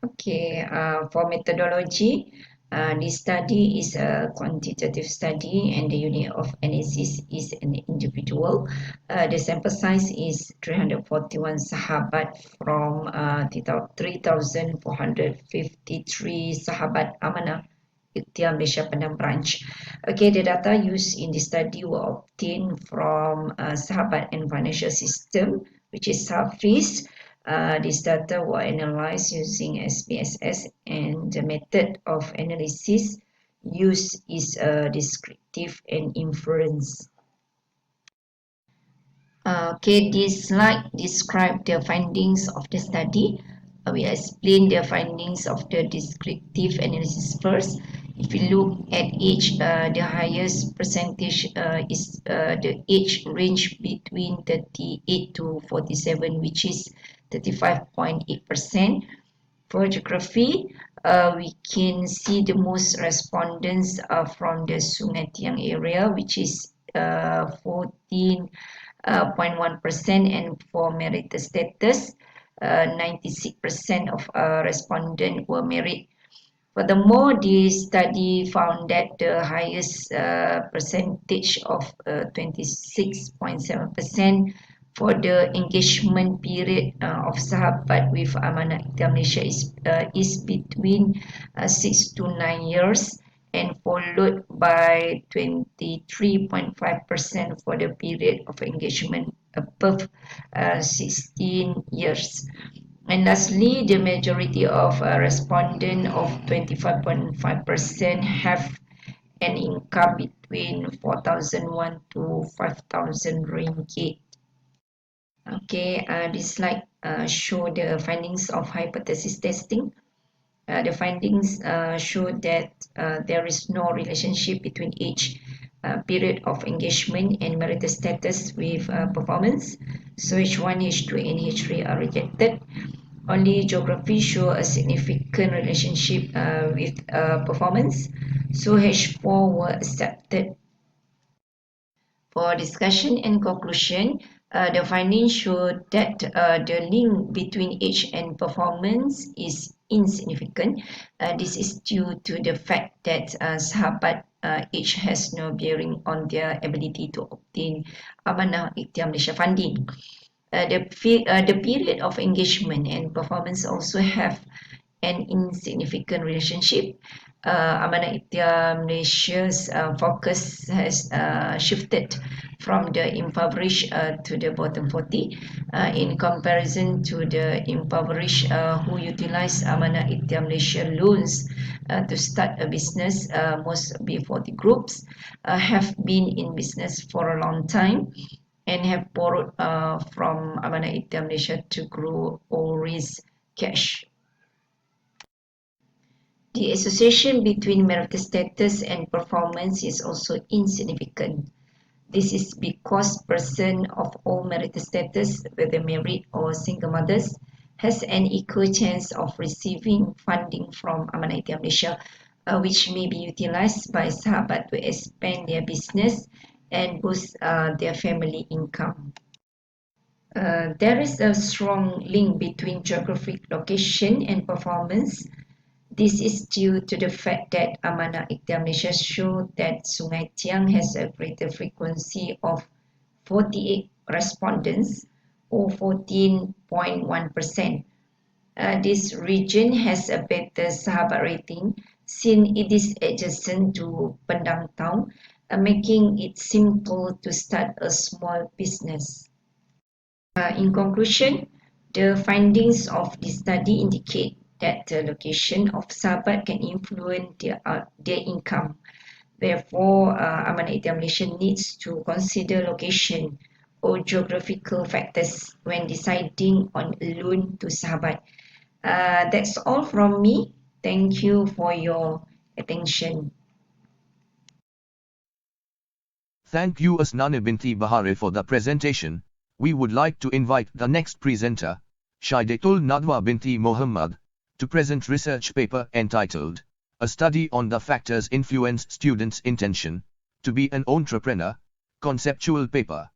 Okay, for methodology, this study is a quantitative study and the unit of analysis is an individual. The sample size is 341 sahabat from 3,453 sahabat amanah Ikhtiar Malaysia Penang branch. Okay, the data used in the study were obtained from sahabat and financial system, which is Hafiz. This data were analyzed using SPSS and the method of analysis used is descriptive and inference. Okay, this slide describes the findings of the study. We explain the findings of the descriptive analysis first. If you look at age, the highest percentage is the age range between 38 to 47, which is 35.8%. For geography, we can see the most respondents are from the Sungai Tiang area, which is 14.1%, and for marital status, 96% of respondents were married. Furthermore, the study found that the highest percentage of 26.7% for the engagement period of sahabat with Amanah Ikhtiar Malaysia is between 6 to 9 years, and followed by 23.5% for the period of engagement above 16 years. And lastly, the majority of respondents of 25.5% have an income between 4,001 to 5,000 ringgit. Okay, this slide show the findings of hypothesis testing. The findings show that there is no relationship between age, period of engagement, and marital status with performance. So H1, H2, and H3 are rejected. Only geography show a significant relationship with performance. So H4 were accepted. For discussion and conclusion, the findings show that the link between age and performance is insignificant. This is due to the fact that sahabat age has no bearing on their ability to obtain Amanah Ikhtiar Malaysia funding. The period of engagement and performance also have an insignificant relationship. Amanah Ikhtiar Malaysia's focus has shifted from the impoverished to the bottom 40 in comparison to the impoverished who utilize Amanah Ikhtiar Malaysia loans to start a business. Most B40 groups have been in business for a long time and have borrowed from Amanah Ikhtiar Malaysia to grow or raise cash. The association between marital status and performance is also insignificant. This is because person of all marital status, whether married or single mothers, has an equal chance of receiving funding from Amanah Ikhtiar Malaysia, which may be utilized by sahabat to expand their business and boost their family income. There is a strong link between geographic location and performance. This is due to the fact that Amanah Ikhtiar Malaysia show that Sungai Tiang has a greater frequency of 48 respondents or 14.1%. This region has a better sahabat rating since it is adjacent to Pendang Town. making it simple to start a small business. In conclusion, the findings of this study indicate that the location of sahabat can influence their income. Therefore, Amanah Ikhtiar Malaysia needs to consider location or geographical factors when deciding on a loan to sahabat. That's all from me. Thank you for your attention. Thank you Asnana Binti Bahare for the presentation. We would like to invite the next presenter, Shaidatul Nadwa Binti Muhammad, to present research paper entitled, A Study on the Factors Influence Students' Intention to be an Entrepreneur, Conceptual Paper.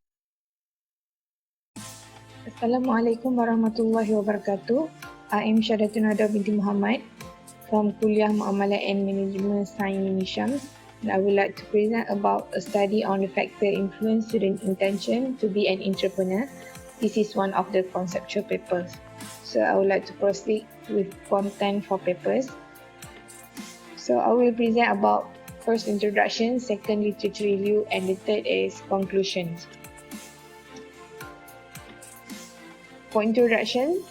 Assalamualaikum warahmatullahi wabarakatuh. I am Shaidatul Nadwa Binti Muhammad from Kulliyyah Muamalat and Management Sains UniSHAMS. And I would like to present about a study on the factor influence student intention to be an entrepreneur. This is one of the conceptual papers. So I would like to proceed with content for papers. So I will present about first introduction, second literature review, and the third is conclusions. For introduction,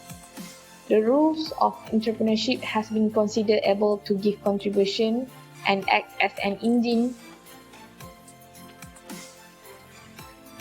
the rules of entrepreneurship has been considered able to give contribution and act as an engine.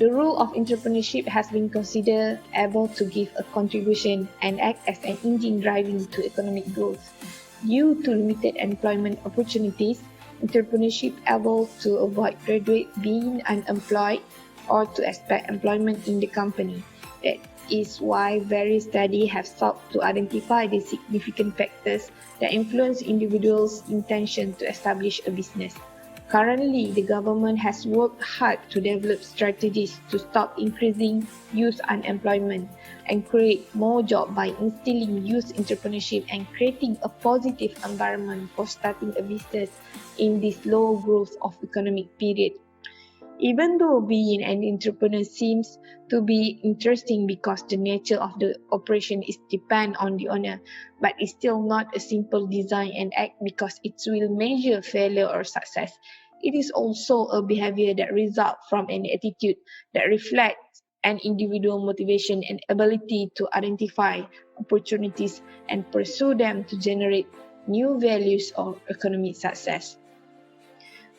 The rule of entrepreneurship has been considered able to give a contribution and act as an engine driving to economic growth. Due to limited employment opportunities, entrepreneurship able to avoid graduates being unemployed or to expect employment in the company. That is why various studies have sought to identify the significant factors that influence individuals' intention to establish a business. Currently, the government has worked hard to develop strategies to stop increasing youth unemployment and create more jobs by instilling youth entrepreneurship and creating a positive environment for starting a business in this low growth of economic period. Even though being an entrepreneur seems to be interesting because the nature of the operation is depend on the owner, but it's still not a simple design and act because it will measure failure or success. It is also a behavior that results from an attitude that reflects an individual motivation and ability to identify opportunities and pursue them to generate new values or economic success.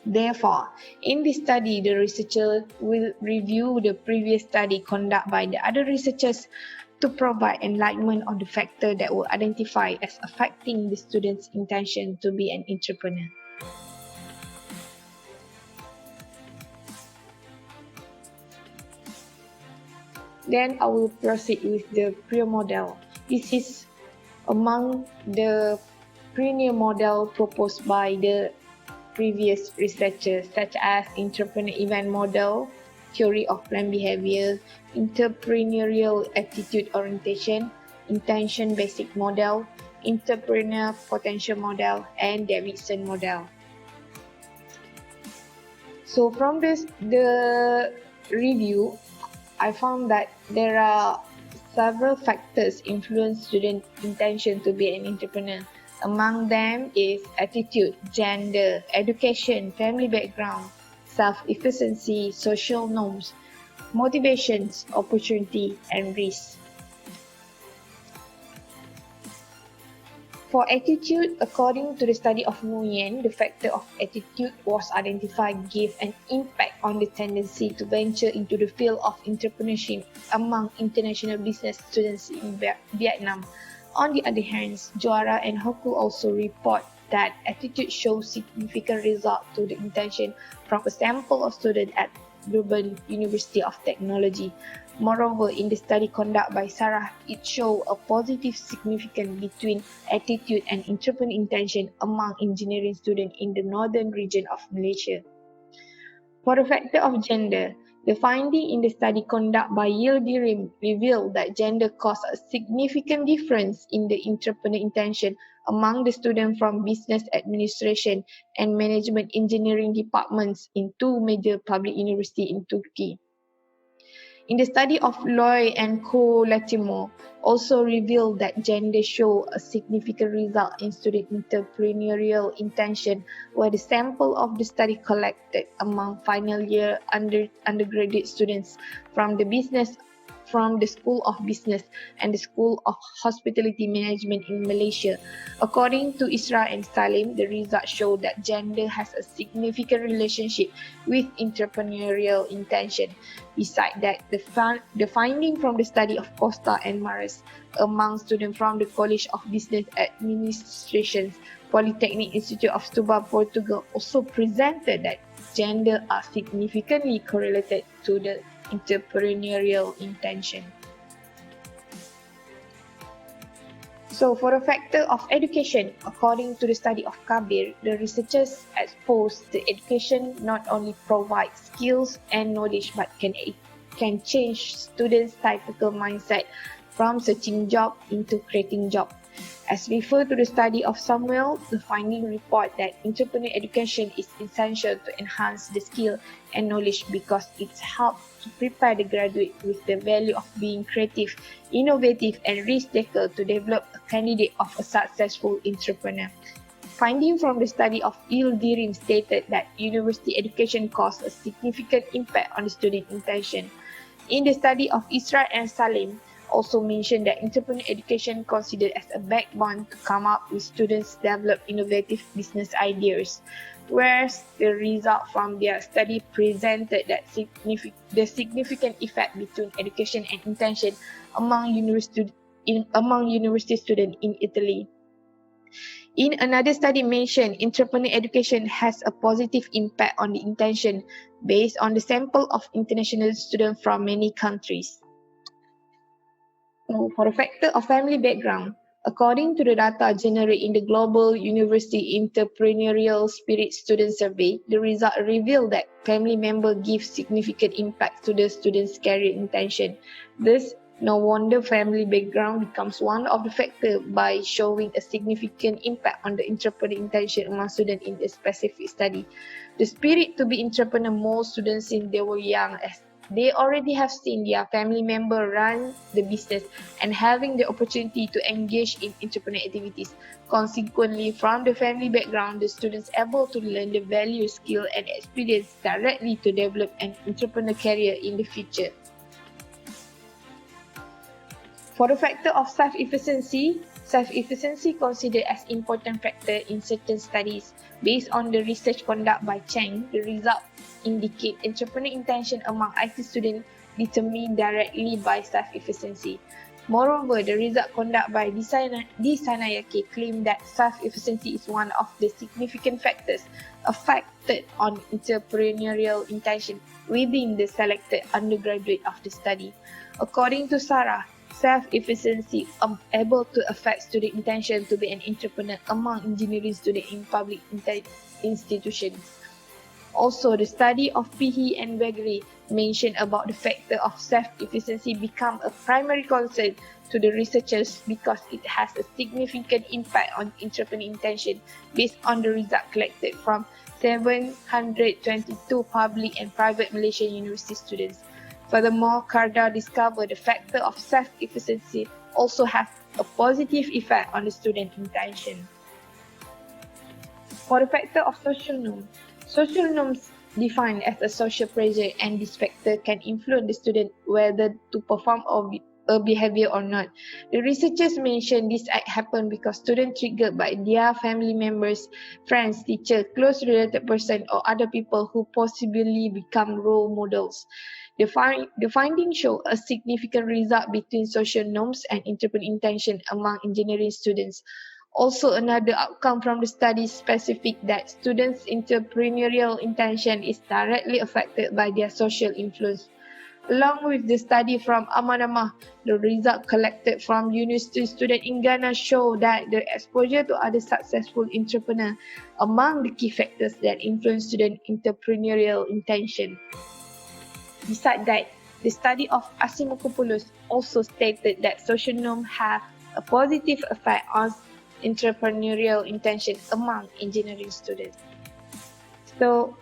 Therefore, in this study, the researcher will review the previous study conducted by the other researchers to provide enlightenment on the factor that were identified as affecting the student's intention to be an entrepreneur. Then I will proceed with the prior model. This is among the prior model proposed by the previous researchers, such as entrepreneur event model, theory of planned behavior, entrepreneurial attitude orientation, intention basic model, entrepreneur potential model, and Davidson model. So from the review, I found that there are several factors influence student intention to be an entrepreneur. Among them is attitude, gender, education, family background, self-efficiency, social norms, motivations, opportunity, and risk. For attitude, according to the study of Nguyen, the factor of attitude was identified gave an impact on the tendency to venture into the field of entrepreneurship among international business students in Vietnam. On the other hand, Juara and Hoku also report that attitude shows significant result to the intention from a sample of students at Durban University of Technology. Moreover, in the study conducted by Sarah, it showed a positive significance between attitude and entrepreneur intention among engineering students in the northern region of Malaysia. For the factor of gender, the finding in the study conducted by Yildirim revealed that gender caused a significant difference in the entrepreneur intention among the students from business administration and management engineering departments in two major public universities in Turkey. In the study of Loy and co-Latimore, also revealed that gender show a significant result in student entrepreneurial intention, where the sample of the study collected among final year undergraduate students from the School of Business and the School of Hospitality Management in Malaysia. According to Isra and Salim, the results show that gender has a significant relationship with entrepreneurial intention. Besides that, the finding from the study of Costa and Mares among students from the College of Business Administration, Polytechnic Institute of Setúbal, Portugal, also presented that gender are significantly correlated to the entrepreneurial intention. So for the factor of education, according to the study of Kabir, the researchers exposed the education not only provides skills and knowledge but can change students' typical mindset from searching job into creating job. As referred to the study of Samuel, the finding report that entrepreneur education is essential to enhance the skill and knowledge because it helps to prepare the graduate with the value of being creative, innovative, and risk taker to develop a candidate of a successful entrepreneur. Finding from the study of Ildirim stated that university education caused a significant impact on the student intention. In the study of Isra and Salim, also mentioned that entrepreneur education considered as a backbone to come up with students develop innovative business ideas, whereas the result from their study presented that the significant effect between education and intention among university students in Italy. In another study mentioned, entrepreneur education has a positive impact on the intention based on the sample of international students from many countries. So, for the factor of family background, according to the data generated in the Global University Entrepreneurial Spirit Student Survey, the result revealed that family members give significant impact to the students' career intention. Thus, no wonder family background becomes one of the factors by showing a significant impact on the entrepreneur intention among students in the specific study. The spirit to be entrepreneur most students since they were young, as they already have seen their family member run the business and having the opportunity to engage in entrepreneur activities. Consequently, from the family background, the students able to learn the value, skill, and experience directly to develop an entrepreneur career in the future. For the factor of self-efficiency considered as important factor in certain studies. Based on the research conducted by Cheng, the result indicate entrepreneur intention among IT students determined directly by self-efficiency. Moreover, the result conducted by Disanayake claimed that self-efficiency is one of the significant factors affected on entrepreneurial intention within the selected undergraduate of the study. According to Sarah, self-efficiency able to affect student intention to be an entrepreneur among engineering students in public institutions. Also, the study of Pihi and Gregory mentioned about the factor of self-efficiency become a primary concern to the researchers because it has a significant impact on entrepreneur intention based on the result collected from 722 public and private Malaysian university students. Furthermore, Karda discovered the factor of self-efficiency also has a positive effect on the student intention. For the factor of social norms defined as a social pressure, and this factor can influence the student whether to perform a behavior or not. The researchers mentioned this act happened because students triggered by their family members, friends, teachers, close related person, or other people who possibly become role models. The findings show a significant result between social norms and entrepreneur intention among engineering students. Also, another outcome from the study specific that students' entrepreneurial intention is directly affected by their social influence. Along with the study from Amanamah, the result collected from university students in Ghana show that the exposure to other successful entrepreneurs among the key factors that influence student entrepreneurial intention. Besides that, the study of Asimokopoulos also stated that social norms have a positive effect on entrepreneurial intention among engineering students. So,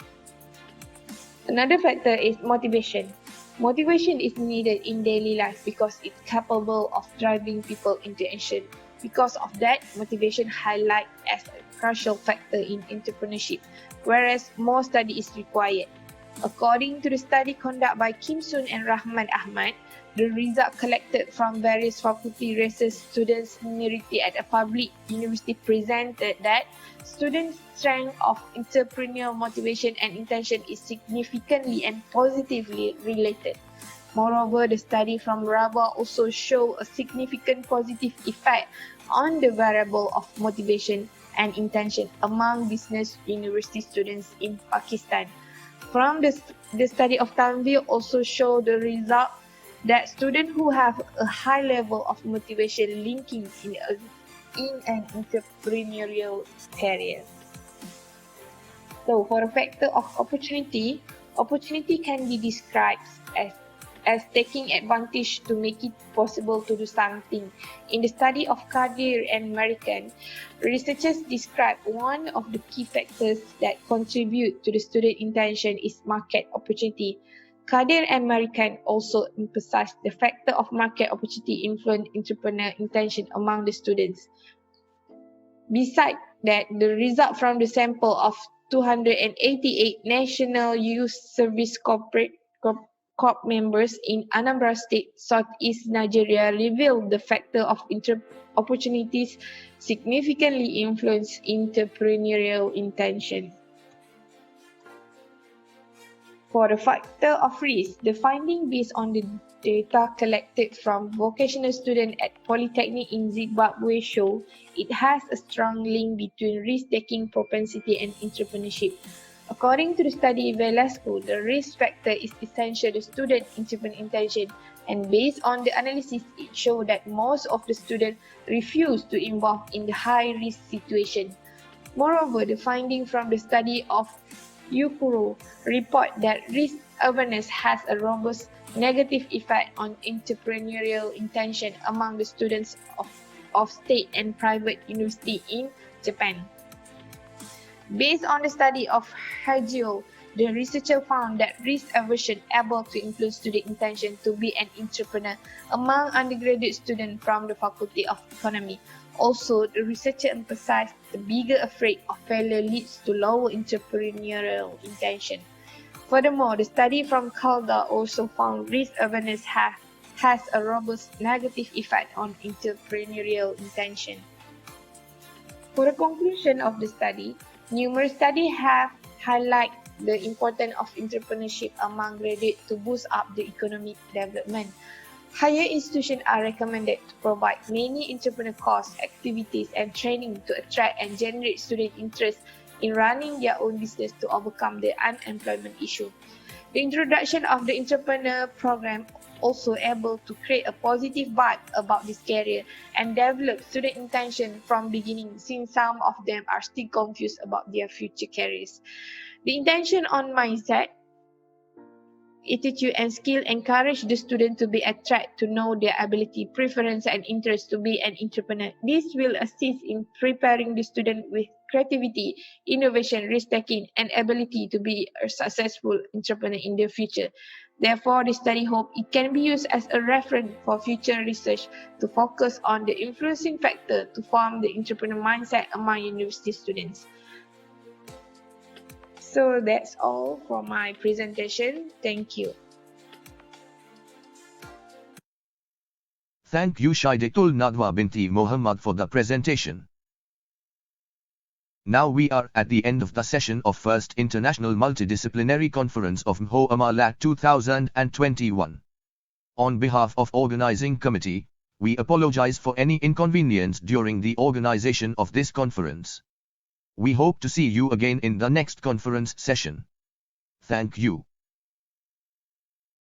another factor is motivation. Motivation is needed in daily life because it's capable of driving people into action. Because of that, motivation highlighted as a crucial factor in entrepreneurship, whereas more study is required. According to the study conducted by Kim Soon and Rahman Ahmad, the result collected from various faculty, races, students, minority at a public university presented that students' strength of entrepreneurial motivation and intention is significantly and positively related. Moreover, the study from Rabat also showed a significant positive effect on the variable of motivation and intention among business university students in Pakistan. From the study of Tanvir also showed the result that students who have a high level of motivation linking in an entrepreneurial career. So for a factor of opportunity, opportunity can be described as taking advantage to make it possible to do something. In the study of Kadir and American, researchers describe one of the key factors that contribute to the student intention is market opportunity. Kadir and American also emphasize the factor of market opportunity influence entrepreneur intention among the students. Besides that, the result from the sample of 288 National Youth Service Corps members in Anambra State, Southeast Nigeria revealed the factor of opportunities significantly influence entrepreneurial intention. For the factor of risk, the finding based on the data collected from vocational students at Polytechnic in Zimbabwe show it has a strong link between risk-taking propensity and entrepreneurship. According to the study Velasco, the risk factor is essential to student entrepreneurial intention, and based on the analysis, it showed that most of the students refuse to involve in the high-risk situation. Moreover, the finding from the study of Yukuro report that risk awareness has a robust negative effect on entrepreneurial intention among the students of state and private university in Japan. Based on the study of Hagio, the researcher found that risk aversion able to influence student intention to be an entrepreneur among undergraduate students from the Faculty of Economy. Also, the researcher emphasized the bigger afraid of failure leads to lower entrepreneurial intention. Furthermore, the study from Calda also found risk awareness has a robust negative effect on entrepreneurial intention. For the conclusion of the study, numerous studies have highlighted the importance of entrepreneurship among graduates to boost up the economic development. Higher institutions are recommended to provide many entrepreneur courses, activities, and training to attract and generate student interest in running their own business to overcome the unemployment issue. The introduction of the entrepreneur program also able to create a positive vibe about this career and develop student intention from beginning, since some of them are still confused about their future careers. The intention on mindset, attitude, and skill encourage the student to be attracted to know their ability, preference, and interest to be an entrepreneur. This will assist in preparing the student with creativity, innovation, risk-taking, and ability to be a successful entrepreneur in the future. Therefore, the study hope it can be used as a reference for future research to focus on the influencing factor to form the entrepreneur mindset among university students. So that's all for my presentation. Thank you. Thank you Shaidatul Nadwa binti Muhammad for the presentation. Now we are at the end of the session of First International Multidisciplinary Conference of Muamalat 2021. On behalf of Organizing Committee, we apologize for any inconvenience during the organization of this conference. We hope to see you again in the next conference session. Thank you.